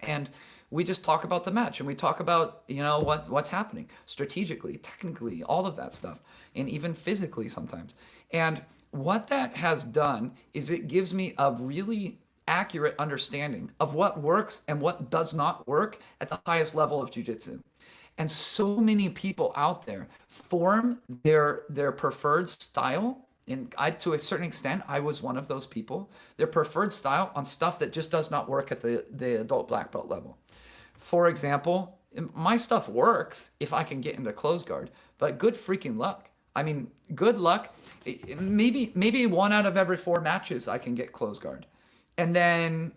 And we just talk about the match, and we talk about, what's happening strategically, technically, all of that stuff, and even physically sometimes. And what that has done is it gives me a really accurate understanding of what works and what does not work at the highest level of jiu-jitsu. And so many people out there form their preferred style, and to a certain extent, I was one of those people, their preferred style on stuff that just does not work at the adult black belt level. For example, my stuff works if I can get into close guard, but good freaking luck. I mean, good luck. Maybe 1 out of every 4 matches I can get close guard. And then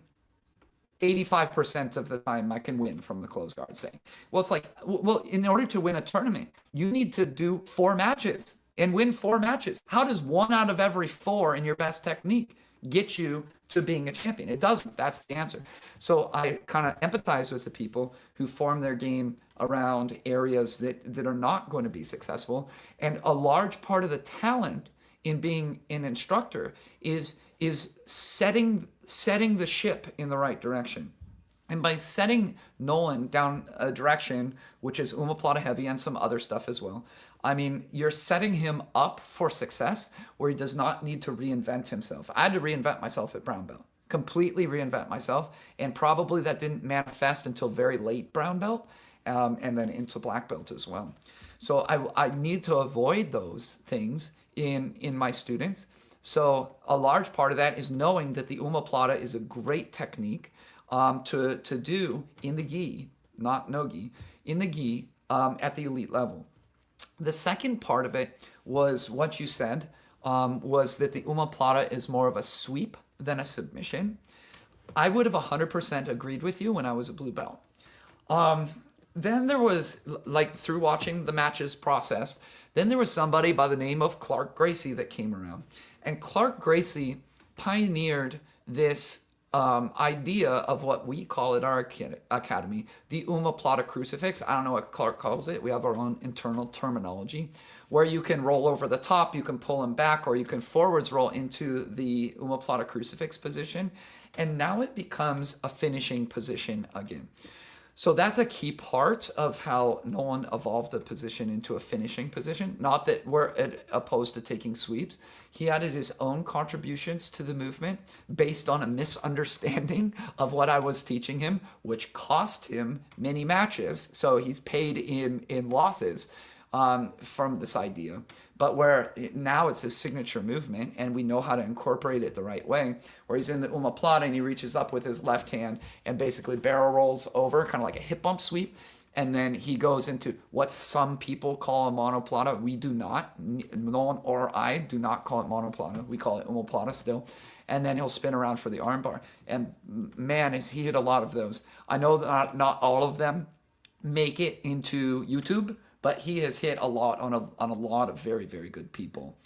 85% of the time I can win from the close guard, say. Well, it's like, in order to win a tournament, you need to do 4 matches and win 4 matches. How does 1 out of every 4 in your best technique get you to being a champion? It doesn't. That's the answer. So I kind of empathize with the people who form their game around areas that are not going to be successful. And a large part of the talent in being an instructor is setting the ship in the right direction. And by setting Nolan down a direction, which is omoplata heavy and some other stuff as well, I mean, you're setting him up for success where he does not need to reinvent himself. I had to reinvent myself at brown belt, completely reinvent myself. And probably that didn't manifest until very late brown belt, and then into black belt as well. So I need to avoid those things in my students. So a large part of that is knowing that the omoplata is a great technique to do in the gi, not no gi, in the gi at the elite level. The second part of it was what you said, was that the omoplata is more of a sweep than a submission. I would have 100% agreed with you when I was a blue belt. Then there was, like, through watching the matches process, then there was somebody by the name of Clark Gracie that came around. And Clark Gracie pioneered this idea of what we call at our academy, the omoplata crucifix. I don't know what Clark calls it. We have our own internal terminology, where you can roll over the top, you can pull him back, or you can forwards roll into the omoplata crucifix position. And now it becomes a finishing position again. So that's a key part of how Nolan evolved the position into a finishing position. Not that we're opposed to taking sweeps. He added his own contributions to the movement based on a misunderstanding of what I was teaching him, which cost him many matches. So he's paid in losses from this idea. But where now it's his signature movement, and we know how to incorporate it the right way, where he's in the omoplata and he reaches up with his left hand and basically barrel rolls over, kind of like a hip bump sweep. And then he goes into what some people call a monoplata. We do not. Nolan or I do not call it monoplata. We call it omoplata still. And then he'll spin around for the armbar. And man, has he hit a lot of those. I know that not all of them make it into YouTube, but he has hit a lot on a lot of very, very good people.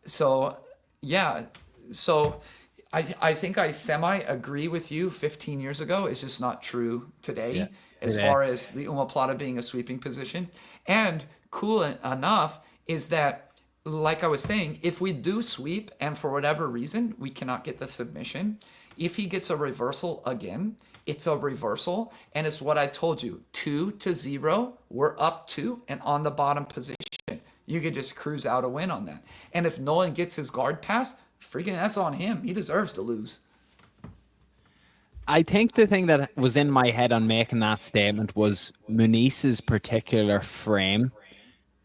So I think I semi-agree with you 15 years ago. It's just not true today, as far as the omoplata being a sweeping position. And cool enough is that, like I was saying, if we do sweep and for whatever reason we cannot get the submission, if he gets a reversal again, it's a reversal, and it's what I told you, 2-0, we're up 2 and on the bottom position. You could just cruise out a win on that. And if Nolan gets his guard passed, freaking that's on him. He deserves to lose. I think the thing that was in my head on making that statement was Munis's particular frame.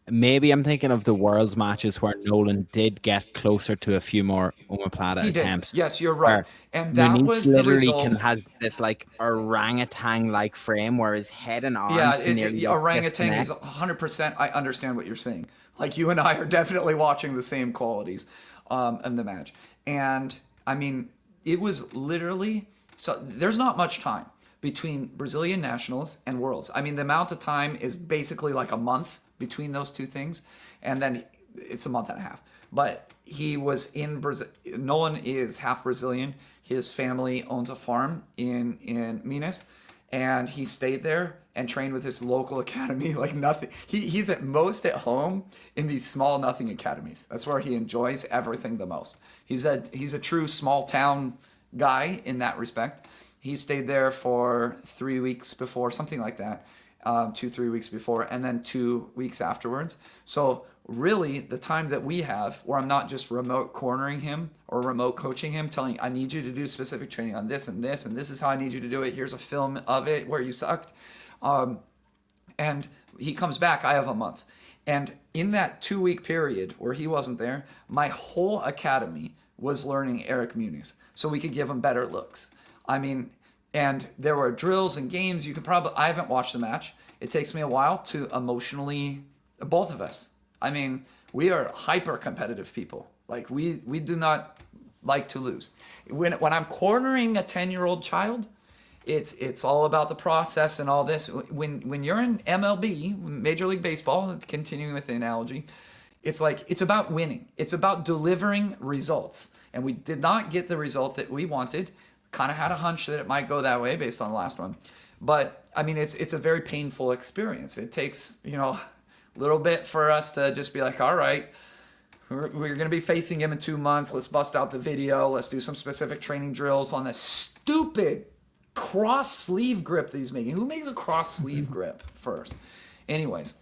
Maybe I'm thinking of the Worlds matches where Nolan did get closer to a few more omoplata attempts. Yes, you're right. And that Muniz was the literally result. has this like orangutan-like frame where his head and arms can nearly orangutan is 100%. I understand what you're saying. Like, you and I are definitely watching the same qualities in the match. And I mean, it was literally, so there's not much time between Brazilian Nationals and Worlds. I mean, the amount of time is basically like a month between those two things, and then it's a month and a half. But he was in Brazil. Nolan is half Brazilian. His family owns a farm in Minas, and he stayed there and trained with his local academy like nothing. He's at most at home in these small nothing academies. That's where he enjoys everything the most. He's a true small town guy in that respect. He stayed there for 3 weeks before, something like that, 2-3 weeks before, and then 2 weeks afterwards. So really, the time that we have, where I'm not just remote cornering him or remote coaching him, telling I need you to do specific training on this and this, and this is how I need you to do it. Here's a film of it where you sucked. And he comes back, I have a month. And in that 2-week period where he wasn't there, my whole academy was learning Eric Munis so we could give him better looks. I mean, and there were drills and games. You could probably, I haven't watched the match. It takes me a while to emotionally, both of us. I mean, we are hyper competitive people. Like we do not like to lose. When I'm cornering a 10-year-old child, it's all about the process and all this. When you're in MLB, Major League Baseball, continuing with the analogy, it's like, it's about winning. It's about delivering results. And we did not get the result that we wanted. Kind of had a hunch that it might go that way based on the last one. But I mean, it's a very painful experience. It takes, a little bit for us to just be like, all right, we're going to be facing him in 2 months. Let's bust out the video. Let's do some specific training drills on this stupid cross sleeve grip that he's making. Who makes a cross sleeve grip first? Anyways,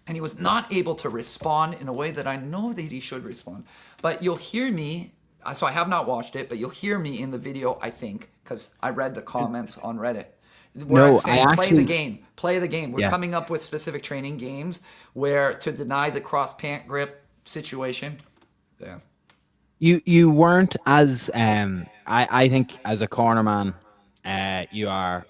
and he was not able to respond in a way that I know that he should respond. But you'll hear me, so I have not watched it, but you'll hear me in the video, I think, because I read the comments on Reddit. Where I'm saying, play the game. We're coming up with specific training games where to deny the cross pant grip situation. Yeah. You weren't as I think as a cornerman, you are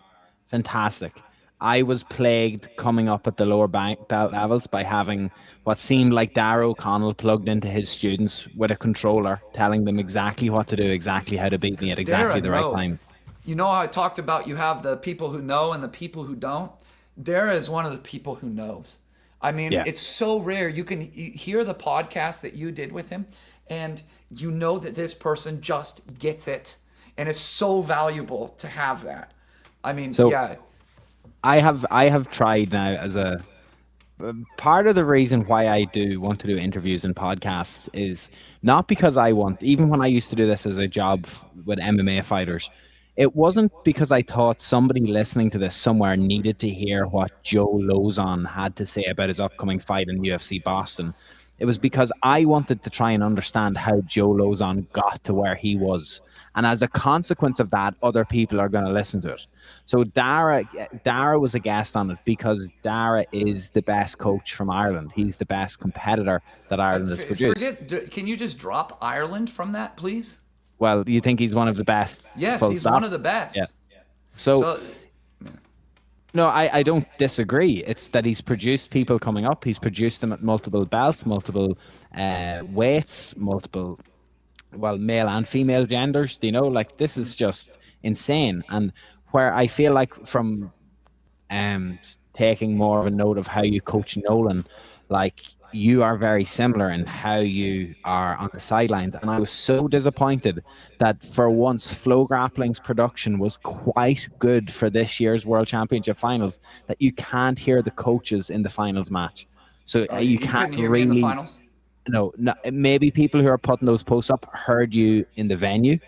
fantastic. I was plagued coming up at the lower belt levels by having what seemed like Dara O'Connell plugged into his students with a controller, telling them exactly what to do, exactly how to beat me at exactly the right time. You know how I talked about you have the people who know and the people who don't? Dara is one of the people who knows. I mean, it's so rare. You hear the podcast that you did with him, and you know that this person just gets it. And it's so valuable to have that. I mean, I have tried now as a part of the reason why I do want to do interviews and podcasts is not because I want, even when I used to do this as a job with MMA fighters, it wasn't because I thought somebody listening to this somewhere needed to hear what Joe Lozon had to say about his upcoming fight in UFC Boston. It was because I wanted to try and understand how Joe Lozon got to where he was. And as a consequence of that, other people are going to listen to it. So Dara was a guest on it because Dara is the best coach from Ireland. He's the best competitor that Ireland has produced. Can you just drop Ireland from that, please? Well, you think he's one of the best? Yes, he's one of the best. Yeah. So no, I don't disagree. It's that he's produced people coming up. He's produced them at multiple belts, multiple weights, multiple, male and female genders. Do you know? Like, this is just insane. And where I feel like from taking more of a note of how you coach Nolan, like, you are very similar in how you are on the sidelines. And I was so disappointed that for once Flow Grappling's production was quite good for this year's World Championship finals, that you can't hear the coaches in the finals match. So you can't hear really me in the finals? No, maybe people who are putting those posts up heard you in the venue,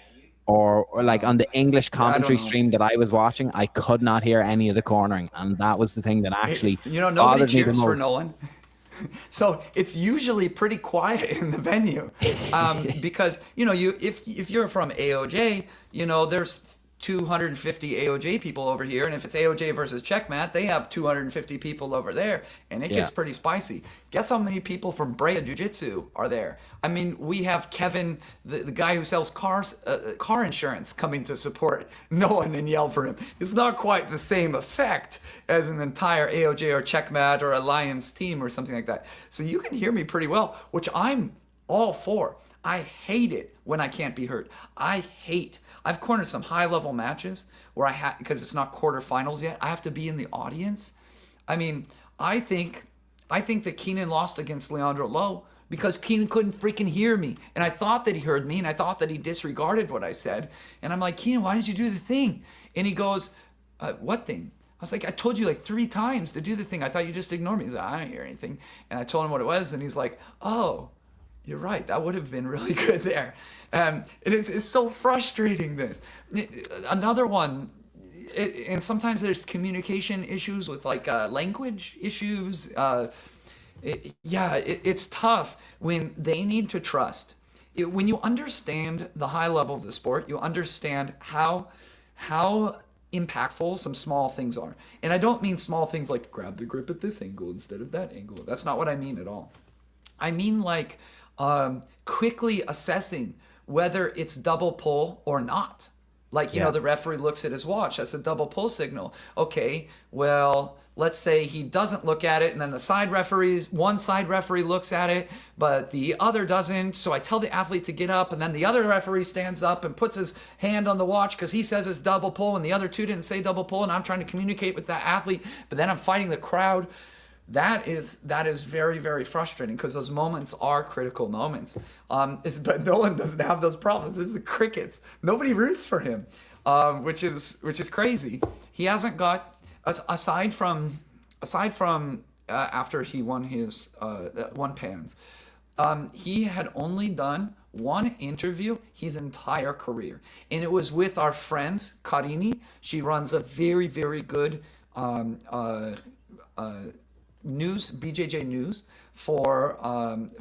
or like on the English commentary stream that I was watching, I could not hear any of the cornering, and that was the thing that actually nobody cheers for Nolan. So it's usually pretty quiet in the venue, because if you're from AOJ, there's 250 AOJ people over here, and if it's AOJ versus Checkmat, they have 250 people over there, and it gets pretty spicy. Guess how many people from Brea Jiu-Jitsu are there? I mean, we have Kevin, the guy who sells car insurance, coming to support Nolan and yell for him. It's not quite the same effect as an entire AOJ or Checkmat or Alliance team or something like that. So you can hear me pretty well, which I'm all for. I hate it when I can't be heard. I've cornered some high-level matches where because it's not quarterfinals yet, I have to be in the audience. I mean, I think that Keenan lost against Leandro Lowe because Keenan couldn't freaking hear me. And I thought that he heard me, and I thought that he disregarded what I said. And I'm like, Keenan, why didn't you do the thing? And he goes, What thing? I was like, I told you like 3 times to do the thing. I thought you just ignored me. He's like, I didn't hear anything. And I told him what it was, and he's like, oh, you're right. That would have been really good there. It's so frustrating, this. Another one, and sometimes there's communication issues with like language issues. It's tough when they need to trust. When you understand the high level of the sport, you understand how impactful some small things are. And I don't mean small things like grab the grip at this angle instead of that angle. That's not what I mean at all. I mean like quickly assessing whether it's double pull or not. Like, you know, the referee looks at his watch. That's a double pull signal. Okay, well, let's say he doesn't look at it, and then one side referee looks at it, but the other doesn't. So I tell the athlete to get up, and then the other referee stands up and puts his hand on the watch because he says it's double pull, and the other two didn't say double pull, and I'm trying to communicate with that athlete, but then I'm fighting the crowd. That is very, very frustrating because those moments are critical moments. But Nolan doesn't have those problems. This is the crickets. Nobody roots for him, which is crazy. He hasn't got, aside from after he won his won Pans, he had only done one interview his entire career, and it was with our friend Karini. She runs a very, very good news, BJJ News, for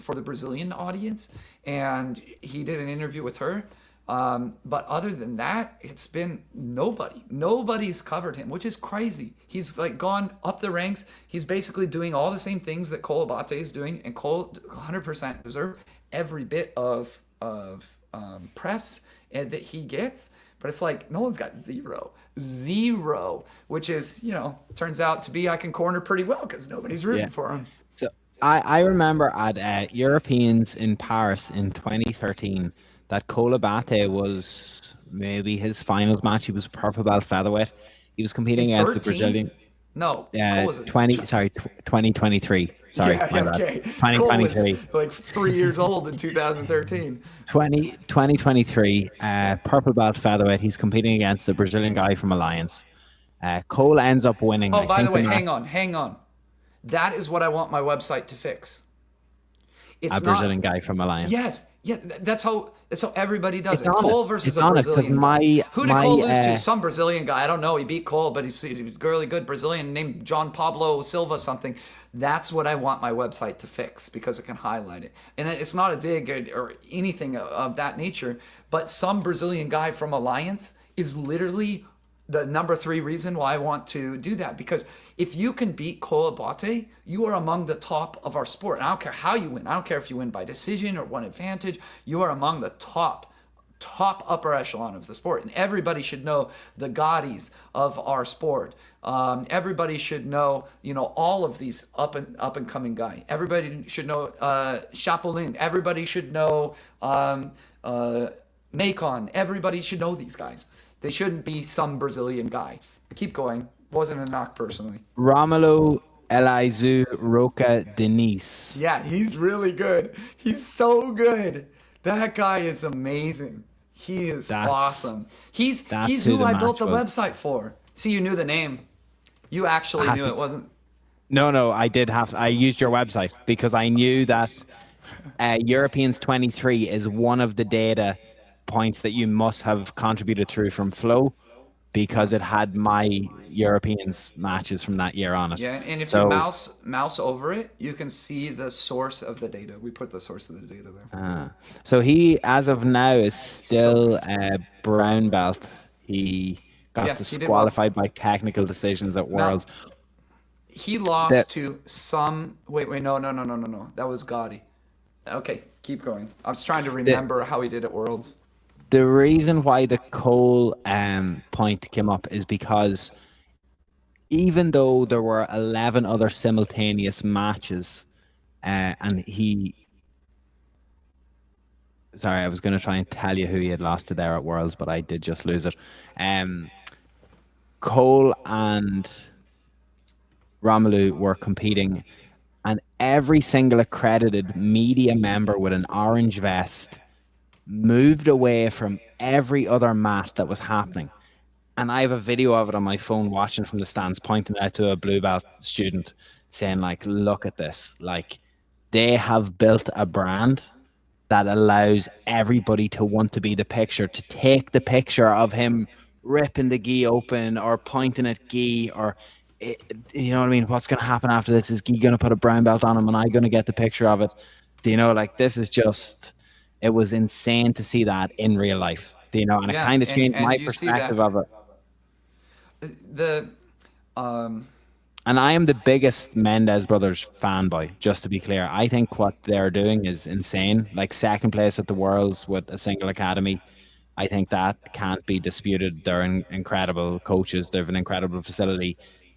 the Brazilian audience, and he did an interview with her. But other than that, it's been nobody's covered him, which is crazy. He's like gone up the ranks. He's basically doing all the same things that Cole Abate is doing, and Cole 100% deserves every bit of press that he gets. But it's like Nolan's got zero, which is, you know, turns out to be I can corner pretty well because nobody's rooting for him. So I remember at Europeans in Paris in 2013 that Cole Abate was maybe his finals match. He was purple belt featherweight. He was competing against the Brazilian. No, 2023. Sorry, my bad. 2023. Like 3 years old in 2013. 2023, purple belt featherweight. He's competing against the Brazilian guy from Alliance. Cole ends up winning. Oh, by the way, hang on. That is what I want my website to fix. It's a Brazilian guy from Alliance. Yes, yeah, that's how everybody does it. Cole versus a Brazilian guy. Who did Cole lose to? Some Brazilian guy. I don't know. He beat Cole, but he's a really good Brazilian named John Pablo Silva something. That's what I want my website to fix because it can highlight it. And it's not a dig or anything of that nature, but some Brazilian guy from Alliance is literally the number 3 reason why I want to do that. Because if you can beat Cole Abate, you are among the top of our sport. And I don't care how you win. I don't care if you win by decision or one advantage. You are among the top upper echelon of the sport. And everybody should know the Gaudis of our sport. Everybody should know, you know, all of these up and coming guys. Everybody should know Chapolin. Everybody should know Macon. Everybody should know these guys. They shouldn't be some Brazilian guy. Keep going. Wasn't a knock personally. Romulo Elizu Roca Denise. Yeah, he's really good. He's so good. That guy is amazing. He is awesome. He's who I built the website for. See, you knew the name. You actually knew it wasn't. No, I used your website because I knew that Europeans 23 is one of the data points that you must have contributed through from Flow because it had my Europeans matches from that year on it. Yeah, and if you mouse over it, you can see the source of the data. We put the source of the data there. So he, as of now, is still a brown belt. He got disqualified by technical decisions at Worlds. He lost to some... Wait, no. That was Gotti. Okay, keep going. I was trying to remember how he did at Worlds. The reason why the Cole point came up is because even though there were 11 other simultaneous matches, and he... Sorry, I was going to try and tell you who he had lost to there at Worlds, but I did just lose it. Cole and Romelu were competing, and every single accredited media member with an orange vest moved away from every other mat that was happening. And I have a video of it on my phone, watching from the stands, pointing out to a blue belt student, saying like, "Look at this! Like, they have built a brand that allows everybody to want to be the picture, to take the picture of him ripping the gi open or pointing at gi, or you know what I mean? What's going to happen after this? Is gi going to put a brown belt on him, and I going to get the picture of it? Do you know? Like, this is just, it was insane to see that in real life. Do you know? And it Yeah, kind of changed and my you see perspective that of it. the um, And I am the biggest Mendez brothers fanboy, just to be clear. I think what they're doing is insane. Like second place at the Worlds with a single academy. I think that can't be disputed. They're incredible coaches. They have an incredible facility.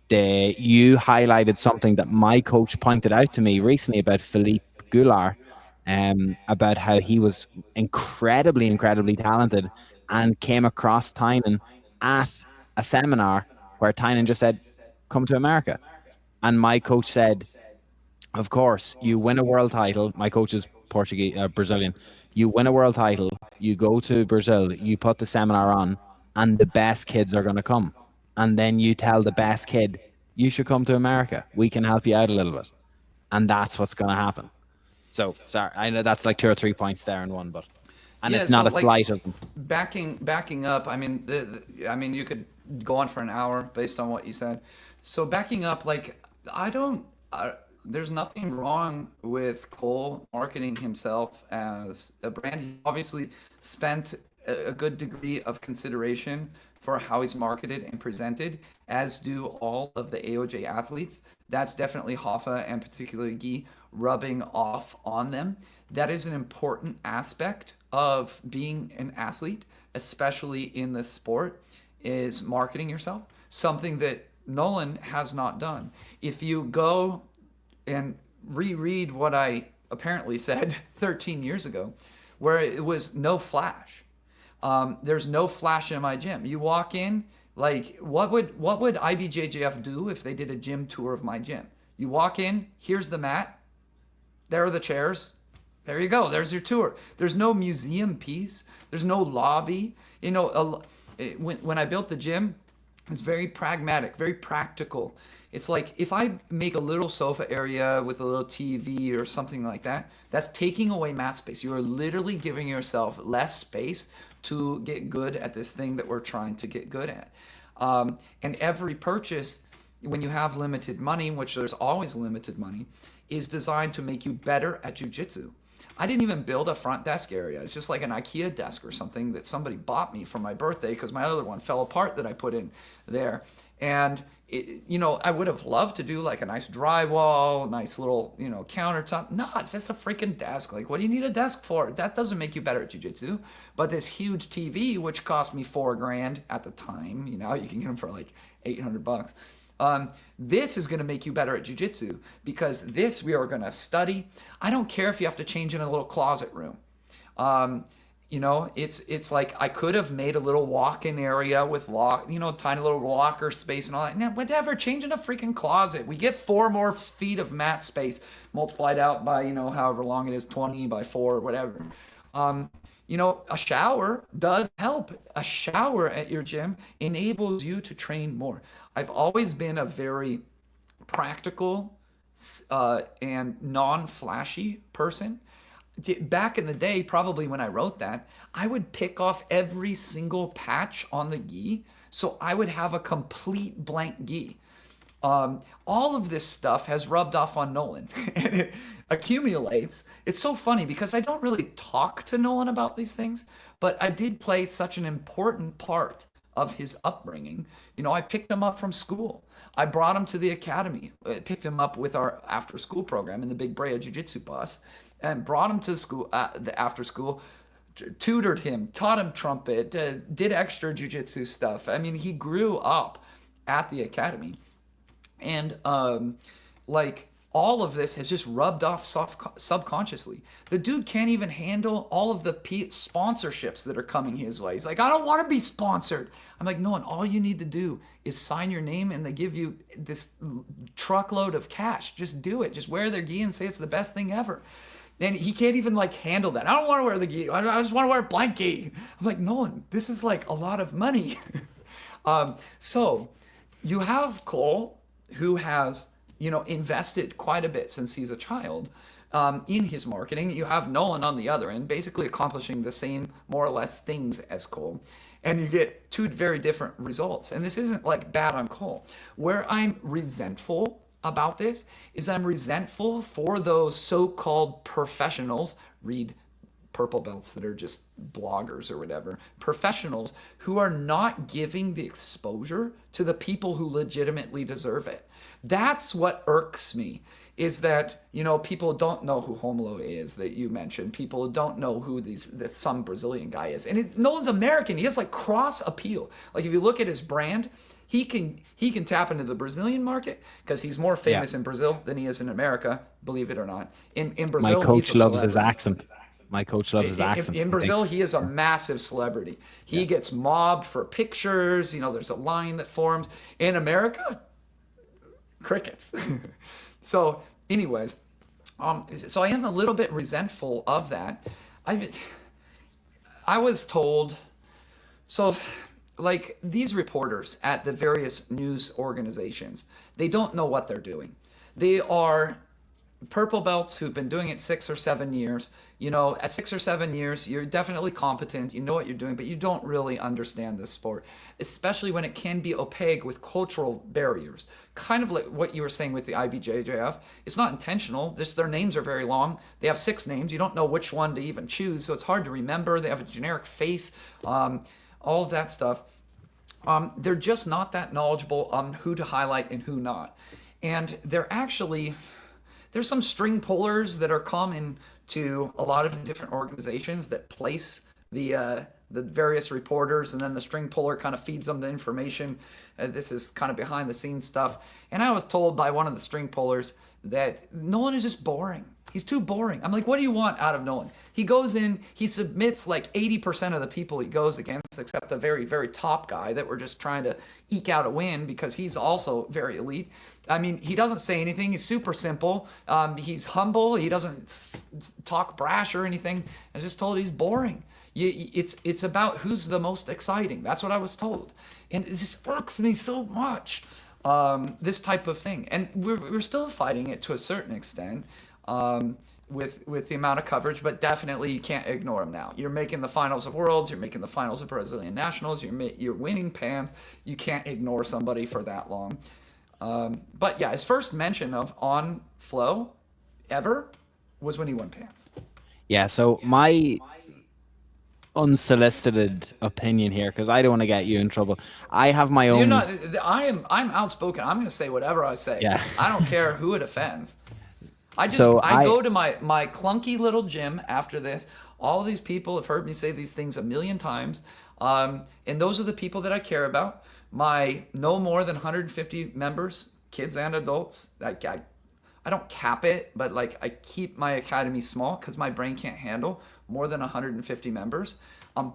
You highlighted something that my coach pointed out to me recently about Philippe Goulart, about how he was incredibly, incredibly talented and came across Tynan at a seminar where Tynan just said, "Come to America." And my coach said, of course, you win a world title. My coach is Portuguese, Brazilian. You win a world title, you go to Brazil, you put the seminar on, and the best kids are going to come. And then you tell the best kid, you should come to America. We can help you out a little bit. And that's what's going to happen. So, sorry, I know that's like 2 or 3 points there in one, but, and yeah. it's So not a like slight of them. backing up. I mean, I mean, you could go on for an hour based on what you said. So backing up, like I don't. There's nothing wrong with Cole marketing himself as a brand. He obviously spent a good degree of consideration for how he's marketed and presented, as do all of the AOJ athletes. That's definitely Hoffa and particularly Guy rubbing off on them. That is an important aspect of being an athlete, especially in this sport, is marketing yourself. Something that Nolan has not done. If you go and reread what I apparently said 13 years ago, where it was no flash. There's no flash in my gym. You walk in, like what would IBJJF do if they did a gym tour of my gym? You walk in, here's the mat, there are the chairs, there you go, there's your tour. There's no museum piece, there's no lobby. You know, when I built the gym, it's very pragmatic, very practical. It's like if I make a little sofa area with a little TV or something like that, that's taking away mat space. You are literally giving yourself less space to get good at this thing that we're trying to get good at. And every purchase, when you have limited money, which there's always limited money, is designed to make you better at jiu-jitsu. I didn't even build a front desk area. It's just like an IKEA desk or something that somebody bought me for my birthday because my other one fell apart that I put in there. And you know, I would have loved to do like a nice drywall, nice little, you know, countertop. No, it's just a freaking desk. Like, what do you need a desk for? That doesn't make you better at jiu-jitsu. But this huge TV, which cost me $4,000 at the time, you know, you can get them for like $800. This is going to make you better at jiu-jitsu because this we are going to study. I don't care if you have to change in a little closet room. You know, it's like I could have made a little walk-in area with tiny little locker space and all that. Now, whatever, change in a freaking closet. We get 4 more feet of mat space multiplied out by, you know, however long it is, 20 by 4 or whatever. You know, a shower does help. A shower at your gym enables you to train more. I've always been a very practical and non-flashy person. Back in the day, probably when I wrote that, I would pick off every single patch on the gi, so I would have a complete blank gi. All of this stuff has rubbed off on Nolan and it accumulates. It's so funny because I don't really talk to Nolan about these things, but I did play such an important part of his upbringing. You know, I picked him up from school. I brought him to the academy, picked him up with our after school program in the big Brea Jiu-Jitsu bus and brought him to school, the after school, tutored him, taught him trumpet, did extra jiu-jitsu stuff. I mean, he grew up at the academy. And like all of this has just rubbed off subconsciously. The dude can't even handle all of the sponsorships that are coming his way. He's like, I don't want to be sponsored. I'm like, no, and all you need to do is sign your name and they give you this truckload of cash. Just do it. Just wear their gi and say it's the best thing ever. And he can't even like handle that. I don't want to wear the gi. I just want to wear a blank gi. I'm like, Nolan, this is like a lot of money. So you have Cole, who has, invested quite a bit since he's a child in his marketing. You have Nolan on the other end, basically accomplishing the same, more or less, things as Cole. And you get two very different results. And this isn't like bad on Cole. Where I'm resentful about this is I'm resentful for those so-called professionals, read purple belts that are just bloggers or whatever, professionals who are not giving the exposure to the people who legitimately deserve it. That's what irks me, is that, people don't know who Romulo is that you mentioned. People don't know who some Brazilian guy is. And no one's American. He has like cross appeal. Like if you look at his brand, he can tap into the Brazilian market because he's more famous in Brazil than he is in America, believe it or not. In Brazil, My coach he's a loves his celebrity. accent. My coach loves his accent. In Brazil, he is a massive celebrity. He gets mobbed for pictures. There's a line that forms. In America, crickets. So, anyways, so I am a little bit resentful of that. I was told, so like these reporters at the various news organizations, they don't know what they're doing. They are purple belts who've been doing it 6 or 7 years. At 6 or 7 years, you're definitely competent. You know what you're doing, but you don't really understand this sport, especially when it can be opaque with cultural barriers. Kind of like what you were saying with the IBJJF. It's not intentional. Their names are very long. They have 6 names. You don't know which one to even choose, so it's hard to remember. They have a generic face, all of that stuff. They're just not that knowledgeable on who to highlight and who not. And there's some string pullers that are common to a lot of the different organizations that place the various reporters, and then the string puller kind of feeds them the information. This is kind of behind the scenes stuff. And I was told by one of the string pullers that Nolan is just boring. He's too boring. I'm like, what do you want out of Nolan? He goes in, he submits like 80% of the people he goes against, except the very, very top guy that we're just trying to eke out a win because he's also very elite. I mean, he doesn't say anything. He's super simple. He's humble. He doesn't talk brash or anything. I was just told he's boring. It's about who's the most exciting. That's what I was told. And it just irks me so much, this type of thing. And we're still fighting it to a certain extent. With the amount of coverage, but definitely you can't ignore them now. You're making the finals of Worlds, you're making the finals of Brazilian Nationals, you're winning Pans. You can't ignore somebody for that long. But yeah, his first mention of on flow ever was when he won Pans. Yeah, so my unsolicited opinion here, because I don't want to get you in trouble. I have my own. I'm outspoken. I'm going to say whatever I say. Yeah. I don't care who it offends. I go to my clunky little gym after this. All these people have heard me say these things a million times. And those are the people that I care about. My no more than 150 members, kids and adults. I don't cap it, but like I keep my academy small because my brain can't handle more than 150 members.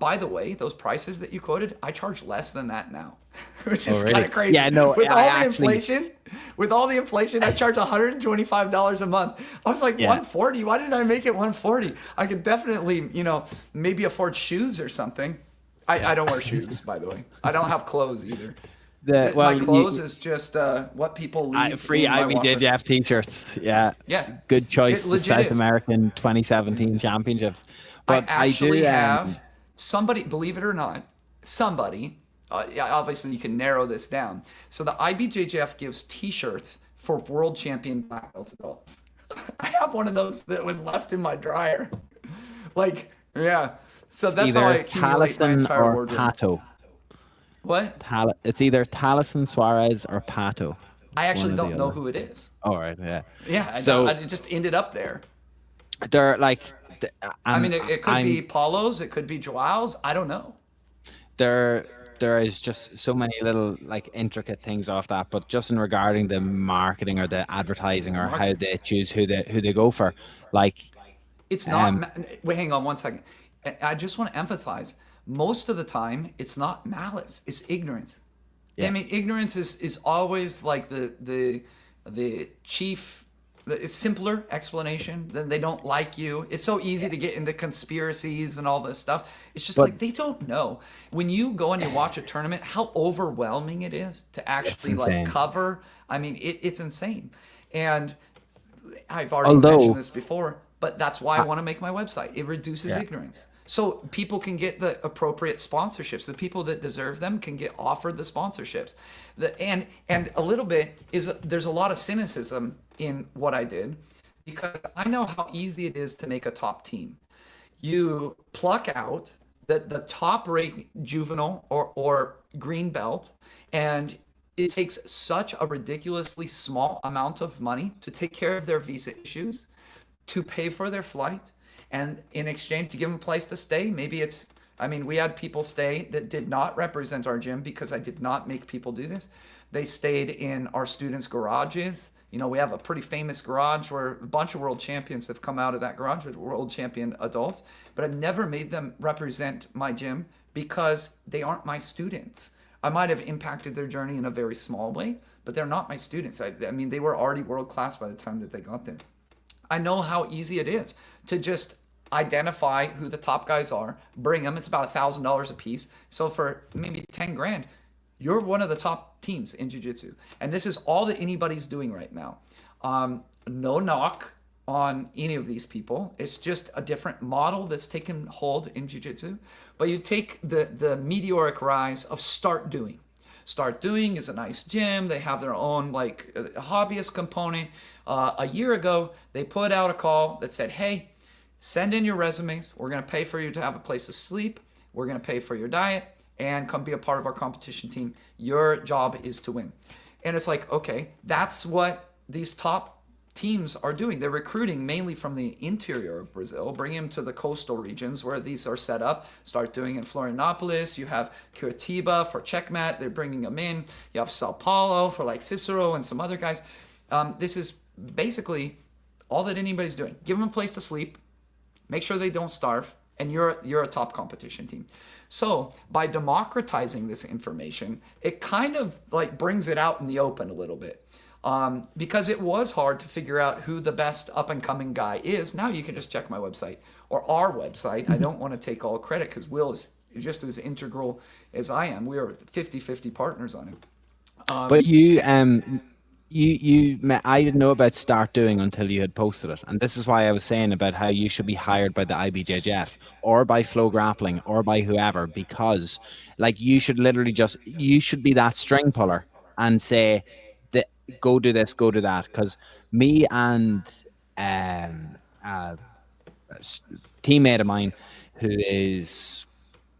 By the way, those prices that you quoted, I charge less than that now, which is kind of crazy. Yeah, no. With all the inflation, I charge $125 a month. I was like, 140. Why did I make it 140? I could definitely, maybe afford shoes or something. I don't wear shoes, by the way. I don't have clothes either. My clothes is just what people leave. Free IBJJF t-shirts. Yeah. Good choice. The South American 2017 championships. But I actually have somebody, believe it or not, obviously you can narrow this down. So the IBJJF gives t-shirts for world champion black belt adults. I have one of those that was left in my dryer. So that's how I accumulate my entire wardrobe. Pato. What? It's either Taliesin, Suarez, or Pato. I actually don't know who it is. All right, yeah. Yeah, I just ended up there. They're like... it could be Paulo's, it could be Joao's. I don't know. There is just so many little intricate things off that, but just in regarding the marketing or the advertising or how they choose who they go for, it's not. Wait, hang on one second. I just want to emphasize, most of the time it's not malice, it's ignorance. Yeah. I mean, ignorance is always like the chief It's simpler explanation. Then they don't like you. It's so easy to get into conspiracies and all this stuff. It's just But like they don't know. When you go and you watch a tournament, how overwhelming it is to it's actually like insane. cover. I mean, it's insane. And I've already mentioned Although, this before, but that's why I I, want to make my website. It reduces yeah, ignorance. So people can get the appropriate sponsorships. The people that deserve them can get offered the sponsorships. And a little bit is there's a lot of cynicism in what I did because I know how easy it is to make a top team. You pluck out the top rate juvenile or green belt, and it takes such a ridiculously small amount of money to take care of their visa issues, to pay for their flight, and in exchange to give them a place to stay. Maybe it's, I mean, we had people stay that did not represent our gym because I did not make people do this. They stayed in our students' garages. You know, we have a pretty famous garage where a bunch of world champions have come out of that garage with world champion adults, but I've never made them represent my gym because they aren't my students. I might have impacted their journey in a very small way, but they're not my students. I mean, they were already world class by the time that they got there. I know how easy it is to just identify who the top guys are, bring them. It's about $1,000 a piece. So for maybe 10 grand, you're one of the top teams in jiu-jitsu. And this is all that anybody's doing right now. No knock on any of these people. It's just a different model that's taken hold in jiu-jitsu. But you take the meteoric rise of Start Doing. Start Doing is a nice gym. They have their own like hobbyist component. A year ago, they put out a call that said, hey, send in your resumes. We're going to pay for you to have a place to sleep. We're going to pay for your diet and come be a part of our competition team. Your job is to win. And it's like, okay, that's what these top teams are doing. They're recruiting mainly from the interior of Brazil, bringing them to the coastal regions where these are set up. Start Doing in Florianopolis. You have Curitiba for Checkmat. They're bringing them in. You have Sao Paulo for like Cicero and some other guys. This is basically all that anybody's doing. Give them a place to sleep. Make sure they don't starve. And you're a top competition team. So by democratizing this information, it kind of like brings it out in the open a little bit. Because it was hard to figure out who the best up and coming guy is. Now you can just check my website or our website. I don't want to take all credit because Will is just as integral as I am. We are 50-50 partners on it. but I didn't know about Start Doing until you had posted it, and this is why I was saying about how you should be hired by the IBJJF or by Flow Grappling or by whoever, because like you should be that string puller and say that go do this, go do that, because me and um a teammate of mine who is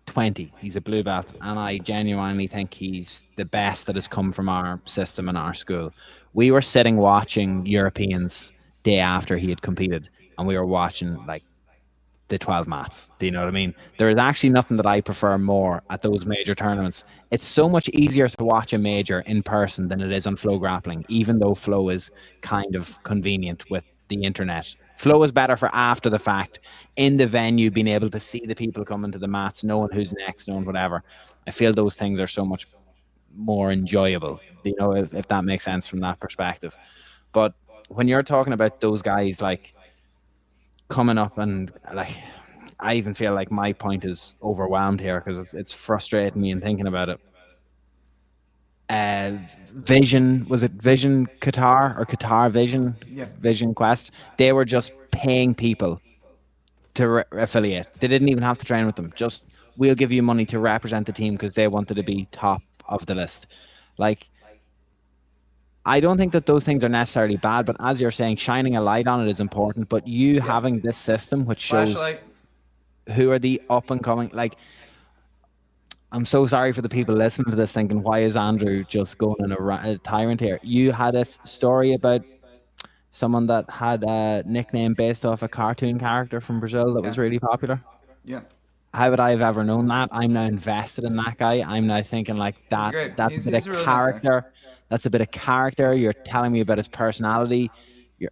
20. He's a blue belt, and I genuinely think he's the best that has come from our system and our school. We were sitting watching Europeans day after he had competed, and we were watching like the 12 mats. Do you know what I mean? There is actually nothing that I prefer more at those major tournaments. It's so much easier to watch a major in person than it is on Flow Grappling, even though Flow is kind of convenient with the internet. Flow is better for after the fact, in the venue, being able to see the people coming to the mats, knowing who's next, knowing whatever. I feel those things are so much more enjoyable, you know, if that makes sense from that perspective. But when you're talking about those guys like coming up and like, I even feel like my point is overwhelmed here because it's frustrating me in thinking about it. Vision, was it Vision Qatar or Qatar Vision, Yeah. Vision Quest? They were just paying people to affiliate. They didn't even have to train with them. Just, we'll give you money to represent the team because they wanted to be top of the list. Like, I don't think that those things are necessarily bad, but as you're saying, shining a light on it is important. But you Yeah. having this system which shows Flashlight. who are the up and coming, like, I'm so sorry for the people listening to this thinking, why is Andrew just going on a tyrant here? You had a story about someone that had a nickname based off a cartoon character from Brazil that Yeah. was really popular. Yeah. How would I have ever known that? I'm now invested in that guy. I'm now thinking like He's that. great. That's a He's, bit of he's a really nice guy. character. That's a bit of character. You're telling me about his personality. You're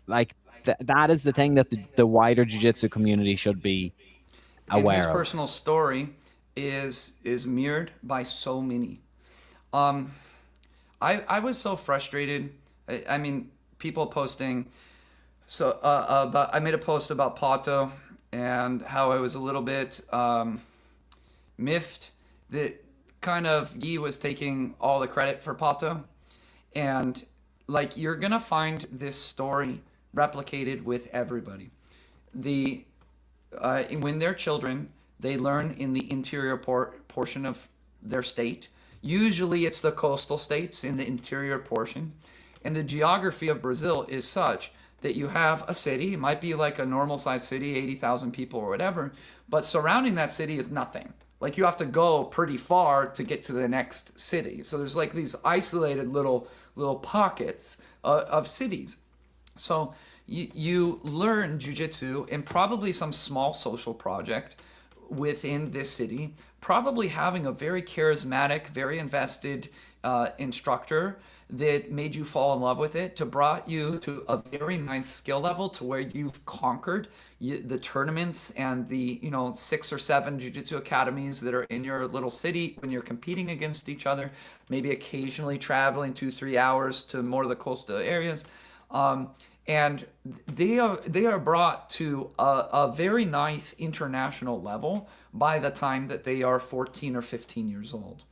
like that is the thing that the wider jiu-jitsu community should be And his aware of. personal story is mirrored by so many. I was so frustrated. I mean, people posting. So I made a post about Pato and how I was a little bit miffed that kind of Yi was taking all the credit for Pato. And like, you're gonna find this story replicated with everybody. The When they're children, they learn in the interior portion of their state. Usually it's the coastal states in the interior portion. And the geography of Brazil is such that you have a city, it might be like a normal sized city, 80,000 people or whatever, but surrounding that city is nothing. Like, you have to go pretty far to get to the next city. So there's like these isolated little pockets of cities. So you learn jiu-jitsu in probably some small social project within this city, probably having a very charismatic, very invested instructor that made you fall in love with it, to brought you to a very nice skill level to where you've conquered the tournaments and the 6 or 7 jiu-jitsu academies that are in your little city when you're competing against each other, maybe occasionally traveling 2-3 hours to more of the coastal areas. And they are brought to a very nice international level by the time that they are 14 or 15 years old.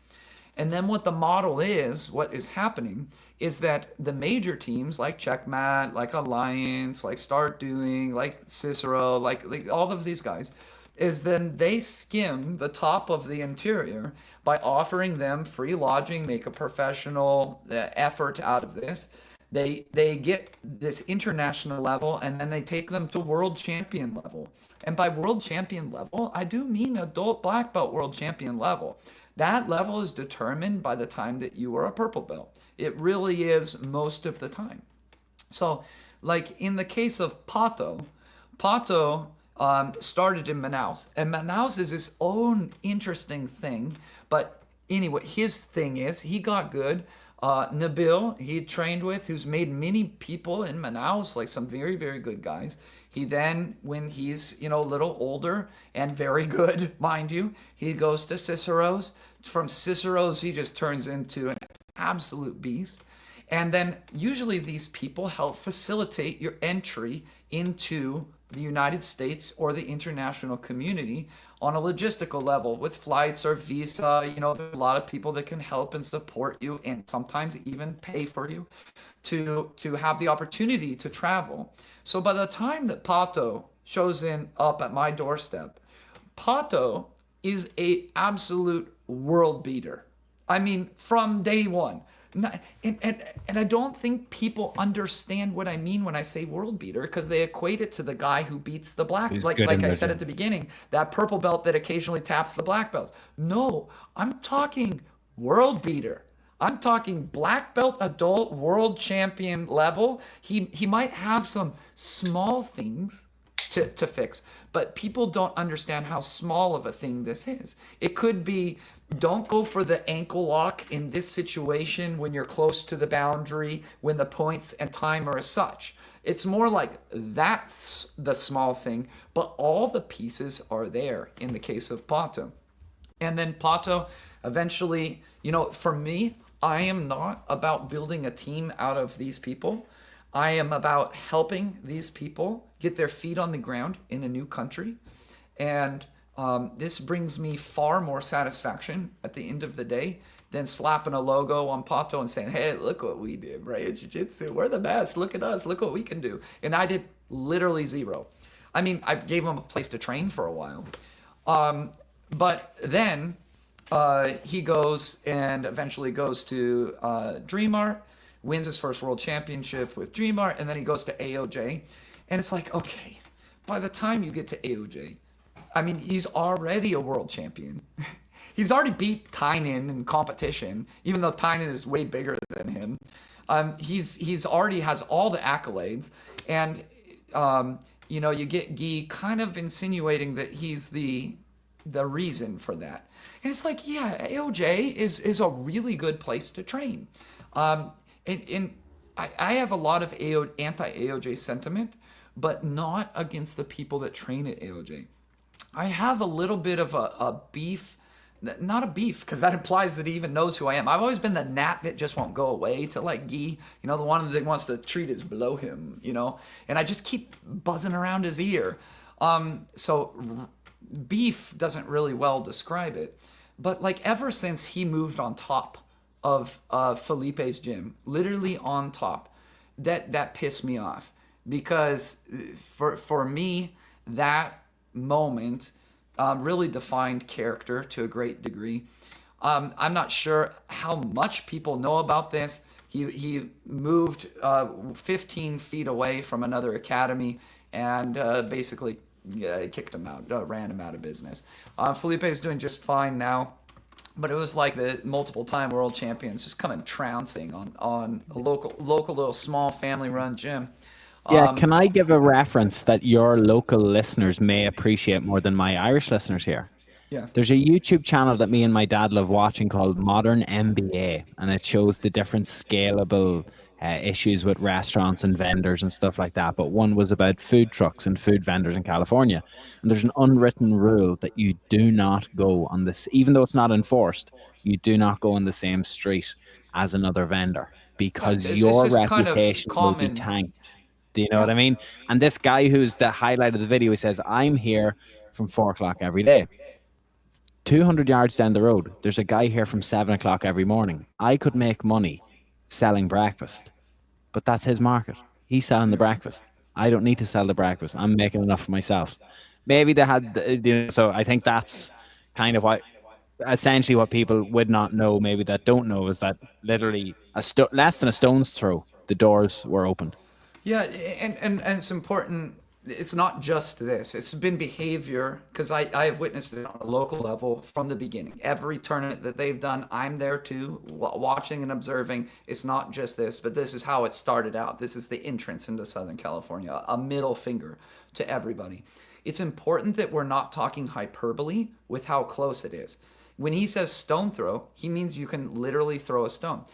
And then what the model is, what is happening, is that the major teams like Checkmat, like Alliance, like Start Doing, like Cicero, like all of these guys, is then they skim the top of the interior by offering them free lodging, make a professional effort out of this. They get this international level, and then they take them to world champion level. And by world champion level, I do mean adult black belt world champion level. That level is determined by the time that you are a purple belt. It really is most of the time. So, like in the case of Pato started in Manaus. And Manaus is its own interesting thing. But anyway, his thing is he got good. Nabil, he trained with, who's made many people in Manaus, like some very, very good guys. He then, when he's, a little older and very good, mind you, he goes to Cicero's. From Cicero's, he just turns into an absolute beast. And then usually these people help facilitate your entry into the United States or the international community on a logistical level with flights or visa. There's a lot of people that can help and support you and sometimes even pay for you to have the opportunity to travel. So by the time that Pato shows up at my doorstep, Pato is a absolute world beater. I mean, from day one. And I don't think people understand what I mean when I say world beater, because they equate it to the guy who beats the black, like I said at the beginning, that purple belt that occasionally taps the black belts. No, I'm talking world beater. I'm talking black belt adult world champion level. He might have some small things to fix, but people don't understand how small of a thing this is. It could be, don't go for the ankle lock in this situation when you're close to the boundary, when the points and time are as such. It's more like that's the small thing, but all the pieces are there in the case of Pato. And then Pato eventually, for me, I am not about building a team out of these people. I am about helping these people get their feet on the ground in a new country. And this brings me far more satisfaction at the end of the day than slapping a logo on Pato and saying, hey, look what we did, Brea Jiu-Jitsu. We're the best. Look at us. Look what we can do. And I did literally zero. I mean, I gave him a place to train for a while. But then he goes and eventually goes to Dream Art, wins his first world championship with Dream Art, and then he goes to AOJ. And it's like, okay, by the time you get to AOJ, I mean, he's already a world champion. He's already beat Tynan in competition, even though Tynan is way bigger than him. He's already has all the accolades. And, you get Guy kind of insinuating that he's the reason for that. And it's like, yeah, AOJ is a really good place to train. And I have a lot of anti-AOJ sentiment, but not against the people that train at AOJ. I have a little bit of a beef not a beef, because that implies that he even knows who I am. I've always been the gnat that just won't go away to like Guy, the one that wants to treat his below him, and I just keep buzzing around his ear. So beef doesn't really well describe it, but like ever since he moved on top of Felipe's gym, literally on top, that pissed me off, because for me that moment really defined character to a great degree. I'm not sure how much people know about this. He moved 15 feet away from another academy and basically kicked him out, ran him out of business. Felipe is doing just fine now, but it was like the multiple-time world champions just coming trouncing on a local little small family-run gym. Yeah, can I give a reference that your local listeners may appreciate more than my Irish listeners here? Yeah. There's a YouTube channel that me and my dad love watching called Modern MBA, and it shows the different scalable issues with restaurants and vendors and stuff like that. But one was about food trucks and food vendors in California. And there's an unwritten rule that you do not go on this, even though it's not enforced, you do not go on the same street as another vendor, because It's your just kind of reputation will be common. tanked. Do you know what Yeah. I mean? And this guy who's the highlight of the video, he says, I'm here from 4 o'clock every day. 200 yards down the road, there's a guy here from 7 o'clock every morning. I could make money selling breakfast, but that's his market. He's selling the breakfast. I don't need to sell the breakfast. I'm making enough for myself. Maybe they had, so I think that's kind of what, essentially what people would not know, maybe that don't know, is that literally less than a stone's throw, the doors were opened. Yeah, and it's important. It's not just this. It's been behavior, because I have witnessed it on a local level from the beginning. Every tournament that they've done, I'm there too, watching and observing. It's not just this, but this is how it started out. This is the entrance into Southern California, a middle finger to everybody. It's important that we're not talking hyperbole with how close it is. When he says stone throw, he means you can literally throw a stone.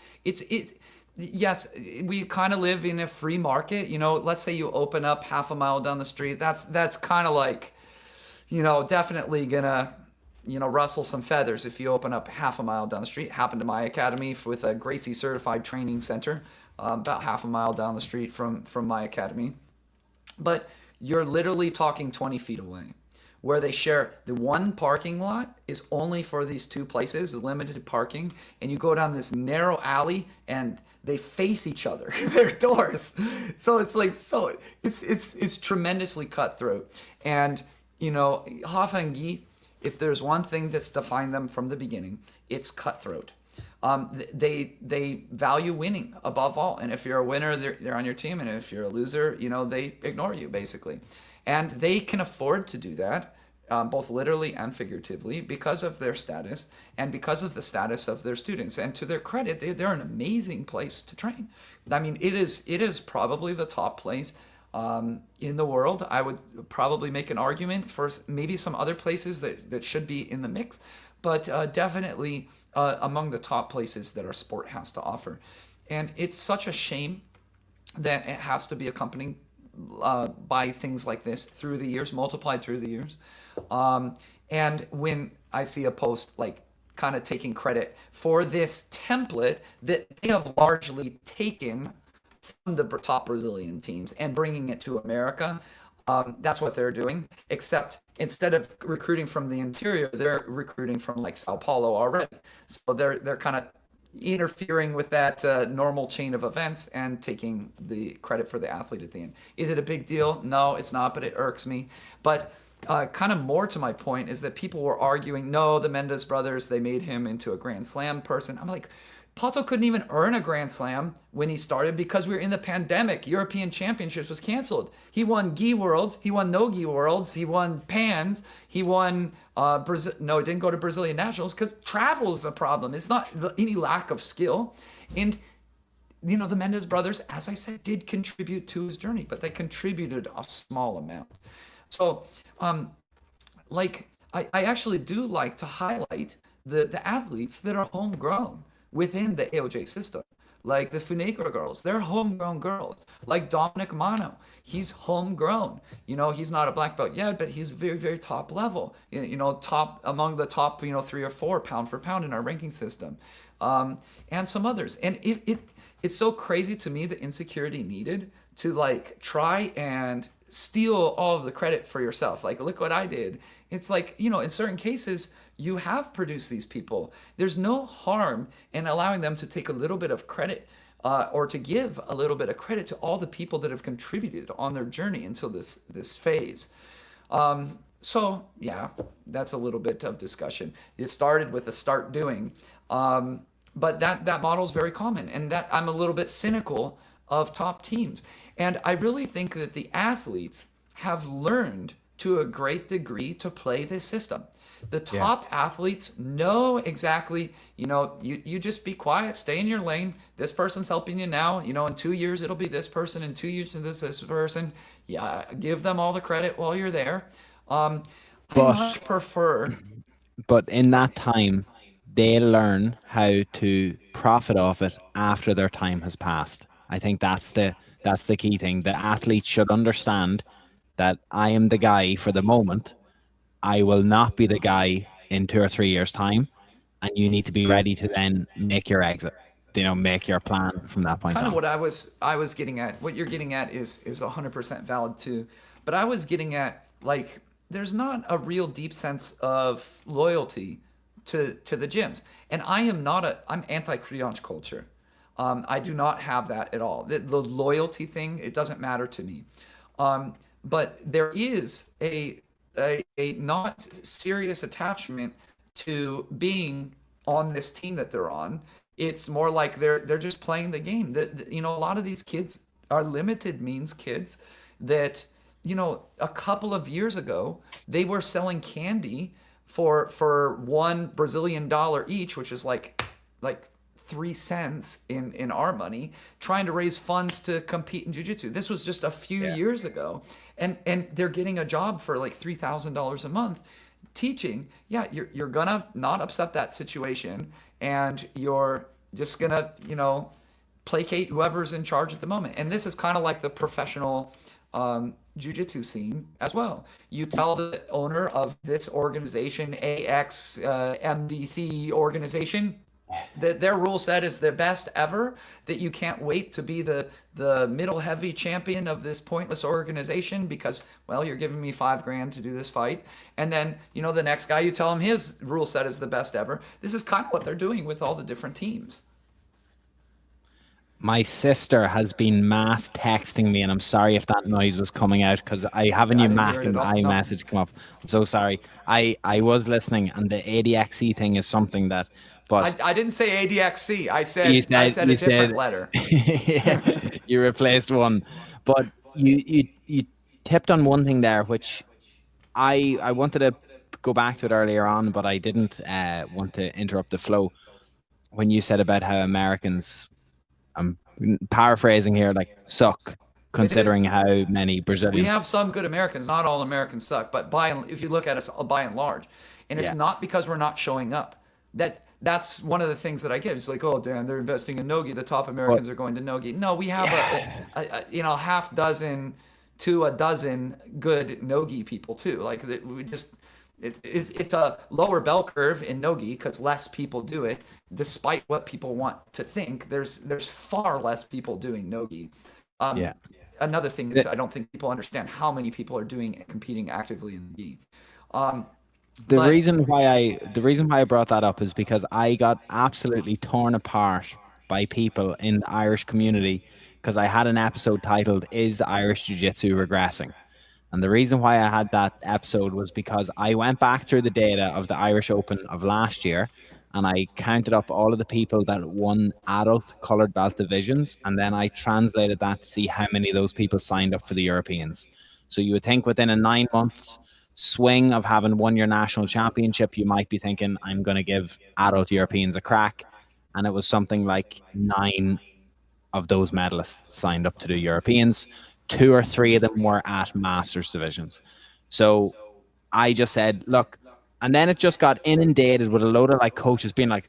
Yes, we kind of live in a free market. Let's say you open up half a mile down the street. That's kind of like, definitely gonna, rustle some feathers if you open up half a mile down the street. Happened to my academy with a Gracie certified training center, about half a mile down the street from my academy. But you're literally talking 20 feet away, where they share the one parking lot is only for these two places, limited parking, and you go down this narrow alley and they face each other, their doors. So it's tremendously cutthroat. And Hoffa and Guy, if there's one thing that's defined them from the beginning, it's cutthroat. They value winning above all, and if you're a winner, they're on your team, and if you're a loser, they ignore you basically. And they can afford to do that, both literally and figuratively, because of their status and because of the status of their students. And to their credit, they're an amazing place to train. I mean, it is probably the top place in the world. I would probably make an argument for maybe some other places that should be in the mix, but definitely among the top places that our sport has to offer. And it's such a shame that it has to be accompanied by things like this through the years, multiplied through the years. And when I see a post like kind of taking credit for this template that they have largely taken from the top Brazilian teams and bringing it to America, that's what they're doing. Except instead of recruiting from the interior, they're recruiting from like Sao Paulo already. So they're kind of interfering with that normal chain of events and taking the credit for the athlete at the end. Is it a big deal? No, it's not, but it irks me. But kind of more to my point is that people were arguing, no, the Mendes brothers, they made him into a Grand Slam person. I'm like, Pato couldn't even earn a Grand Slam when he started because we were in the pandemic. European Championships was canceled. He won Gi Worlds. He won No Gi Worlds. He won Pans. He won Brazil. No, he didn't go to Brazilian Nationals because travel is the problem. It's not any lack of skill. And, the Mendes brothers, as I said, did contribute to his journey, but they contributed a small amount. So, I actually do like to highlight the athletes that are homegrown within the AOJ system. Like the Funegra girls, they're homegrown girls. Like Dominic Mano, he's homegrown. You know, he's not a black belt yet, but he's very, very top level. You know, top among the top, 3 or 4 pound for pound in our ranking system, and some others. And it's so crazy to me the insecurity needed to like try and steal all of the credit for yourself. Like, look what I did. It's like, in certain cases, you have produced these people. There's no harm in allowing them to take a little bit of credit, or to give a little bit of credit to all the people that have contributed on their journey until this phase. So yeah, that's a little bit of discussion. It started with a start doing, but that model is very common, and that I'm a little bit cynical of top teams, and I really think that the athletes have learned to a great degree to play this system. The Yeah. top athletes know exactly, you just be quiet, stay in your lane. This person's helping you now. In 2 years, it'll be this person. In 2 years, this person. Yeah, give them all the credit while you're there. I But much prefer. in that time, they learn how to profit off it after their time has passed. I think that's the key thing. The athletes should understand that I am the guy for the moment. I will not be the guy in 2 or 3 years' time, and you need to be ready to then make your exit. Make your plan from that point Kind of on. what I was getting at. What you're getting at is 100% valid too. But I was getting at, like, there's not a real deep sense of loyalty to the gyms, and I'm anti-creange culture. I do not have that at all. The loyalty thing, it doesn't matter to me. But there is a not serious attachment to being on this team that they're on. It's more like they're just playing the game. A lot of these kids are limited means kids that, a couple of years ago they were selling candy for $1 Brazilian each, which is like 3 cents in our money, trying to raise funds to compete in jiu-jitsu. This was just a few Yeah. years ago, and they're getting a job for like $3,000 a month teaching. Yeah, you're gonna not upset that situation, and you're just gonna placate whoever's in charge at the moment. And this is kind of like the professional jiu-jitsu scene as well. You tell the owner of this organization, AXMDC organization, that their rule set is the best ever, that you can't wait to be the middle heavy champion of this pointless organization because, well, you're giving me $5,000 to do this fight. And then, the next guy, you tell him his rule set is the best ever. This is kind of what they're doing with all the different teams. My sister has been mass texting me, and I'm sorry if that noise was coming out because I have a I new didn't hear Mac it at and all. No, iMessage come up. I'm so sorry. I was listening, and the ADXC thing is something that, but I didn't say ADXC. I you said I said said a you different said letter. yeah, you replaced one, but you tipped on one thing there, which I wanted to go back to it earlier on, but I didn't want to interrupt the flow when you said about how Americans, I'm paraphrasing here, like suck, considering It, how many we Brazilians. have some good Americans. Not all Americans suck, but if you look at us by and large, and it's Yeah, not because we're not showing up. That's one of the things that I give. It's like, oh damn, they're investing in nogi. The top but Americans are going to nogi. No, we have yeah, half dozen to a dozen good nogi people too. Like we just it's a lower bell curve in nogi because less people do it. Despite what people want to think, there's far less people doing nogi. Um, yeah. Another thing is The, I don't think people understand how many people are doing and competing actively in the gi. Um, the but reason why I brought that up is because I got absolutely torn apart by people in the Irish community because I had an episode titled "Is Irish Jiu-Jitsu Regressing?" And the reason why I had that episode was because I went back through the data of the Irish Open of last year and I counted up all of the people that won adult colored belt divisions. And then I translated that to see how many of those people signed up for the Europeans. So you would think within a 9 months swing of having won your national championship, you might be thinking, I'm going to give adult Europeans a crack. And it was something like nine of those medalists signed up to the Europeans. Two or three of them were at masters divisions. So I just said, look, and then it just got inundated with a load of like coaches being like,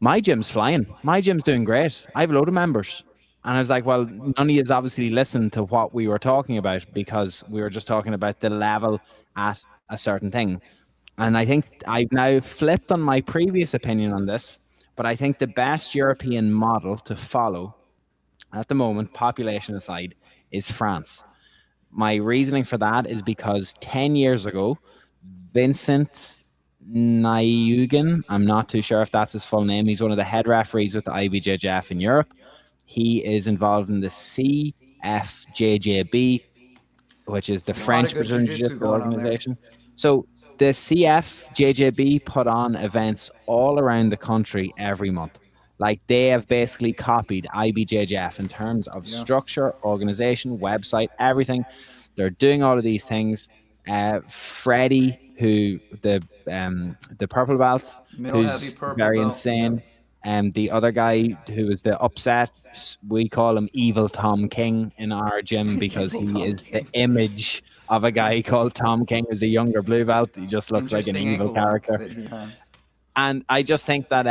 My gym's flying. My gym's doing great. I have a load of members. And I was like, well, none of you obviously listened to what we were talking about, because we were just talking about the level at a certain thing. And I think I've now flipped on my previous opinion on this, but I think the best European model to follow at the moment, population aside, is France. My reasoning for that is because 10 years ago, Vincent Nayugan, I'm not too sure if that's his full name, he's one of the head referees with the IBJJF in Europe. He is involved in the CFJJB, which is the A lot of French good Brazilian jujitsu Jiu-Jitsu going on there. organization. So the CFJJB put on events all around the country every month. Like, they have basically copied IBJJF in terms of Yeah. structure, organization, website, everything. They're doing all of these things. Freddie, who the purple belt, Middle heavy who's purple very belt. Yep. insane. The other guy who was the upset, we call him Evil Tom King in our gym, because Evil he Tom is the King. image of a guy called Tom King, who's a younger blue belt. He just looks like an Interesting evil ankle lock character. that he has. And I just think that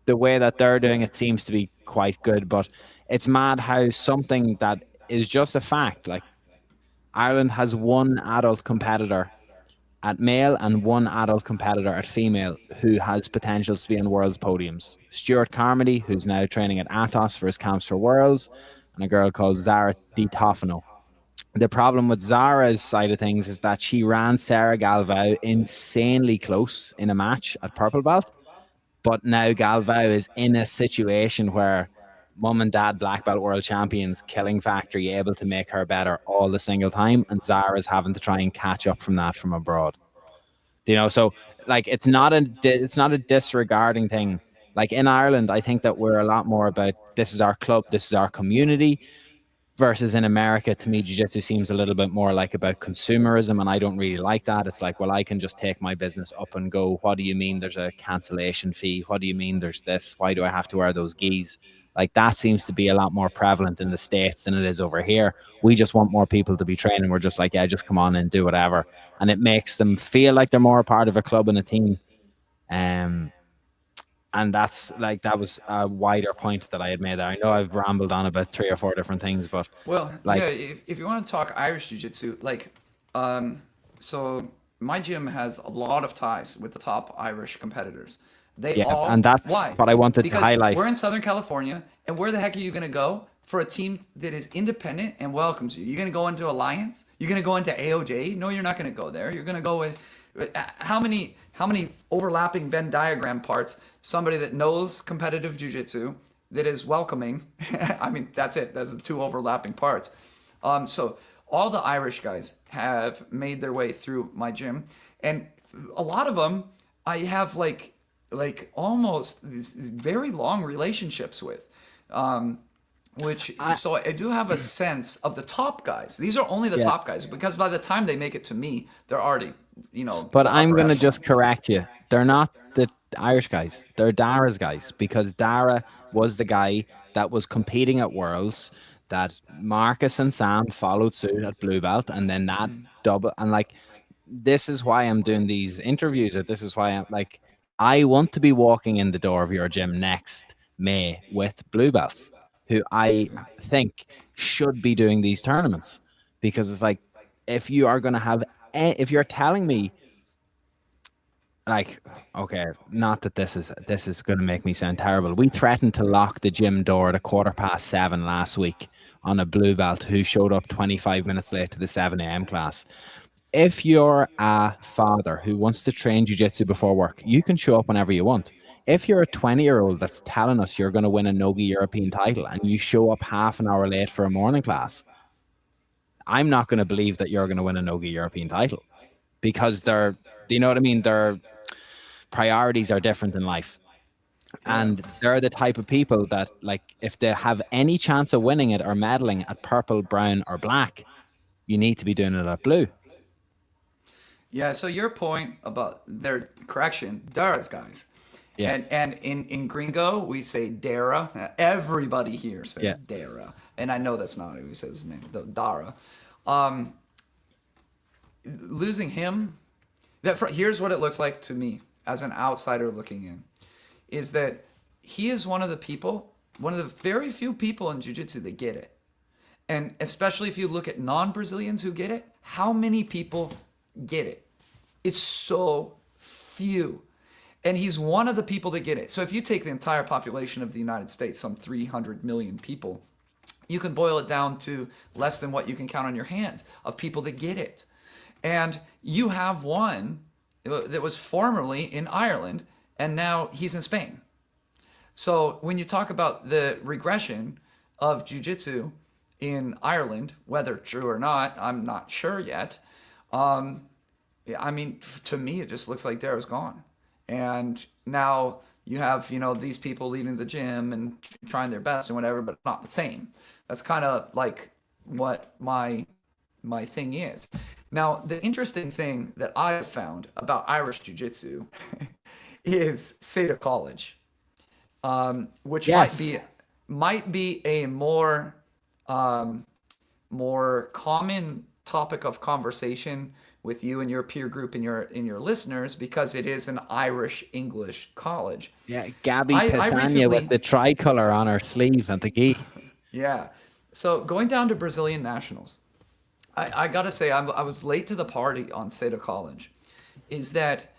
the way that they're doing it seems to be quite good. But it's mad how something that is just a fact, like Ireland has one adult competitor at male and one adult competitor at female who has potentials to be on world's podiums. Stuart Carmody, who's now training at Atos for his camps for Worlds, and a girl called Zara Di Tofano. The problem with Zara's side of things is that she ran Sarah Galvao insanely close in a match at Purple Belt, but now Galvao is in a situation where mum and dad black belt world champions, Killing Factory, able to make her better all the single time, and Zara's having to try and catch up from that from abroad. So like it's not a disregarding thing. Like in Ireland, I think that we're a lot more about, this is our club, this is our community, versus in America, to me, jiu-jitsu seems a little bit more like about consumerism, and I don't really like that. It's like, well, I can just take my business up and go. What do you mean there's a cancellation fee? What do you mean there's this? Why do I have to wear those gis? Like, that seems to be a lot more prevalent in the States than it is over here. We just want more people to be training. We're just like, yeah, just come on and do whatever. And it makes them feel like they're more a part of a club and a team. Um, and that's like, that was a wider point that I had made there. I know I've rambled on about 3 or 4 different things, but Well, yeah, like, if you want to talk Irish Jiu-Jitsu, like, so my gym has a lot of ties with the top Irish competitors. They yeah, and all, that's why? what I wanted to Because highlight. we're in Southern California, and where the heck are you going to go for a team that is independent and welcomes you? You're going to go into Alliance? You're going to go into AOJ? No, you're not going to go there. You're going to go with how many overlapping Venn diagram parts? Somebody that knows competitive jiu-jitsu, that is welcoming. I mean, that's it. Those are the two overlapping parts. So all the Irish guys have made their way through my gym, and a lot of them I have almost these very long relationships with. So I do have a sense of the top guys. These are only the Yeah, top guys, because by the time they make it to me, they're already, but the I'm upper gonna echelon. just correct you. They're not the Irish guys. They're Dara's guys, because Dara was the guy that was competing at Worlds. That Marcus and Sam followed suit at Blue Belt, and then that double. And like, this is why I'm doing these interviews, or this is why I'm like, I want to be walking in the door of your gym next May with blue belts who I think should be doing these tournaments, because it's like, if you are going to have, if you're telling me, like, okay, not that this is going to make me sound terrible. We threatened to lock the gym door at 7:15 last week on a blue belt who showed up 25 minutes late to the 7 a.m. class. If you're a father who wants to train jiu-jitsu before work, you can show up whenever you want. If you're a 20-year-old that's telling us you're going to win a Nogi European title and you show up half an hour late for a morning class, I'm not going to believe that you're going to win a Nogi European title, because do you know what I mean? Their priorities are different in life. Yeah. And they're the type of people that, like, if they have any chance of winning it or medaling at purple, brown, or black, you need to be doing it at blue. Yeah, so your point about their correction, Dara's guys. Yeah. And in Gringo, we say Dara. Everybody here Yeah. says Dara. And I know that's not who says his name, though, Dara. Um, Losing him, here's what it looks like to me as an outsider looking in, is that he is one of the very few people in jiu-jitsu that get it. And especially if you look at non-Brazilians who get it, how many people get it? It's so few. And he's one of the people that get it. So if you take the entire population of the United States, some 300 million people, you can boil it down to less than what you can count on your hands of people that get it. And you have one that was formerly in Ireland, and now he's in Spain. So when you talk about the regression of jiu-jitsu in Ireland, whether true or not, I'm not sure yet. I mean, to me, it just looks like Darrow's gone. And now you have, these people leading the gym and trying their best and whatever, but it's not the same. That's kind of like what my thing is. Now, the interesting thing that I've found about Irish Jiu-Jitsu is Seda College, which Yes. might be a more common topic of conversation with you and your peer group and your listeners, because it is an Irish English college. Yeah, Gabby I Pisania recently, with the tricolor on her sleeve and the gi. yeah. So going down to Brazilian nationals, I gotta say I was late to the party on Seda College. Is that,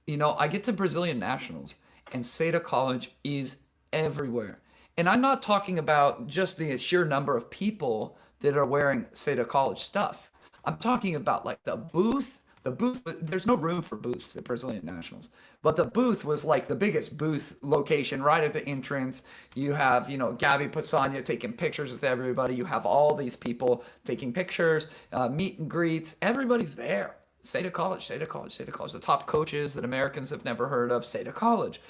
I get to Brazilian nationals and Seda College is everywhere. And I'm not talking about just the sheer number of people that are wearing Seda College stuff. I'm talking about like the booth. The booth, there's no room for booths at Brazilian Nationals, but the booth was like the biggest booth location right at the entrance. You have, Gabby Pisania taking pictures with everybody. You have all these people taking pictures, meet and greets. Everybody's there. Seda College, Seda College, Seda College. The top coaches that Americans have never heard of, Seda College.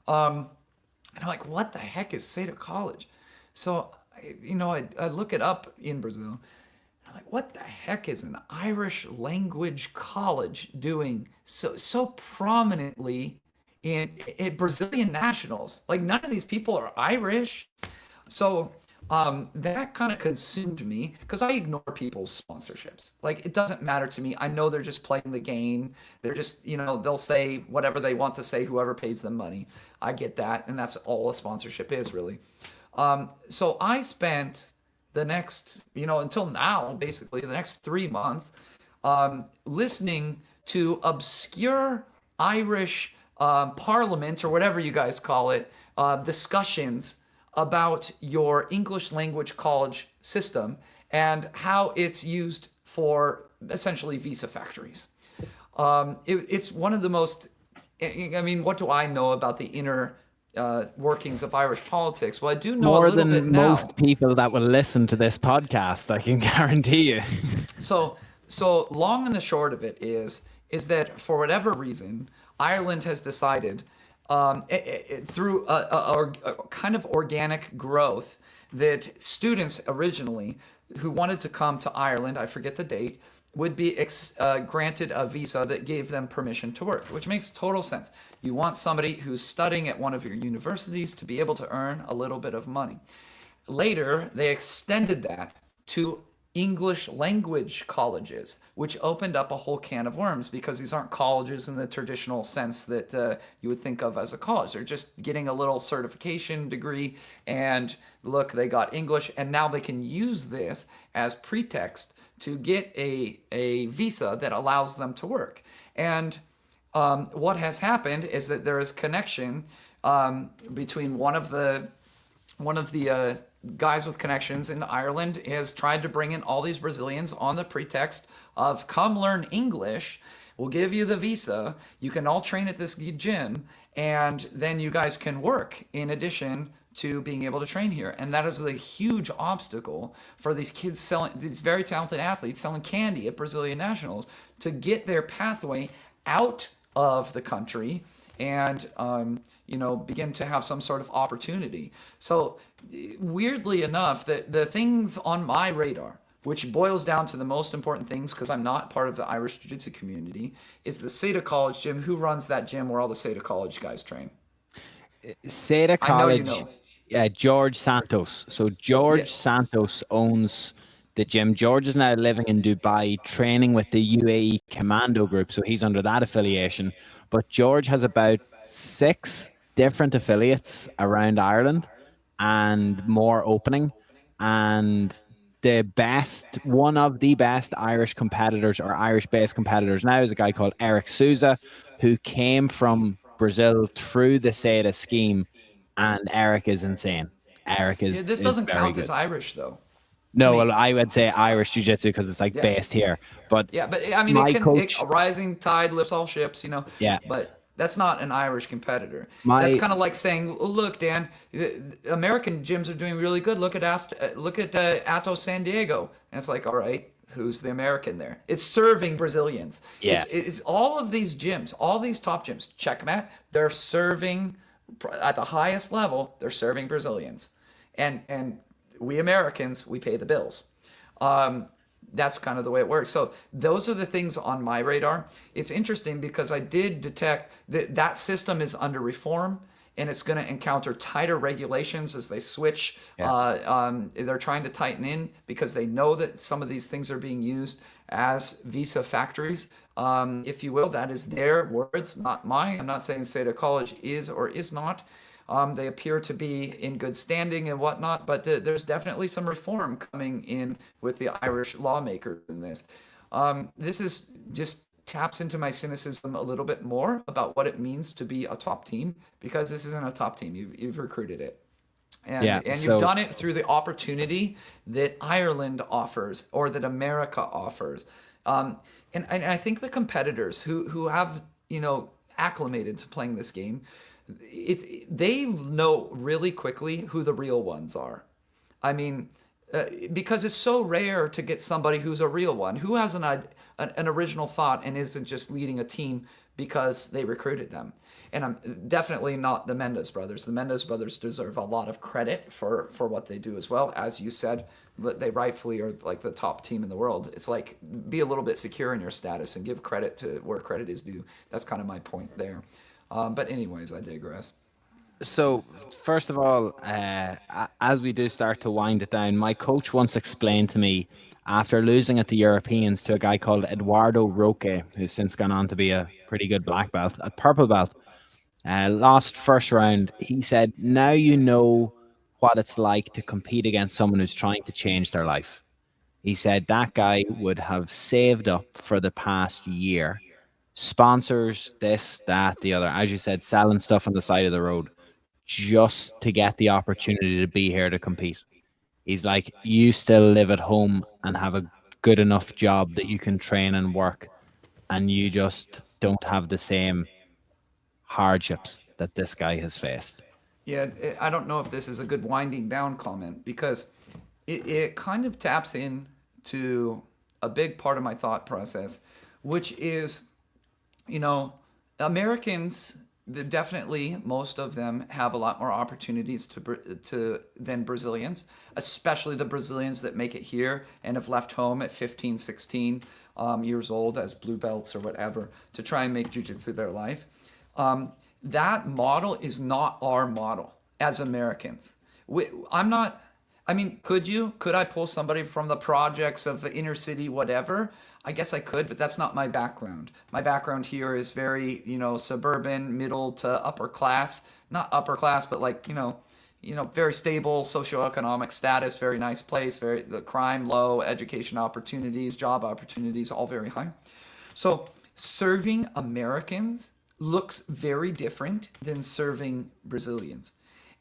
And I'm like, what the heck is Seda College? So, I look it up in Brazil. I'm like, what the heck is an Irish language college doing so prominently in Brazilian nationals? Like, none of these people are Irish. So that kind of consumed me because I ignore people's sponsorships. Like, it doesn't matter to me. I know they're just playing the game. They're just, they'll say whatever they want to say, whoever pays them money. I get that. And that's all a sponsorship is, really. So I spent the next, until now, basically, the next 3 months, listening to obscure Irish parliament, or whatever you guys call it, discussions about your English language college system and how it's used for essentially visa factories. It's one of the most, what do I know about the inner workings of Irish politics? Well, I do know a More little bit than now. most people that will listen to this podcast, I can guarantee you. So long and the short of it is that for whatever reason, Ireland has decided through a kind of organic growth that students originally who wanted to come to Ireland, I forget the date, would be granted a visa that gave them permission to work, which makes total sense. You want somebody who's studying at one of your universities to be able to earn a little bit of money. Later, they extended that to English language colleges, which opened up a whole can of worms, because these aren't colleges in the traditional sense that you would think of as a college. They're just getting a little certification degree, and look, they got English, and now they can use this as pretext to get a visa that allows them to work. And what has happened is that there is connection between one of the guys with connections in Ireland has tried to bring in all these Brazilians on the pretext of, come learn English, we'll give you the visa, you can all train at this gym, and then you guys can work in addition to being able to train here. And that is a huge obstacle for these kids these very talented athletes selling candy at Brazilian nationals to get their pathway out of the country and begin to have some sort of opportunity. So weirdly enough, the things on my radar, which boils down to the most important things, because I'm not part of the Irish Jiu-Jitsu community, is the Seda College gym. Who runs that gym where all the Seda College guys train? Seda College, George Santos. So George Santos owns the gym. George is now living in Dubai, training with the UAE Commando Group, so he's under that affiliation. But George has about 6 different affiliates around Ireland and more opening. And one of the best Irish competitors or Irish-based competitors now is a guy called Eric Souza, who came from Brazil through the Seda scheme. And Eric is insane. Eric Yeah, this is doesn't very count good. as Irish though, to No, well, me. I would say Irish Jiu-Jitsu because it's like Yeah. based here. But Yeah, but I mean, my a coach, rising tide lifts all ships, you know. yeah, But that's not an Irish competitor. That's my kind of like saying, oh, "Look, Dan, the American gyms are doing really good. Look at Atos San Diego." And it's like, all right, who's the American there? It's serving Brazilians. yeah, It's all of these gyms, all these top gyms. Checkmate. They're serving at the highest level. They're serving Brazilians, and we Americans, we pay the bills. That's kind of the way it works. So those are the things on my radar. It's interesting because I did detect that that system is under reform and it's going to encounter tighter regulations as they switch. yeah, They're trying to tighten in because they know that some of these things are being used as visa factories, if you will. That is their words, not mine. I'm not saying Seda College is or is not. They appear to be in good standing and whatnot, but there's definitely some reform coming in with the Irish lawmakers in this. This is just taps into my cynicism a little bit more about what it means to be a top team, because this isn't a top team. You've recruited it. yeah. And you've So done it through the opportunity that Ireland offers or that America offers. And I think the competitors who have, acclimated to playing this game, they know really quickly who the real ones are. I mean, because it's so rare to get somebody who's a real one, who has an original thought and isn't just leading a team because they recruited them. And I'm definitely not the Mendes brothers. The Mendes brothers deserve a lot of credit for what they do as well. As you said, they rightfully are like the top team in the world. It's like, be a little bit secure in your status and give credit to where credit is due. That's kind of my point there. But anyways, I digress. So, first of all, as we do start to wind it down, my coach once explained to me after losing at the Europeans to a guy called Eduardo Roque, who's since gone on to be a pretty good black belt, a purple belt, lost first round. He said, "Now you know what it's like to compete against someone who's trying to change their life." He said that guy would have saved up for the past year, sponsors, this, that, the other, as you said, selling stuff on the side of the road just to get the opportunity to be here to compete. He's like, you still live at home and have a good enough job that you can train and work, and you just don't have the same hardships that this guy has faced. Yeah, I don't know if this is a good winding down comment, because it kind of taps in to a big part of my thought process, which is, you know, Americans, definitely most of them have a lot more opportunities to than Brazilians, especially the Brazilians that make it here and have left home at 15, 16 years old as blue belts or whatever to try and make jiu-jitsu their life. That model is not our model as Americans. I'm not. I mean, Could I pull somebody from the projects of the inner city, whatever? I guess I could, but that's not my background. My background here is very, suburban, middle to upper class. Not upper class, but like, very stable socioeconomic status, very nice place, the crime low, education opportunities, job opportunities, all very high. So serving Americans looks very different than serving Brazilians.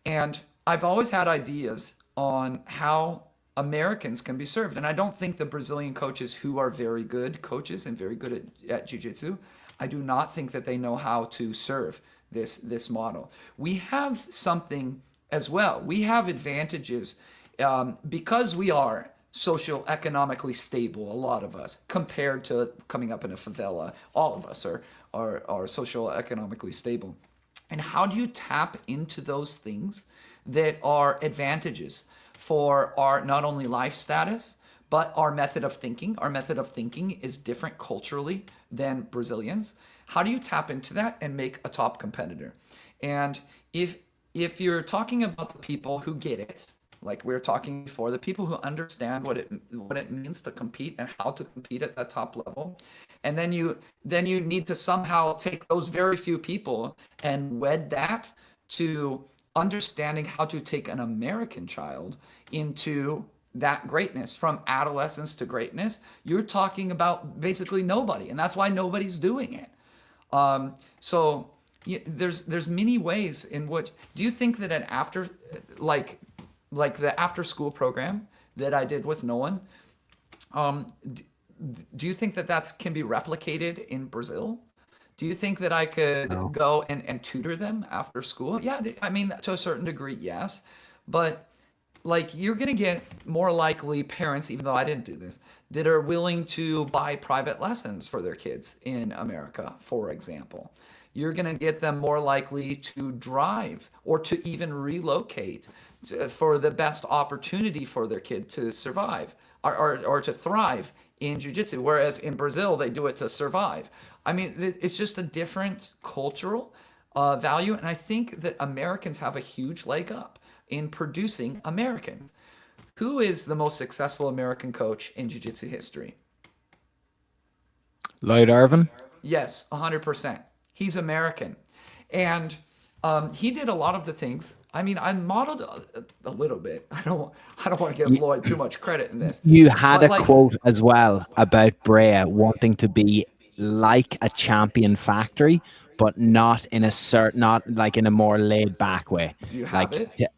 And I've always had ideas on how Americans can be served. And I don't think the Brazilian coaches, who are very good coaches and very good at jiu-jitsu, I do not think that they know how to serve this model. We have something as well. We have advantages because we are socioeconomically stable, a lot of us, compared to coming up in a favela. All of us are socioeconomically stable. And how do you tap into those things that are advantages for our not only life status, but our method of thinking? Our method of thinking is different culturally than Brazilians. How do you tap into that and make a top competitor? And if you're talking about the people who get it, like we were talking before, the people who understand what it means to compete and how to compete at that top level, and then you need to somehow take those very few people and wed that to understanding how to take an American child into that greatness, from adolescence to greatness. You're talking about basically nobody, and that's why nobody's doing it. So there's many ways in which. Do you think that an after like the after school program that I did with Nolan, do you think that that's can be replicated in Brazil? Do you think that I could No. go and tutor them after school? Yeah, I mean, to a certain degree, yes. But like, you're going to get more likely parents, even though I didn't do this, that are willing to buy private lessons for their kids in America, for example. You're going to get them more likely to drive or to even relocate for the best opportunity for their kid to survive or to thrive in jiu-jitsu, whereas in Brazil they do it to survive. I mean, it's just a different cultural value, and I think that Americans have a huge leg up in producing Americans. Who is the most successful American coach in jiu-jitsu history? Lloyd Irvin. Yes, 100%. He's American. And he did a lot of the things. I mean, I modeled a little bit. I don't want to give Lloyd too much credit in this. You had But a like, quote as well about Brea wanting to be like a champion factory, but not in a not like in a more laid back way. do you have Like it?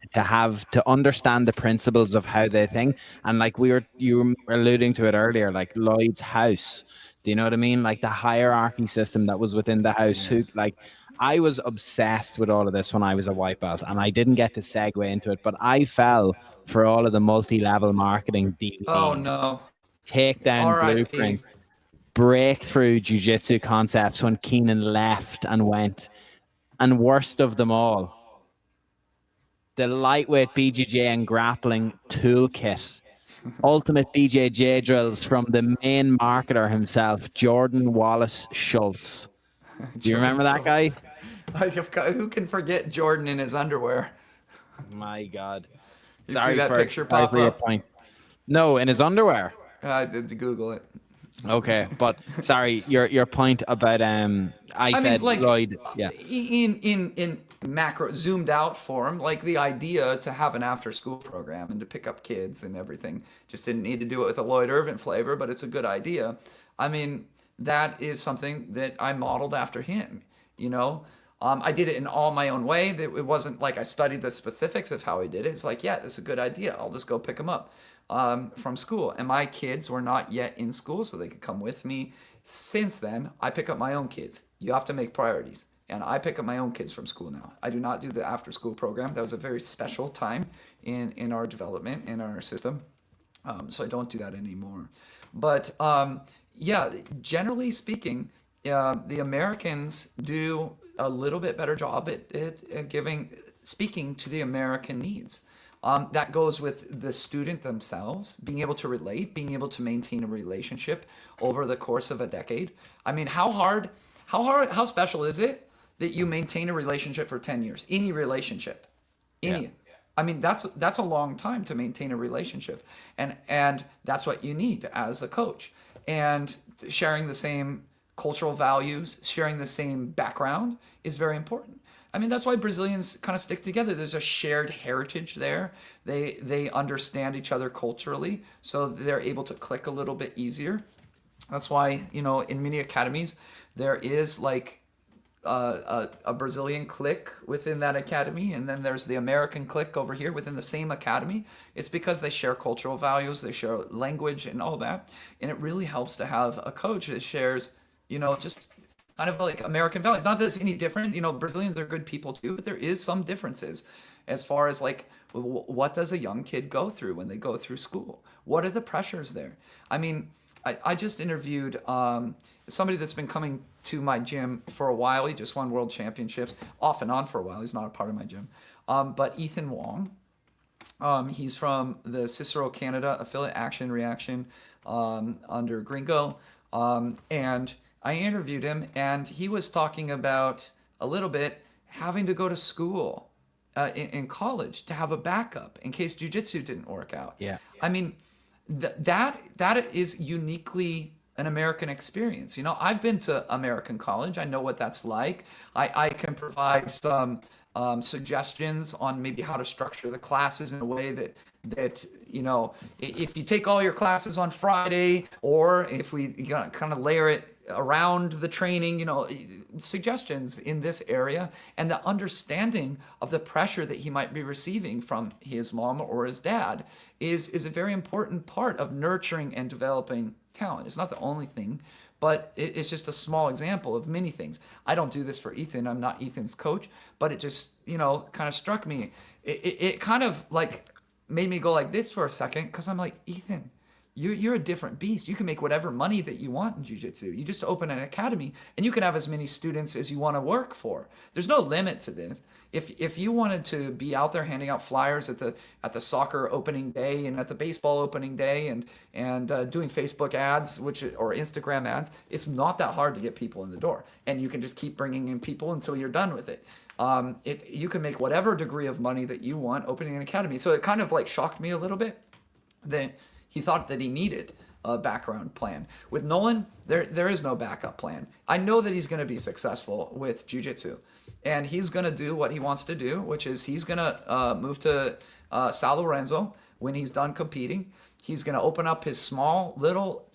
to understand the principles of how they think. And like you were alluding to it earlier, like Lloyd's house. Do you know what I mean? Like the hierarchy system that was within the house. Who like I was obsessed with all of this when I was a white belt, and I didn't get to segue into it, but I fell for all of the multi-level marketing Oh DVDs, no. takedown R.I.P. blueprint, breakthrough jiu-jitsu concepts when Keenan left and went, and worst of them all, the lightweight BJJ and grappling toolkit, ultimate BJJ drills from the main marketer himself, Jordan Wallace Schultz. Do you Jordan remember that guy? Schultz. Who can forget Jordan in his underwear? My God. You see that picture Sorry pop for your up? point. No, in his underwear. I did Google it. Okay, but sorry, your point about I I mean, said like, Lloyd, yeah. in macro zoomed out form, like the idea to have an after school program and to pick up kids and everything. Just didn't need to do it with a Lloyd Irvin flavor, but it's a good idea. I mean, that is something that I modeled after him. You know, I did it in all my own way. It wasn't like I studied the specifics of how he did it. It's like, yeah, that's a good idea. I'll just go pick them up from school. And my kids were not yet in school, so they could come with me. Since then, I pick up my own kids. You have to make priorities. And I pick up my own kids from school now. I do not do the after school program. That was a very special time in our development, in our system. So I don't do that anymore. But yeah, generally speaking, the Americans do a little bit better job at speaking to the American needs. That goes with the student themselves, being able to relate, being able to maintain a relationship over the course of a decade. I mean, how special is it that you maintain a relationship for 10 years? Any relationship, any. Yeah. I mean, that's a long time to maintain a relationship, and that's what you need as a coach. And sharing the same cultural values, sharing the same background is very important. I mean, that's why Brazilians kind of stick together. There's a shared heritage there. They understand each other culturally, so they're able to click a little bit easier. That's why, you know, in many academies, there is like a Brazilian clique within that academy, and then there's the American clique over here within the same academy. It's because they share cultural values, they share language and all that, and it really helps to have a coach that shares, you know, just kind of like American values. Not that it's any different, you know, Brazilians are good people too, but there is some differences as far as like what does a young kid go through when they go through school? What are the pressures there? I mean, I just interviewed somebody that's been coming to my gym for a while. He just won world championships off and on for a while. He's not a part of my gym. But Ethan Wong, he's from the Cicero Canada affiliate Action Reaction under Gringo. And I interviewed him, and he was talking about a little bit having to go to school in college to have a backup in case jiu-jitsu didn't work out. Yeah. I mean, that is uniquely an American experience. You know, I've been to American college. I know what that's like. I can provide some suggestions on maybe how to structure the classes in a way that if you take all your classes on Friday, or if we kind of layer it around the training, suggestions in this area, and the understanding of the pressure that he might be receiving from his mom or his dad is a very important part of nurturing and developing talent. It's not the only thing, but it's just a small example of many things. I don't do this for Ethan. I'm not Ethan's coach, but it just, kind of struck me. It kind of like made me go like this for a second, because I'm like, Ethan, you're a different beast. You can make whatever money that you want in jiu-jitsu. You just open an academy and you can have as many students as you want to work for. There's no limit to this. If you wanted to be out there handing out flyers at the soccer opening day and at the baseball opening day and doing Facebook ads, or Instagram ads, it's not that hard to get people in the door. And you can just keep bringing in people until you're done with it. You can make whatever degree of money that you want opening an academy. So it kind of like shocked me a little bit that he thought that he needed a background plan. With Nolan, there is no backup plan. I know that he's going to be successful with jiu-jitsu, and he's going to do what he wants to do, which is he's going to move to São Lourenço when he's done competing. He's going to open up his small little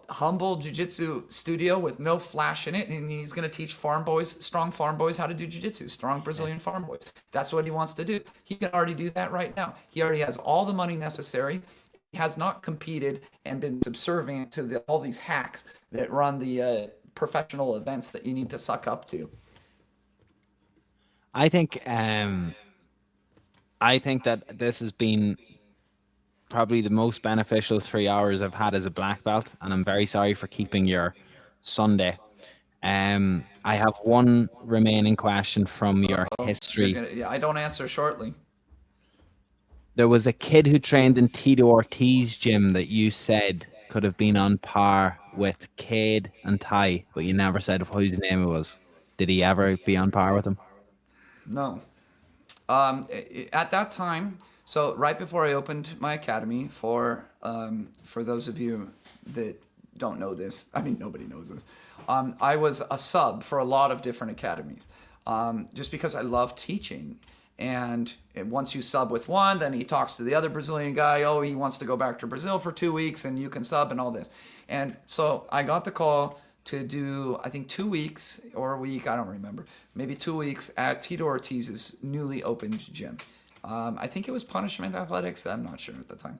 humble jiu-jitsu studio with no flash in it, and he's going to teach strong farm boys how to do jiu-jitsu, strong Brazilian farm boys. That's what he wants to do. He can already do that right now. He already has all the money necessary. He has not competed and been subservient to all these hacks that run the professional events that you need to suck up to. I think that this has been probably the most beneficial 3 hours I've had as a black belt, and I'm very sorry for keeping your Sunday. I have one remaining question from your history. I don't answer shortly. There was a kid who trained in Tito Ortiz gym that you said could have been on par with Cade and Ty, but you never said whose name it was. Did he ever be on par with him? No. At that time, so right before I opened my academy, for those of you that don't know this, I mean, nobody knows this, I was a sub for a lot of different academies, just because I love teaching. And once you sub with one, then he talks to the other Brazilian guy. Oh, he wants to go back to Brazil for 2 weeks, and you can sub and all this. And so I got the call to do, I think, 2 weeks or a week, I don't remember, maybe 2 weeks at Tito Ortiz's newly opened gym. I think it was Punishment Athletics. I'm not sure at the time.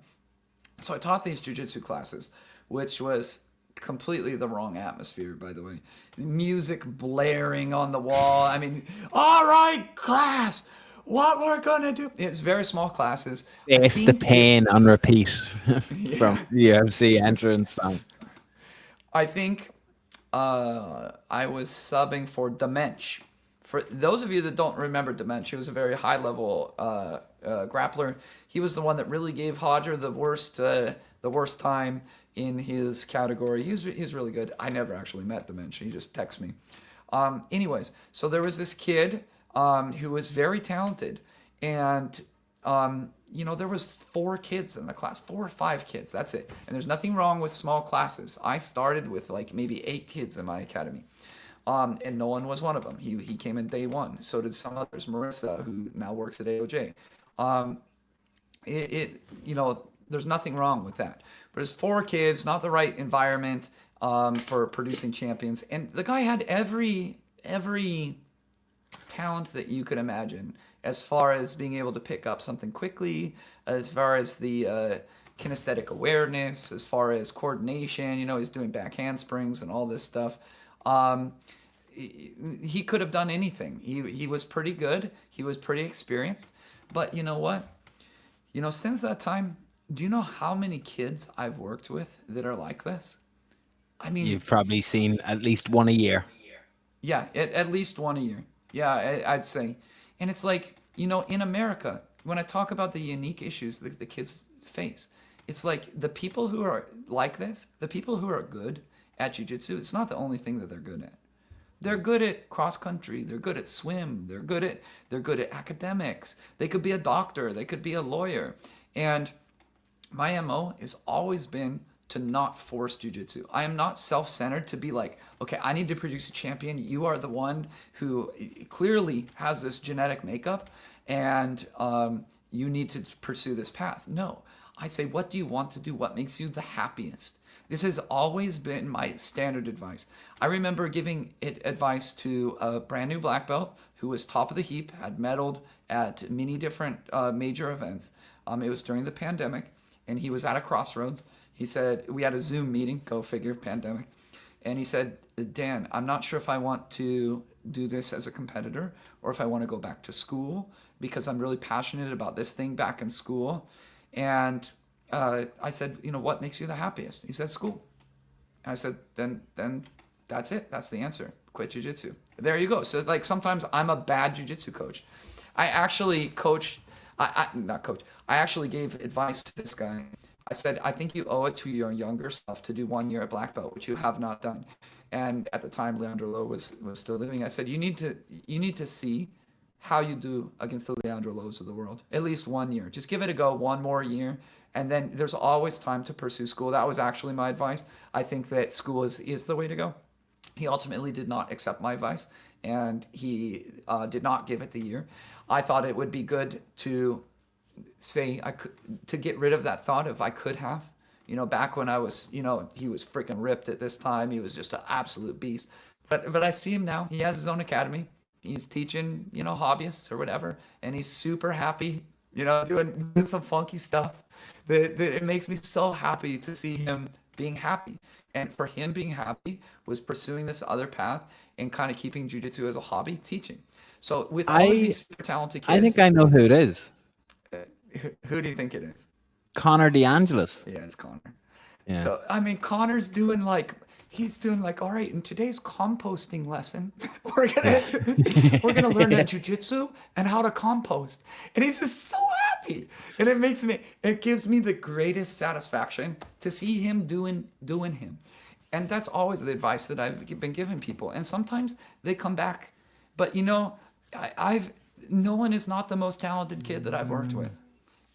So I taught these jiu-jitsu classes, which was completely the wrong atmosphere, by the way. Music blaring on the wall. I mean, all right, class, what we're gonna do. It's very small classes. It's the pain on repeat from the UFC entrance song. I think I was subbing for Demench. For those of you that don't remember Demench, he was a very high-level grappler. He was the one that really gave Hodger the worst time in his category. He was really good. I never actually met Demench. He just texted me. Anyways, so there was this kid who was very talented, and there was 4 kids in the class, 4 or 5 kids. That's it. And there's nothing wrong with small classes. I started with like maybe 8 kids in my academy. And Nolan was one of them. He came in day one. So did some others. Marissa, who now works at AOJ. There's nothing wrong with that. But it's 4 kids, not the right environment for producing champions. And the guy had every talent that you could imagine, as far as being able to pick up something quickly, as far as the kinesthetic awareness, as far as coordination. He's doing back handsprings and all this stuff. He could have done anything. He was pretty good. He was pretty experienced. But you know what? Since that time, do you know how many kids I've worked with that are like this? I mean, you've probably seen at least one a year. Yeah, at least one a year. Yeah, I'd say. And it's like, in America, when I talk about the unique issues that the kids face, it's like the people who are like this, the people who are good at jiu-jitsu, it's not the only thing that they're good at. They're good at cross country. They're good at swim. They're good at academics. They could be a doctor. They could be a lawyer. And my MO has always been to not force jujitsu. I am not self-centered to be like, okay, I need to produce a champion. You are the one who clearly has this genetic makeup, and you need to pursue this path. No, I say, what do you want to do? What makes you the happiest? This has always been my standard advice. I remember giving advice to a brand new black belt who was top of the heap, had medaled at many different major events. It was during the pandemic, and he was at a crossroads. He said, we had a Zoom meeting, go figure, pandemic. And he said, Dan, I'm not sure if I want to do this as a competitor or if I want to go back to school, because I'm really passionate about this thing back in school. And I said, what makes you the happiest? He said, school. I said, then that's it. That's the answer. Quit jiu-jitsu. There you go. So like sometimes I'm a bad jiu-jitsu coach. I actually coached, not coach, I actually gave advice to this guy. I said, I think you owe it to your younger self to do 1 year at black belt, which you have not done. And at the time, Leandro Lowe was still living. I said, you need to see how you do against the Leandro Lowe's of the world. At least 1 year. Just give it a go, 1 more year. And then there's always time to pursue school. That was actually my advice. I think that school is the way to go. He ultimately did not accept my advice, and he did not give it the year. I thought it would be good to say to get rid of that thought of I could have. Back when I was, he was freaking ripped at this time. He was just an absolute beast. But I see him now. He has his own academy. He's teaching, hobbyists or whatever, and he's super happy, doing some funky stuff. It makes me so happy to see him being happy. And for him being happy was pursuing this other path and kind of keeping jiu-jitsu as a hobby, teaching. So with all of these super talented kids, I think I know who it is. Who do you think it is? Connor DeAngelis. Yeah, it's Connor. Yeah. So I mean, Connor's doing like, all right, in today's composting lesson, we're gonna learn that jiu-jitsu and how to compost. And he's just so happy. And it gives me the greatest satisfaction to see him doing him. And that's always the advice that I've been giving people. And sometimes they come back. But Nolan is not the most talented kid that I've worked with.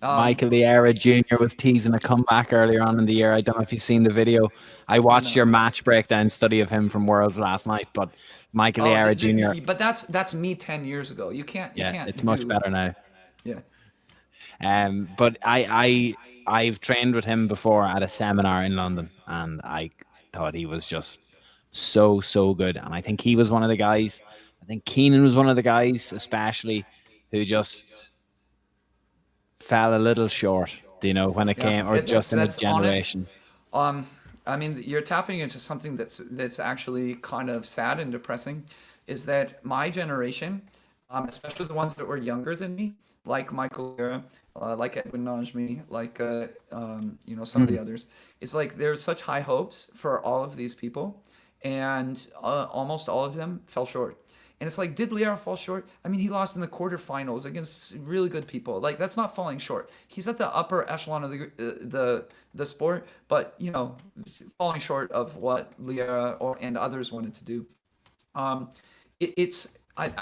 Michael Liera Jr. was teasing a comeback earlier on in the year. I don't know if you've seen the video. I watched your match breakdown study of him from Worlds last night, but Michael Liera Jr. But that's me 10 years ago. You can't. It's much better now. Yeah. But I've trained with him before at a seminar in London, and I thought he was just so good. And I think he was one of the guys. I think Keenan was one of the guys, especially, who just fell a little short, when it came, or just in his generation. Honest. I mean, you're tapping into something that's actually kind of sad and depressing, is that my generation, especially the ones that were younger than me, like Michael Liera, like Edwin Najmi, like some of the others, it's like there's such high hopes for all of these people, and almost all of them fell short. And it's like, did Liera fall short? I mean, he lost in the quarterfinals against really good people. Like, that's not falling short. He's at the upper echelon of the sport, but falling short of what Liera and others wanted to do. I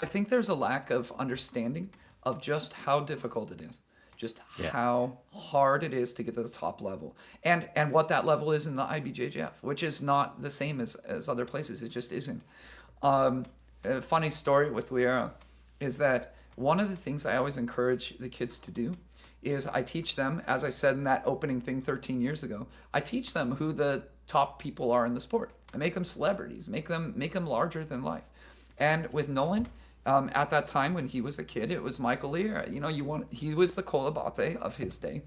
think there's a lack of understanding of just how difficult it is, just how hard it is to get to the top level, and what that level is in the IBJJF, which is not the same as other places. It just isn't. A funny story with Liera is that one of the things I always encourage the kids to do is I teach them, as I said in that opening thing 13 years ago, I teach them who the top people are in the sport. I make them celebrities, make them larger than life. And with Nolan, at that time when he was a kid, it was Michael Liera. He was the Kolabate of his day.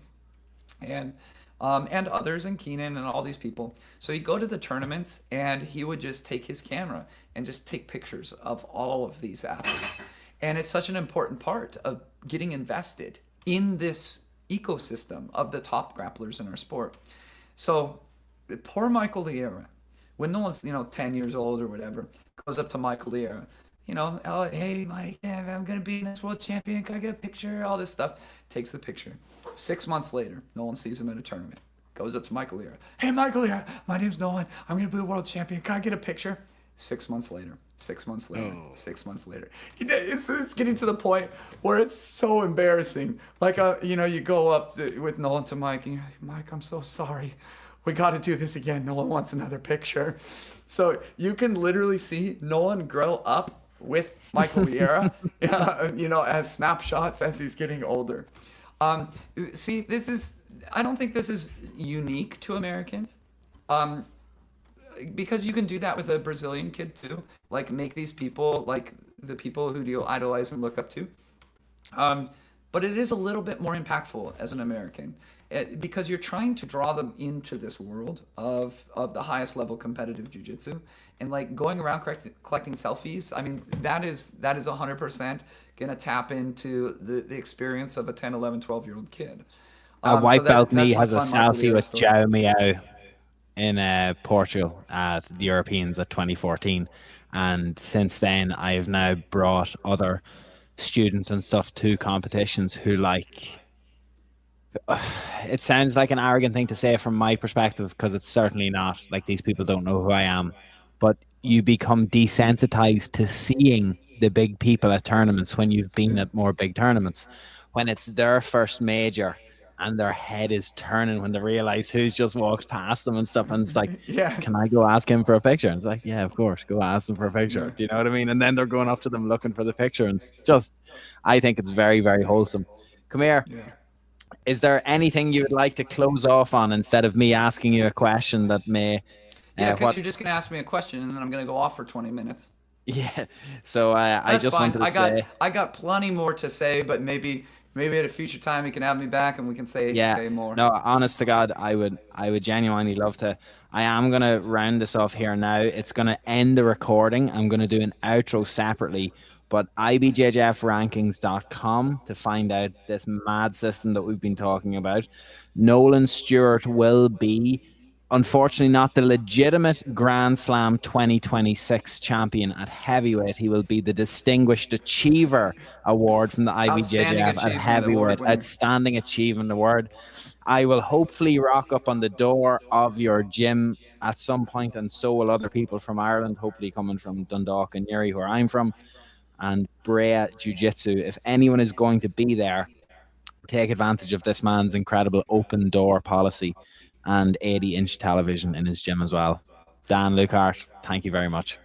And others, and Keenan and all these people. So he'd go to the tournaments and he would just take his camera and just take pictures of all of these athletes. And it's such an important part of getting invested in this ecosystem of the top grapplers in our sport. So poor Michael Liera, when Nolan's 10 years old or whatever, goes up to Michael Liera, oh, hey Mike, I'm gonna be next world champion, can I get a picture, all this stuff. Takes the picture. 6 months later, Nolan sees him at a tournament, goes up to Michael Liera, hey Michael Liera, my name's Nolan, I'm gonna be a world champion, can I get a picture? 6 months later, 6 months later, 6 months later. It's getting to the point where it's so embarrassing. Like, you go up with Nolan to Mike, and you're like, Mike, I'm so sorry. we got to do this again. No one wants another picture. So you can literally see Nolan grow up with Michael Vieira, as snapshots as he's getting older. Um, See, I don't think this is unique to Americans. Um, because you can do that with a Brazilian kid too. Like make these people like the people who you idolize and look up to. Um, but it is a little bit more impactful as an American because you're trying to draw them into this world of the highest level competitive jujitsu and like going around collecting selfies. I mean, that is 100% gonna tap into the experience of a 10, 11, 12-year-old kid. A So white belt that's me my has a fun Michael selfie Vieira with story. Joe Miao in Portugal at the Europeans at 2014. And since then, I've now brought other students and stuff to competitions who like, it sounds like an arrogant thing to say from my perspective because it's certainly not. Like these people don't know who I am, but you become desensitized to seeing the big people at tournaments when you've been Yeah. at more big tournaments. When it's their first major and their head is turning when they realize who's just walked past them and stuff, and it's like, Yeah. can I go ask him for a picture? And it's like, yeah, of course, go ask them for a picture. Yeah. Do you know what I mean? And then they're going up to them looking for the picture, and it's just, I think it's very, very wholesome. Come here. Yeah. Is there anything you would like to close off on instead of me asking you a question that may, Yeah, because what? you're just gonna ask me a question and then I'm gonna go off for 20 minutes. Yeah. So I That's just fine. wanted to I got say, I got plenty more to say, but maybe at a future time you can have me back and we can yeah, say more. no, honest to God, I would genuinely love to. I am gonna round this off here now. It's gonna end the recording. I'm gonna do an outro separately, but ibjjfrankings.com to find out this mad system that we've been talking about. Nolan Stewart will be, unfortunately, not the legitimate Grand Slam 2026 champion at heavyweight. He will be the Distinguished Achiever Award from the Outstanding IBJJF at achievement award heavyweight. winner. Outstanding Achievement Award. I will hopefully rock up on the door of your gym at some point, and so will other people from Ireland, hopefully coming from Dundalk and Newry, where I'm from, and Brea Jiu-Jitsu. If anyone is going to be there, take advantage of this man's incredible open door policy and 80-inch television in his gym as well. Dan Lukehart, thank you very much.